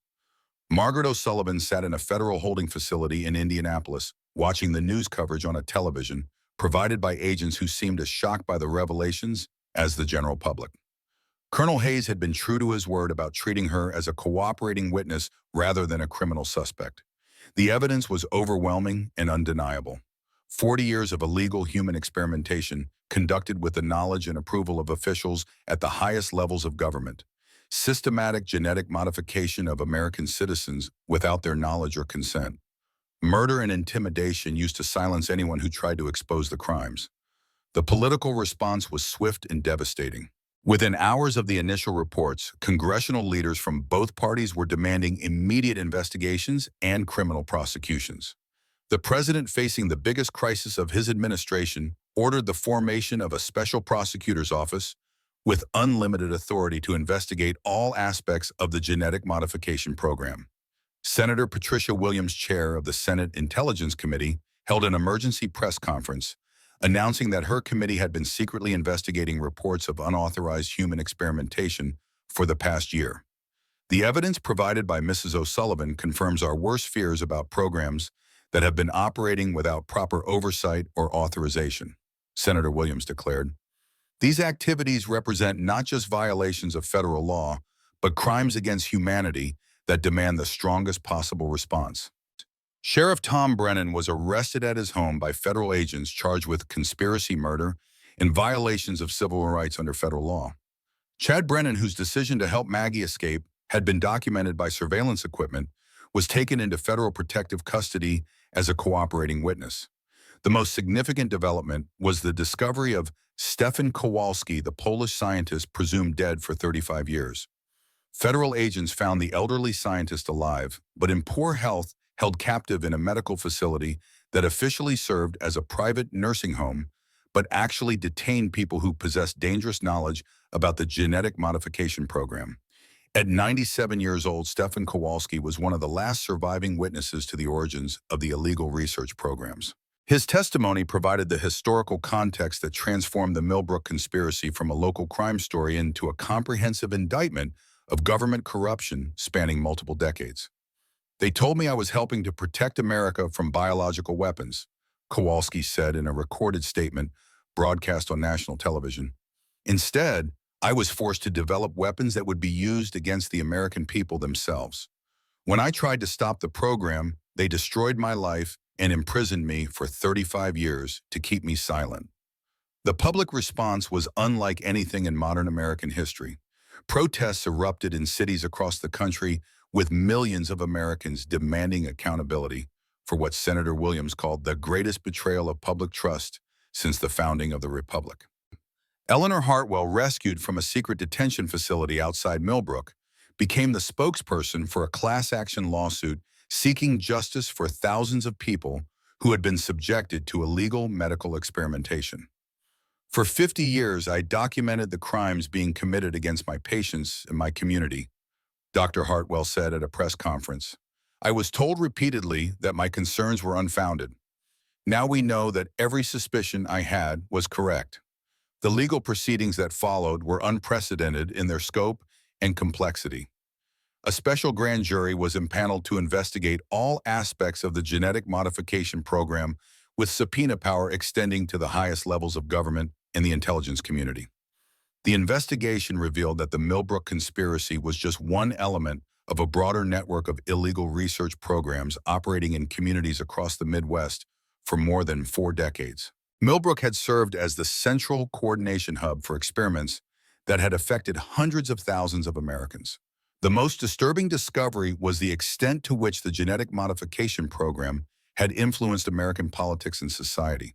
Margaret O'Sullivan sat in a federal holding facility in Indianapolis, watching the news coverage on a television provided by agents who seemed as shocked by the revelations as the general public. Colonel Hayes had been true to his word about treating her as a cooperating witness rather than a criminal suspect. The evidence was overwhelming and undeniable. 40 years of illegal human experimentation conducted with the knowledge and approval of officials at the highest levels of government. Systematic genetic modification of American citizens without their knowledge or consent. Murder and intimidation used to silence anyone who tried to expose the crimes. The political response was swift and devastating. Within hours of the initial reports, congressional leaders from both parties were demanding immediate investigations and criminal prosecutions. The president, facing the biggest crisis of his administration, ordered the formation of a special prosecutor's office with unlimited authority to investigate all aspects of the genetic modification program. Senator Patricia Williams, chair of the Senate Intelligence Committee, held an emergency press conference announcing that her committee had been secretly investigating reports of unauthorized human experimentation for the past year. "The evidence provided by Mrs. O'Sullivan confirms our worst fears about programs that have been operating without proper oversight or authorization," Senator Williams declared. "These activities represent not just violations of federal law, but crimes against humanity that demand the strongest possible response." Sheriff Tom Brennan was arrested at his home by federal agents charged with conspiracy murder and violations of civil rights under federal law. Chad Brennan, whose decision to help Maggie escape had been documented by surveillance equipment, was taken into federal protective custody as a cooperating witness. The most significant development was the discovery of Stefan Kowalski, the Polish scientist presumed dead for 35 years. Federal agents found the elderly scientist alive, but in poor health, held captive in a medical facility that officially served as a private nursing home, but actually detained people who possessed dangerous knowledge about the genetic modification program. At 97 years old, Stefan Kowalski was one of the last surviving witnesses to the origins of the illegal research programs. His testimony provided the historical context that transformed the Millbrook conspiracy from a local crime story into a comprehensive indictment of government corruption spanning multiple decades. They told me I was helping to protect America from biological weapons, Kowalski said in a recorded statement broadcast on national television. Instead, I was forced to develop weapons that would be used against the American people themselves. When I tried to stop the program, they destroyed my life and imprisoned me for 35 years to keep me silent. The public response was unlike anything in modern American history. Protests erupted in cities across the country, with millions of Americans demanding accountability for what Senator Williams called the greatest betrayal of public trust since the founding of the Republic. Eleanor Hartwell, rescued from a secret detention facility outside Millbrook, became the spokesperson for a class action lawsuit seeking justice for thousands of people who had been subjected to illegal medical experimentation. For 50 years, I documented the crimes being committed against my patients and my community, Dr. Hartwell said at a press conference. I was told repeatedly that my concerns were unfounded. Now we know that every suspicion I had was correct. The legal proceedings that followed were unprecedented in their scope and complexity. A special grand jury was impaneled to investigate all aspects of the genetic modification program, with subpoena power extending to the highest levels of government and the intelligence community. The investigation revealed that the Millbrook conspiracy was just one element of a broader network of illegal research programs operating in communities across the Midwest for more than 4 decades. Millbrook had served as the central coordination hub for experiments that had affected hundreds of thousands of Americans. The most disturbing discovery was the extent to which the genetic modification program had influenced American politics and society.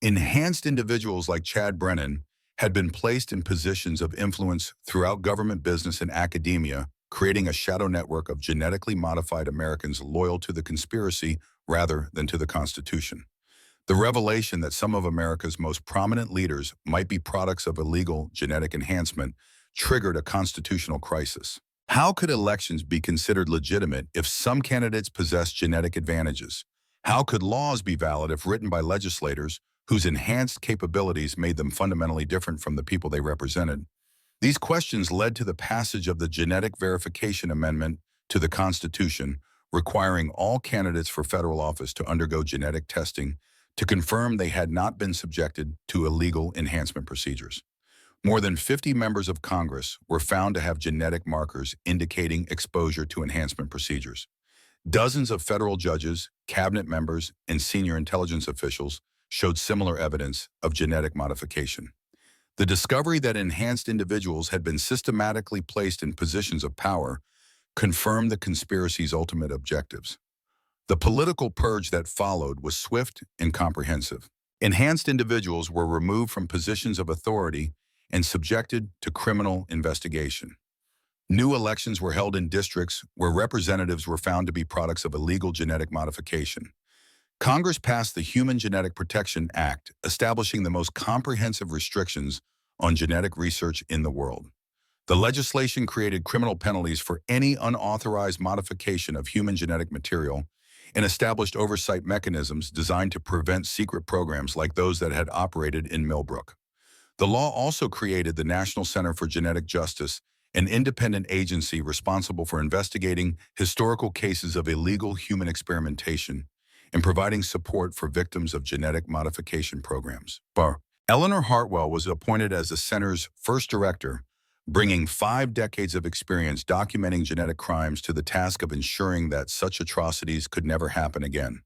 Enhanced individuals like Chad Brennan had been placed in positions of influence throughout government, business, and academia, creating a shadow network of genetically modified Americans loyal to the conspiracy rather than to the Constitution. The revelation that some of America's most prominent leaders might be products of illegal genetic enhancement triggered a constitutional crisis. How could elections be considered legitimate if some candidates possessed genetic advantages? How could laws be valid if written by legislators whose enhanced capabilities made them fundamentally different from the people they represented? These questions led to the passage of the Genetic Verification Amendment to the Constitution, requiring all candidates for federal office to undergo genetic testing to confirm they had not been subjected to illegal enhancement procedures. More than 50 members of Congress were found to have genetic markers indicating exposure to enhancement procedures. Dozens of federal judges, cabinet members, and senior intelligence officials showed similar evidence of genetic modification. The discovery that enhanced individuals had been systematically placed in positions of power confirmed the conspiracy's ultimate objectives. The political purge that followed was swift and comprehensive. Enhanced individuals were removed from positions of authority and subjected to criminal investigation. New elections were held in districts where representatives were found to be products of illegal genetic modification. Congress passed the Human Genetic Protection Act, establishing the most comprehensive restrictions on genetic research in the world. The legislation created criminal penalties for any unauthorized modification of human genetic material and established oversight mechanisms designed to prevent secret programs like those that had operated in Millbrook. The law also created the National Center for Genetic Justice, an independent agency responsible for investigating historical cases of illegal human experimentation and providing support for victims of genetic modification programs. Eleanor Hartwell was appointed as the center's first director, bringing 5 decades of experience documenting genetic crimes to the task of ensuring that such atrocities could never happen again.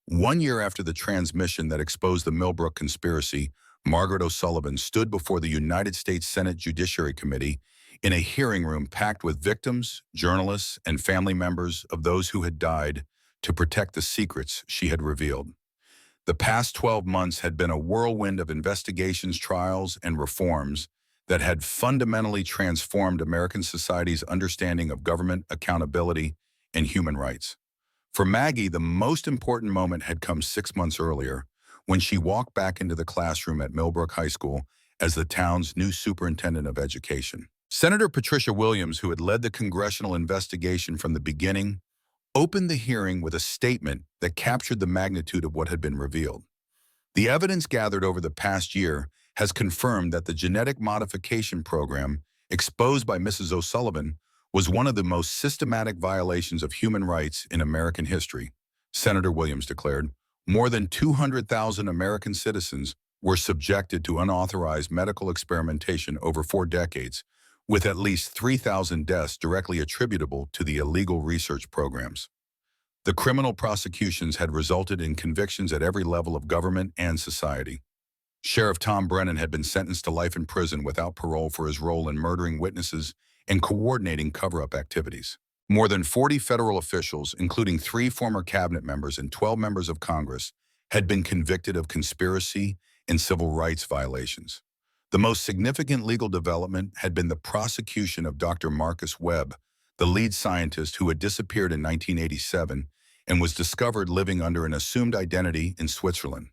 1 year after the transmission that exposed the Millbrook conspiracy, Margaret O'Sullivan stood before the United States Senate Judiciary Committee in a hearing room packed with victims, journalists, and family members of those who had died to protect the secrets she had revealed. The past 12 months had been a whirlwind of investigations, trials, and reforms that had fundamentally transformed American society's understanding of government accountability and human rights. For Maggie, the most important moment had come 6 months earlier when she walked back into the classroom at Millbrook High School as the town's new superintendent of education. Senator Patricia Williams, who had led the congressional investigation from the beginning, opened the hearing with a statement that captured the magnitude of what had been revealed. The evidence gathered over the past year has confirmed that the genetic modification program exposed by Mrs. O'Sullivan was one of the most systematic violations of human rights in American history, Senator Williams declared. More than 200,000 American citizens were subjected to unauthorized medical experimentation over 4 decades, with at least 3,000 deaths directly attributable to the illegal research programs. The criminal prosecutions had resulted in convictions at every level of government and society. Sheriff Tom Brennan had been sentenced to life in prison without parole for his role in murdering witnesses and coordinating cover-up activities. More than 40 federal officials, including 3 former cabinet members and 12 members of Congress, had been convicted of conspiracy and civil rights violations. The most significant legal development had been the prosecution of Dr. Marcus Webb, the lead scientist who had disappeared in 1987 and was discovered living under an assumed identity in Switzerland.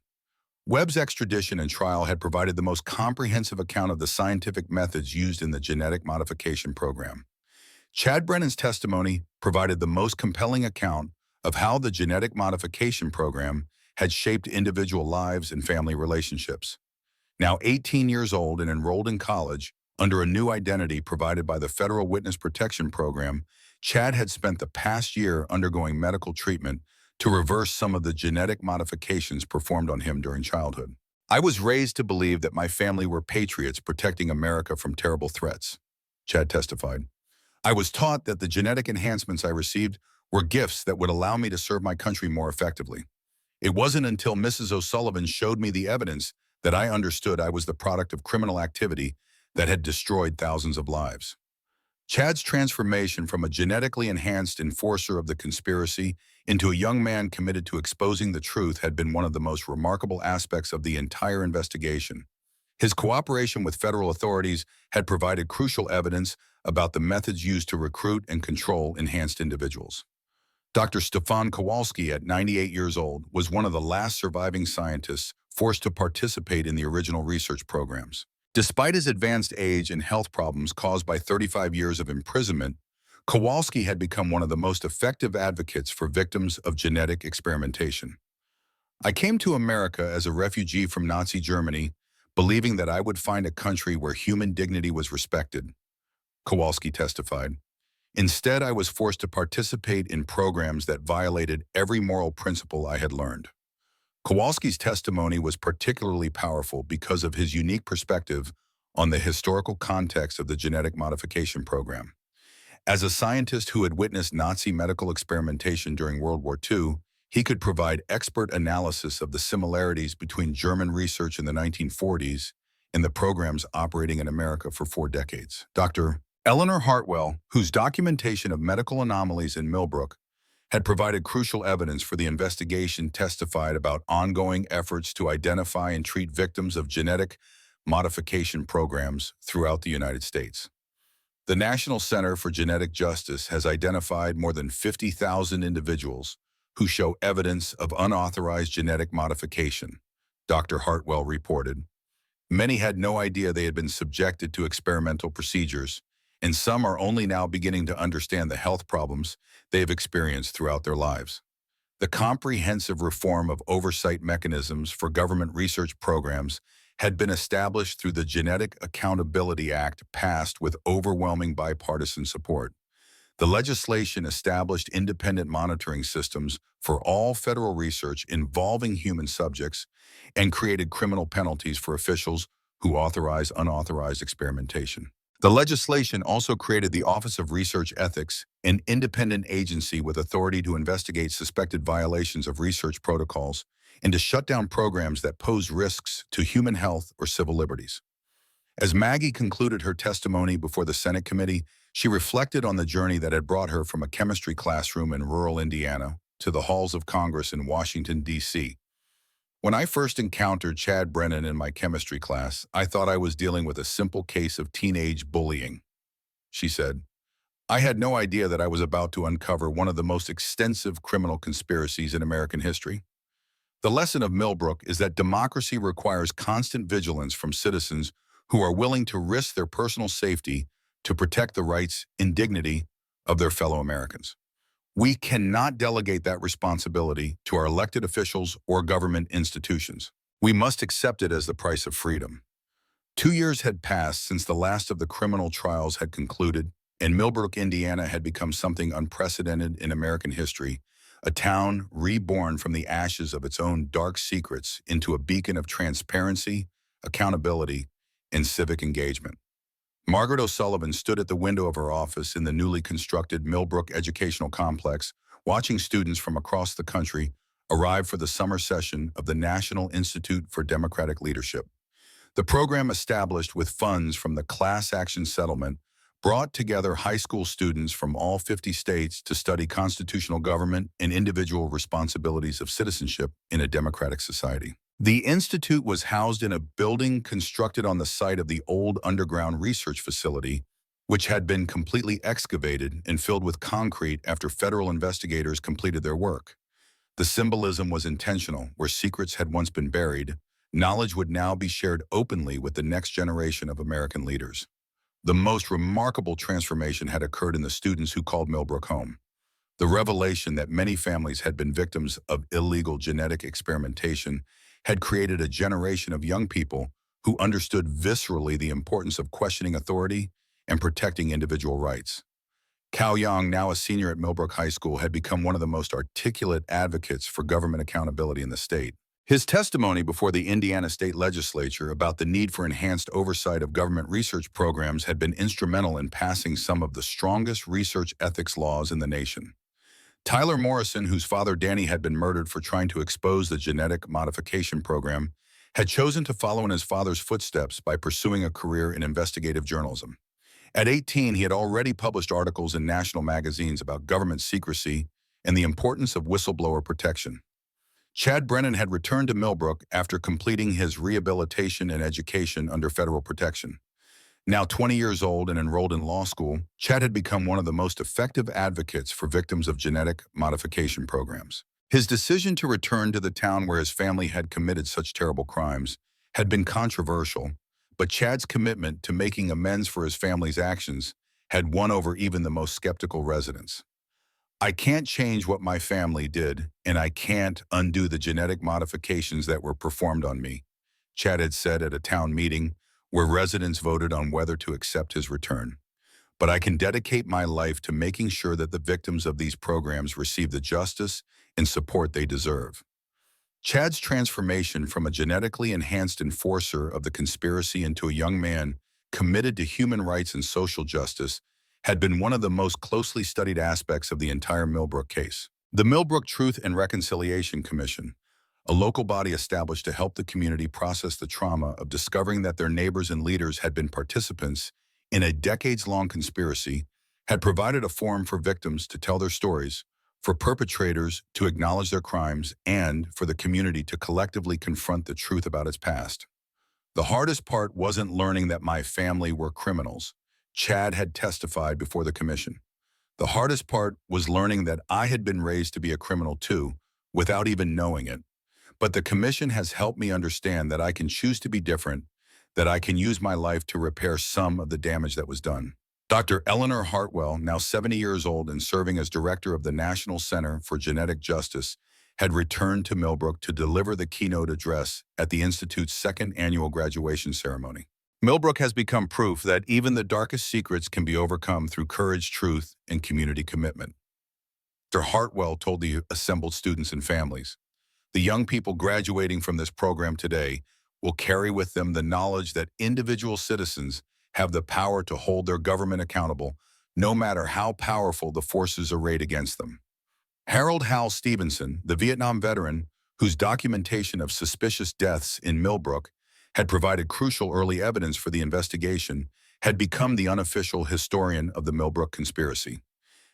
Webb's extradition and trial had provided the most comprehensive account of the scientific methods used in the genetic modification program. Chad Brennan's testimony provided the most compelling account of how the genetic modification program had shaped individual lives and family relationships. Now 18 years old and enrolled in college, under a new identity provided by the Federal Witness Protection Program, Chad had spent the past year undergoing medical treatment to reverse some of the genetic modifications performed on him during childhood. I was raised to believe that my family were patriots protecting America from terrible threats, Chad testified. I was taught that the genetic enhancements I received were gifts that would allow me to serve my country more effectively. It wasn't until Mrs. O'Sullivan showed me the evidence that I understood I was the product of criminal activity that had destroyed thousands of lives. Chad's transformation from a genetically enhanced enforcer of the conspiracy into a young man committed to exposing the truth had been one of the most remarkable aspects of the entire investigation. His cooperation with federal authorities had provided crucial evidence about the methods used to recruit and control enhanced individuals. Dr. Stefan Kowalski, at 98 years old, was one of the last surviving scientists forced to participate in the original research programs. Despite his advanced age and health problems caused by 35 years of imprisonment, Kowalski had become one of the most effective advocates for victims of genetic experimentation. I came to America as a refugee from Nazi Germany, believing that I would find a country where human dignity was respected, Kowalski testified. Instead, I was forced to participate in programs that violated every moral principle I had learned. Kowalski's testimony was particularly powerful because of his unique perspective on the historical context of the genetic modification program. As a scientist who had witnessed Nazi medical experimentation during World War II, he could provide expert analysis of the similarities between German research in the 1940s and the programs operating in America for 4 decades. Dr. Eleanor Hartwell, whose documentation of medical anomalies in Millbrook had provided crucial evidence for the investigation, testified about ongoing efforts to identify and treat victims of genetic modification programs throughout the United States. The National Center for Genetic Justice has identified more than 50,000 individuals who show evidence of unauthorized genetic modification, Dr. Hartwell reported. Many had no idea they had been subjected to experimental procedures, and some are only now beginning to understand the health problems they have experienced throughout their lives. The comprehensive reform of oversight mechanisms for government research programs had been established through the Genetic Accountability Act, passed with overwhelming bipartisan support. The legislation established independent monitoring systems for all federal research involving human subjects and created criminal penalties for officials who authorize unauthorized experimentation. The legislation also created the Office of Research Ethics, an independent agency with authority to investigate suspected violations of research protocols and to shut down programs that pose risks to human health or civil liberties. As Maggie concluded her testimony before the Senate committee, she reflected on the journey that had brought her from a chemistry classroom in rural Indiana to the halls of Congress in Washington, D.C. When I first encountered Chad Brennan in my chemistry class, I thought I was dealing with a simple case of teenage bullying, she said. I had no idea that I was about to uncover one of the most extensive criminal conspiracies in American history. The lesson of Millbrook is that democracy requires constant vigilance from citizens who are willing to risk their personal safety to protect the rights and dignity of their fellow Americans. We cannot delegate that responsibility to our elected officials or government institutions. We must accept it as the price of freedom. 2 years had passed since the last of the criminal trials had concluded, and Millbrook, Indiana had become something unprecedented in American history, a town reborn from the ashes of its own dark secrets into a beacon of transparency, accountability, and civic engagement. Margaret O'Sullivan stood at the window of her office in the newly constructed Millbrook Educational Complex, watching students from across the country arrive for the summer session of the National Institute for Democratic Leadership. The program, established with funds from the Class Action Settlement, brought together high school students from all 50 states to study constitutional government and individual responsibilities of citizenship in a democratic society. The institute was housed in a building constructed on the site of the old underground research facility, which had been completely excavated and filled with concrete after federal investigators completed their work. The symbolism was intentional. Where secrets had once been buried, knowledge would now be shared openly with the next generation of American leaders. The most remarkable transformation had occurred in the students who called Millbrook home. The revelation that many families had been victims of illegal genetic experimentation had created a generation of young people who understood viscerally the importance of questioning authority and protecting individual rights. Cao Yang, now a senior at Millbrook High School, had become one of the most articulate advocates for government accountability in the state. His testimony before the Indiana State Legislature about the need for enhanced oversight of government research programs had been instrumental in passing some of the strongest research ethics laws in the nation. Tyler Morrison, whose father Danny had been murdered for trying to expose the genetic modification program, had chosen to follow in his father's footsteps by pursuing a career in investigative journalism. At 18, he had already published articles in national magazines about government secrecy and the importance of whistleblower protection. Chad Brennan had returned to Millbrook after completing his rehabilitation and education under federal protection. Now 20 years old and enrolled in law school, Chad had become one of the most effective advocates for victims of genetic modification programs. His decision to return to the town where his family had committed such terrible crimes had been controversial, but Chad's commitment to making amends for his family's actions had won over even the most skeptical residents. I can't change what my family did, and I can't undo the genetic modifications that were performed on me, Chad had said at a town meeting where residents voted on whether to accept his return. But I can dedicate my life to making sure that the victims of these programs receive the justice and support they deserve. Chad's transformation from a genetically enhanced enforcer of the conspiracy into a young man committed to human rights and social justice had been one of the most closely studied aspects of the entire Millbrook case. The Millbrook Truth and Reconciliation Commission, a local body established to help the community process the trauma of discovering that their neighbors and leaders had been participants in a decades-long conspiracy, had provided a forum for victims to tell their stories, for perpetrators to acknowledge their crimes, and for the community to collectively confront the truth about its past. The hardest part wasn't learning that my family were criminals, Chad had testified before the commission. The hardest part was learning that I had been raised to be a criminal too, without even knowing it. But the commission has helped me understand that I can choose to be different, that I can use my life to repair some of the damage that was done. Dr. Eleanor Hartwell, now 70 years old and serving as director of the National Center for Genetic Justice, had returned to Millbrook to deliver the keynote address at the Institute's second annual graduation ceremony. Millbrook has become proof that even the darkest secrets can be overcome through courage, truth, and community commitment. Dr. Hartwell told the assembled students and families, "The young people graduating from this program today will carry with them the knowledge that individual citizens have the power to hold their government accountable, no matter how powerful the forces arrayed against them." Harold Hal Stevenson, the Vietnam veteran whose documentation of suspicious deaths in Millbrook had provided crucial early evidence for the investigation, had become the unofficial historian of the Millbrook conspiracy.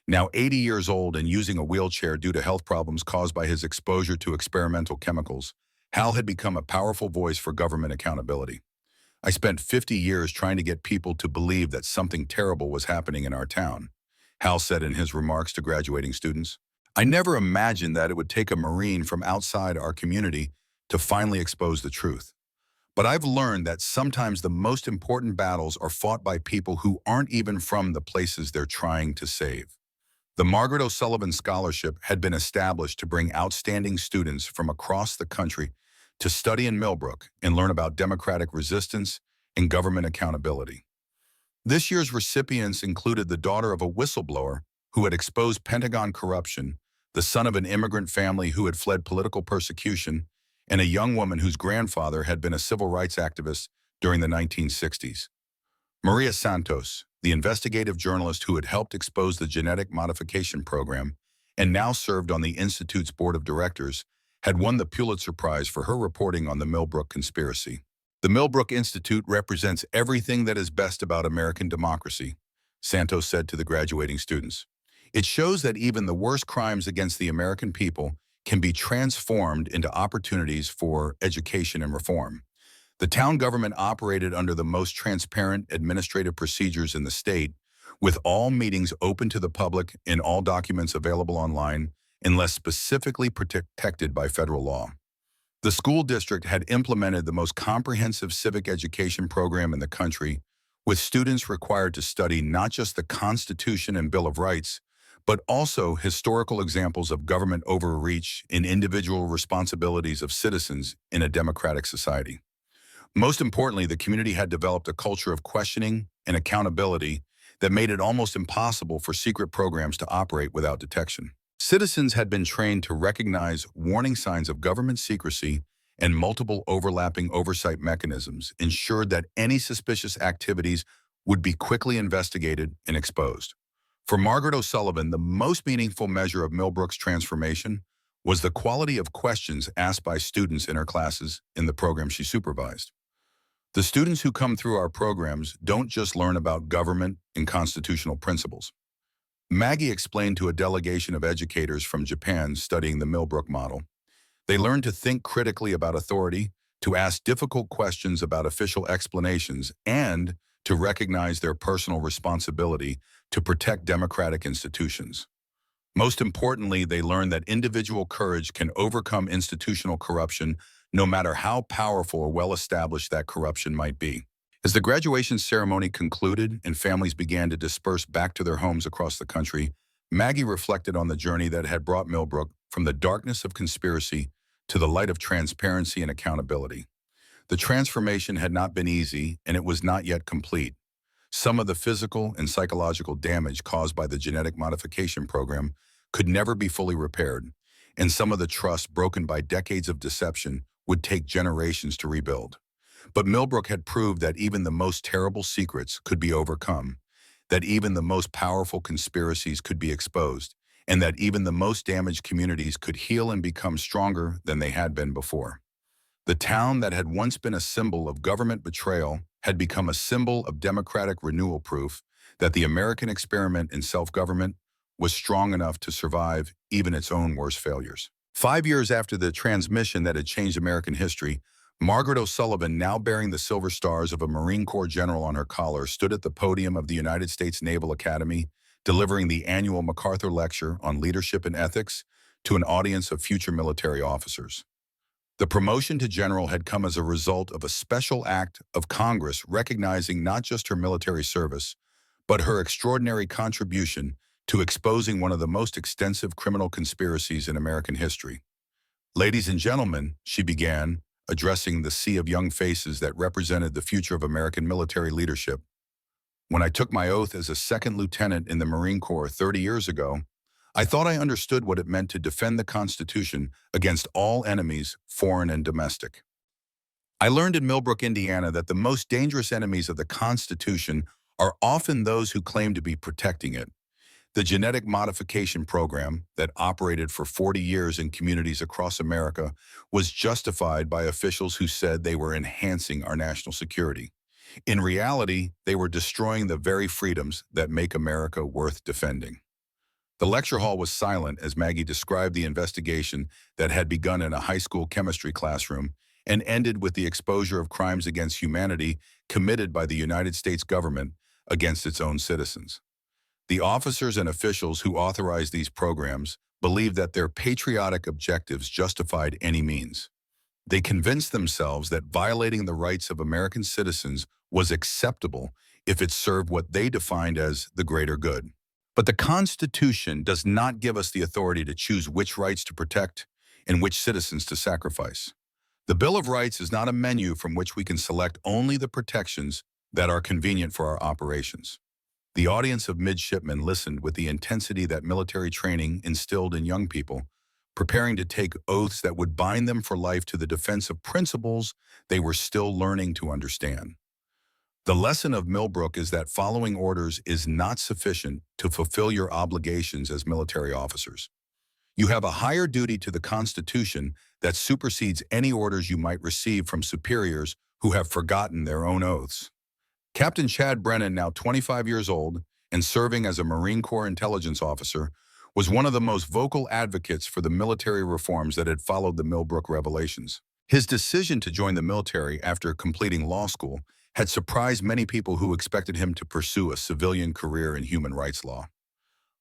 Now 80 years old and using a wheelchair due to health problems caused by his exposure to experimental chemicals, Hal had become a powerful voice for government accountability. I spent 50 years trying to get people to believe that something terrible was happening in our town, Hal said in his remarks to graduating students. I never imagined that it would take a Marine from outside our community to finally expose the truth. But I've learned that sometimes the most important battles are fought by people who aren't even from the places they're trying to save. The Margaret O'Sullivan Scholarship had been established to bring outstanding students from across the country to study in Millbrook and learn about democratic resistance and government accountability. This year's recipients included the daughter of a whistleblower who had exposed Pentagon corruption, the son of an immigrant family who had fled political persecution, and a young woman whose grandfather had been a civil rights activist during the 1960s. Maria Santos, the investigative journalist who had helped expose the genetic modification program and now served on the Institute's board of directors, had won the Pulitzer Prize for her reporting on the Millbrook conspiracy. The Millbrook Institute represents everything that is best about American democracy, Santos said to the graduating students. It shows that even the worst crimes against the American people can be transformed into opportunities for education and reform. The town government operated under the most transparent administrative procedures in the state, with all meetings open to the public and all documents available online unless specifically protected by federal law. The school district had implemented the most comprehensive civic education program in the country, with students required to study not just the Constitution and Bill of Rights, but also historical examples of government overreach and individual responsibilities of citizens in a democratic society. Most importantly, the community had developed a culture of questioning and accountability that made it almost impossible for secret programs to operate without detection. Citizens had been trained to recognize warning signs of government secrecy, and multiple overlapping oversight mechanisms ensured that any suspicious activities would be quickly investigated and exposed. For Margaret O'Sullivan, the most meaningful measure of Millbrook's transformation was the quality of questions asked by students in her classes in the program she supervised. The students who come through our programs don't just learn about government and constitutional principles. Maggie explained to a delegation of educators from Japan studying the Millbrook model. They learn to think critically about authority, to ask difficult questions about official explanations, and to recognize their personal responsibility to protect democratic institutions. Most importantly, they learn that individual courage can overcome institutional corruption, no matter how powerful or well-established that corruption might be. As the graduation ceremony concluded and families began to disperse back to their homes across the country, Maggie reflected on the journey that had brought Millbrook from the darkness of conspiracy to the light of transparency and accountability. The transformation had not been easy, and it was not yet complete. Some of the physical and psychological damage caused by the genetic modification program could never be fully repaired, and some of the trust broken by decades of deception would take generations to rebuild. But Millbrook had proved that even the most terrible secrets could be overcome, that even the most powerful conspiracies could be exposed, and that even the most damaged communities could heal and become stronger than they had been before. The town that had once been a symbol of government betrayal had become a symbol of democratic renewal, proof that the American experiment in self-government was strong enough to survive even its own worst failures. 5 years after the transmission that had changed American history, Margaret O'Sullivan, now bearing the silver stars of a Marine Corps general on her collar, stood at the podium of the United States Naval Academy, delivering the annual MacArthur Lecture on Leadership and Ethics to an audience of future military officers. The promotion to general had come as a result of a special act of Congress recognizing not just her military service, but her extraordinary contribution to exposing one of the most extensive criminal conspiracies in American history. Ladies and gentlemen, she began, addressing the sea of young faces that represented the future of American military leadership. When I took my oath as a second lieutenant in the Marine Corps 30 years ago, I thought I understood what it meant to defend the Constitution against all enemies, foreign and domestic. I learned in Millbrook, Indiana, that the most dangerous enemies of the Constitution are often those who claim to be protecting it. The genetic modification program that operated for 40 years in communities across America was justified by officials who said they were enhancing our national security. In reality, they were destroying the very freedoms that make America worth defending. The lecture hall was silent as Maggie described the investigation that had begun in a high school chemistry classroom and ended with the exposure of crimes against humanity committed by the United States government against its own citizens. The officers and officials who authorized these programs believed that their patriotic objectives justified any means. They convinced themselves that violating the rights of American citizens was acceptable if it served what they defined as the greater good. But the Constitution does not give us the authority to choose which rights to protect and which citizens to sacrifice. The Bill of Rights is not a menu from which we can select only the protections that are convenient for our operations. The audience of midshipmen listened with the intensity that military training instilled in young people, preparing to take oaths that would bind them for life to the defense of principles they were still learning to understand. The lesson of Millbrook is that following orders is not sufficient to fulfill your obligations as military officers. You have a higher duty to the Constitution that supersedes any orders you might receive from superiors who have forgotten their own oaths. Captain Chad Brennan, now 25 years old and serving as a Marine Corps intelligence officer, was one of the most vocal advocates for the military reforms that had followed the Millbrook revelations. His decision to join the military after completing law school had surprised many people who expected him to pursue a civilian career in human rights law.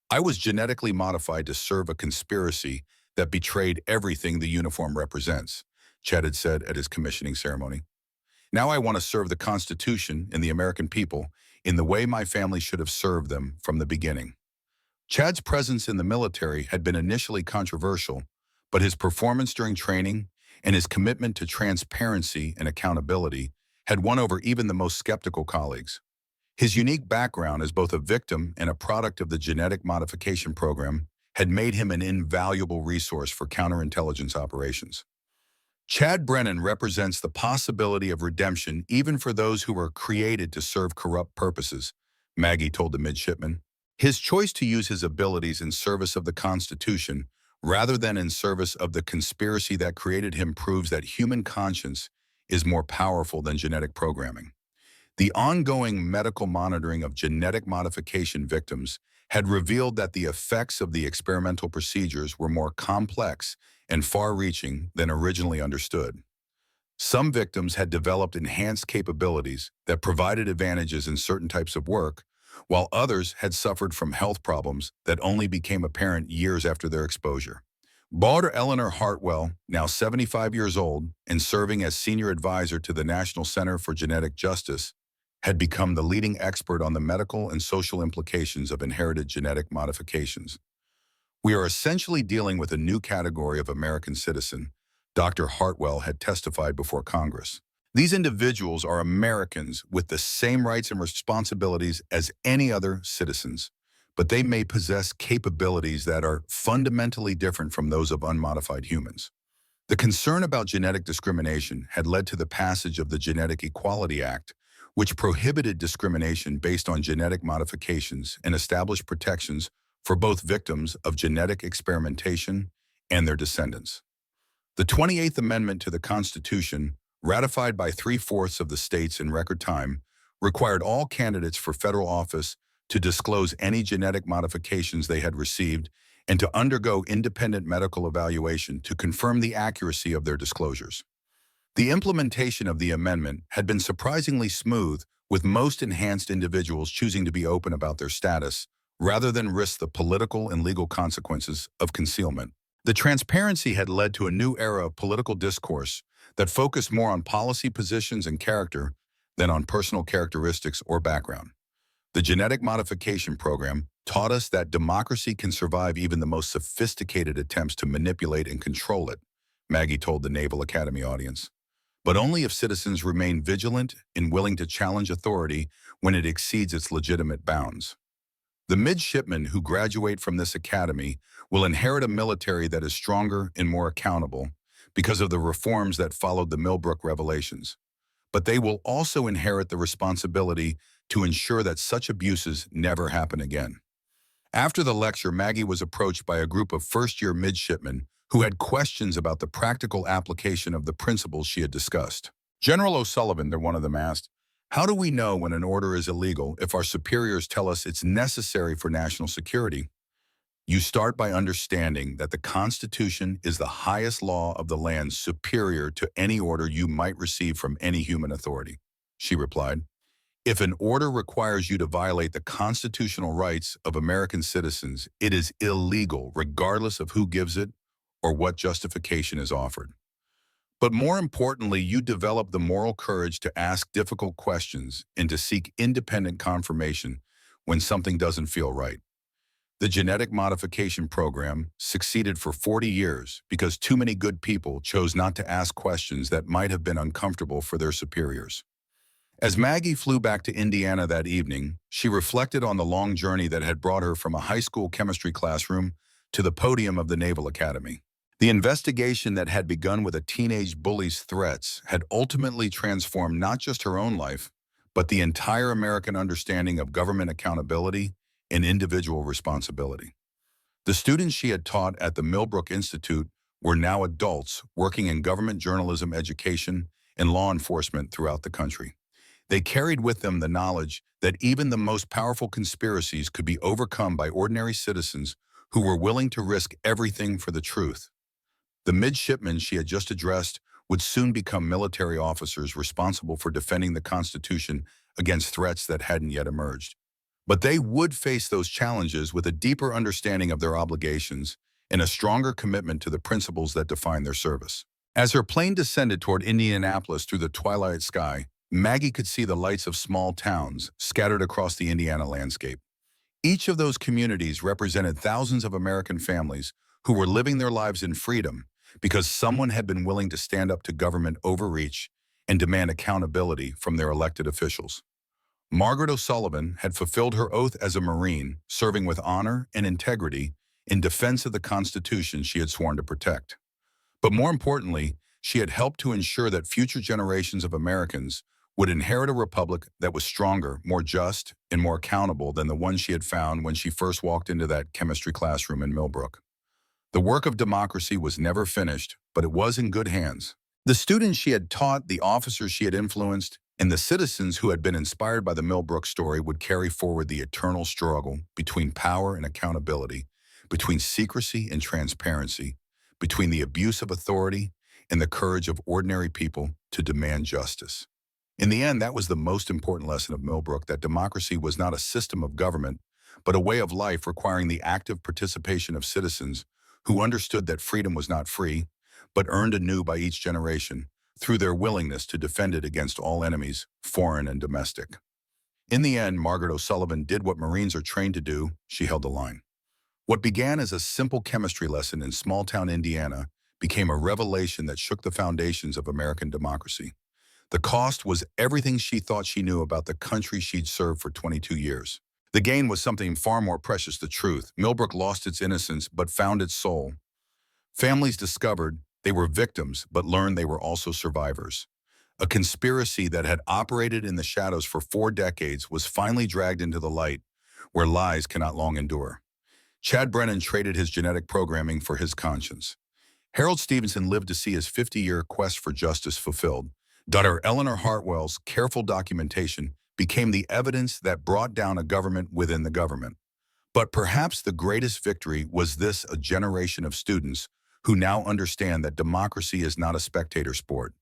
"I was genetically modified to serve a conspiracy that betrayed everything the uniform represents," Chad had said at his commissioning ceremony. "Now I want to serve the Constitution and the American people in the way my family should have served them from the beginning." Chad's presence in the military had been initially controversial, but his performance during training and his commitment to transparency and accountability had won over even the most skeptical colleagues. His unique background as both a victim and a product of the genetic modification program had made him an invaluable resource for counterintelligence operations. Chad Brennan represents the possibility of redemption even for those who were created to serve corrupt purposes, Maggie told the midshipman. His choice to use his abilities in service of the Constitution rather than in service of the conspiracy that created him proves that human conscience is more powerful than genetic programming. The ongoing medical monitoring of genetic modification victims had revealed that the effects of the experimental procedures were more complex and far-reaching than originally understood. Some victims had developed enhanced capabilities that provided advantages in certain types of work, while others had suffered from health problems that only became apparent years after their exposure. Bauder Eleanor Hartwell, now 75 years old and serving as senior advisor to the National Center for Genetic Justice, had become the leading expert on the medical and social implications of inherited genetic modifications. "We are essentially dealing with a new category of American citizen," Dr. Hartwell had testified before Congress. "These individuals are Americans with the same rights and responsibilities as any other citizens, but they may possess capabilities that are fundamentally different from those of unmodified humans." The concern about genetic discrimination had led to the passage of the Genetic Equality Act, which prohibited discrimination based on genetic modifications and established protections for both victims of genetic experimentation and their descendants. The 28th Amendment to the Constitution, ratified by 3/4 of the states in record time, required all candidates for federal office to disclose any genetic modifications they had received and to undergo independent medical evaluation to confirm the accuracy of their disclosures. The implementation of the amendment had been surprisingly smooth, with most enhanced individuals choosing to be open about their status, rather than risk the political and legal consequences of concealment. The transparency had led to a new era of political discourse that focused more on policy positions and character than on personal characteristics or background. The genetic modification program taught us that democracy can survive even the most sophisticated attempts to manipulate and control it, Maggie told the Naval Academy audience. But only if citizens remain vigilant and willing to challenge authority when it exceeds its legitimate bounds. The midshipmen who graduate from this academy will inherit a military that is stronger and more accountable because of the reforms that followed the Millbrook revelations. But they will also inherit the responsibility to ensure that such abuses never happen again. After the lecture, Maggie was approached by a group of first-year midshipmen who had questions about the practical application of the principles she had discussed. "General O'Sullivan," one of them asked, "how do we know when an order is illegal if our superiors tell us it's necessary for national security?" You start by understanding that the Constitution is the highest law of the land superior to any order you might receive from any human authority. She replied, if an order requires you to violate the constitutional rights of American citizens, it is illegal regardless of who gives it or what justification is offered. But more importantly, you develop the moral courage to ask difficult questions and to seek independent confirmation when something doesn't feel right. The genetic modification program succeeded for 40 years because too many good people chose not to ask questions that might have been uncomfortable for their superiors. As Maggie flew back to Indiana that evening, she reflected on the long journey that had brought her from a high school chemistry classroom to the podium of the Naval Academy. The investigation that had begun with a teenage bully's threats had ultimately transformed not just her own life, but the entire American understanding of government accountability and individual responsibility. The students she had taught at the Millbrook Institute were now adults working in government journalism education and law enforcement throughout the country. They carried with them the knowledge that even the most powerful conspiracies could be overcome by ordinary citizens who were willing to risk everything for the truth. The midshipmen she had just addressed would soon become military officers responsible for defending the Constitution against threats that hadn't yet emerged. But they would face those challenges with a deeper understanding of their obligations and a stronger commitment to the principles that define their service. As her plane descended toward Indianapolis through the twilight sky, Maggie could see the lights of small towns scattered across the Indiana landscape. Each of those communities represented thousands of American families who were living their lives in freedom because someone had been willing to stand up to government overreach and demand accountability from their elected officials. Margaret O'Sullivan had fulfilled her oath as a Marine, serving with honor and integrity in defense of the Constitution she had sworn to protect. But more importantly, she had helped to ensure that future generations of Americans would inherit a republic that was stronger, more just, and more accountable than the one she had found when she first walked into that chemistry classroom in Millbrook. The work of democracy was never finished, but it was in good hands. The students she had taught, the officers she had influenced, and the citizens who had been inspired by the Millbrook story would carry forward the eternal struggle between power and accountability, between secrecy and transparency, between the abuse of authority and the courage of ordinary people to demand justice. In the end, that was the most important lesson of Millbrook, that democracy was not a system of government, but a way of life requiring the active participation of citizens who understood that freedom was not free, but earned anew by each generation through their willingness to defend it against all enemies, foreign and domestic. In the end, Margaret O'Sullivan did what Marines are trained to do. She held the line. What began as a simple chemistry lesson in small-town Indiana became a revelation that shook the foundations of American democracy. The cost was everything she thought she knew about the country she'd served for 22 years. The gain was something far more precious, the truth. Millbrook lost its innocence but found its soul. Families discovered they were victims but learned they were also survivors. A conspiracy that had operated in the shadows for 4 decades was finally dragged into the light, where lies cannot long endure. Chad Brennan traded his genetic programming for his conscience. Harold Stevenson lived to see his 50-year quest for justice fulfilled. Daughter Eleanor Hartwell's careful documentation became the evidence that brought down a government within the government. But perhaps the greatest victory was this: a generation of students who now understand that democracy is not a spectator sport,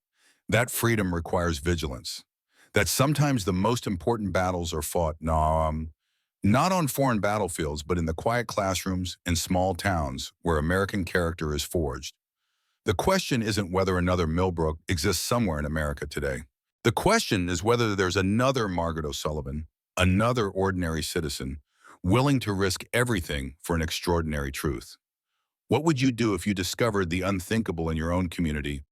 that freedom requires vigilance, that sometimes the most important battles are fought not on foreign battlefields, but in the quiet classrooms and small towns where American character is forged. The question isn't whether another Millbrook exists somewhere in America today. The question is whether there's another Margaret O'Sullivan, another ordinary citizen, willing to risk everything for an extraordinary truth. What would you do if you discovered the unthinkable in your own community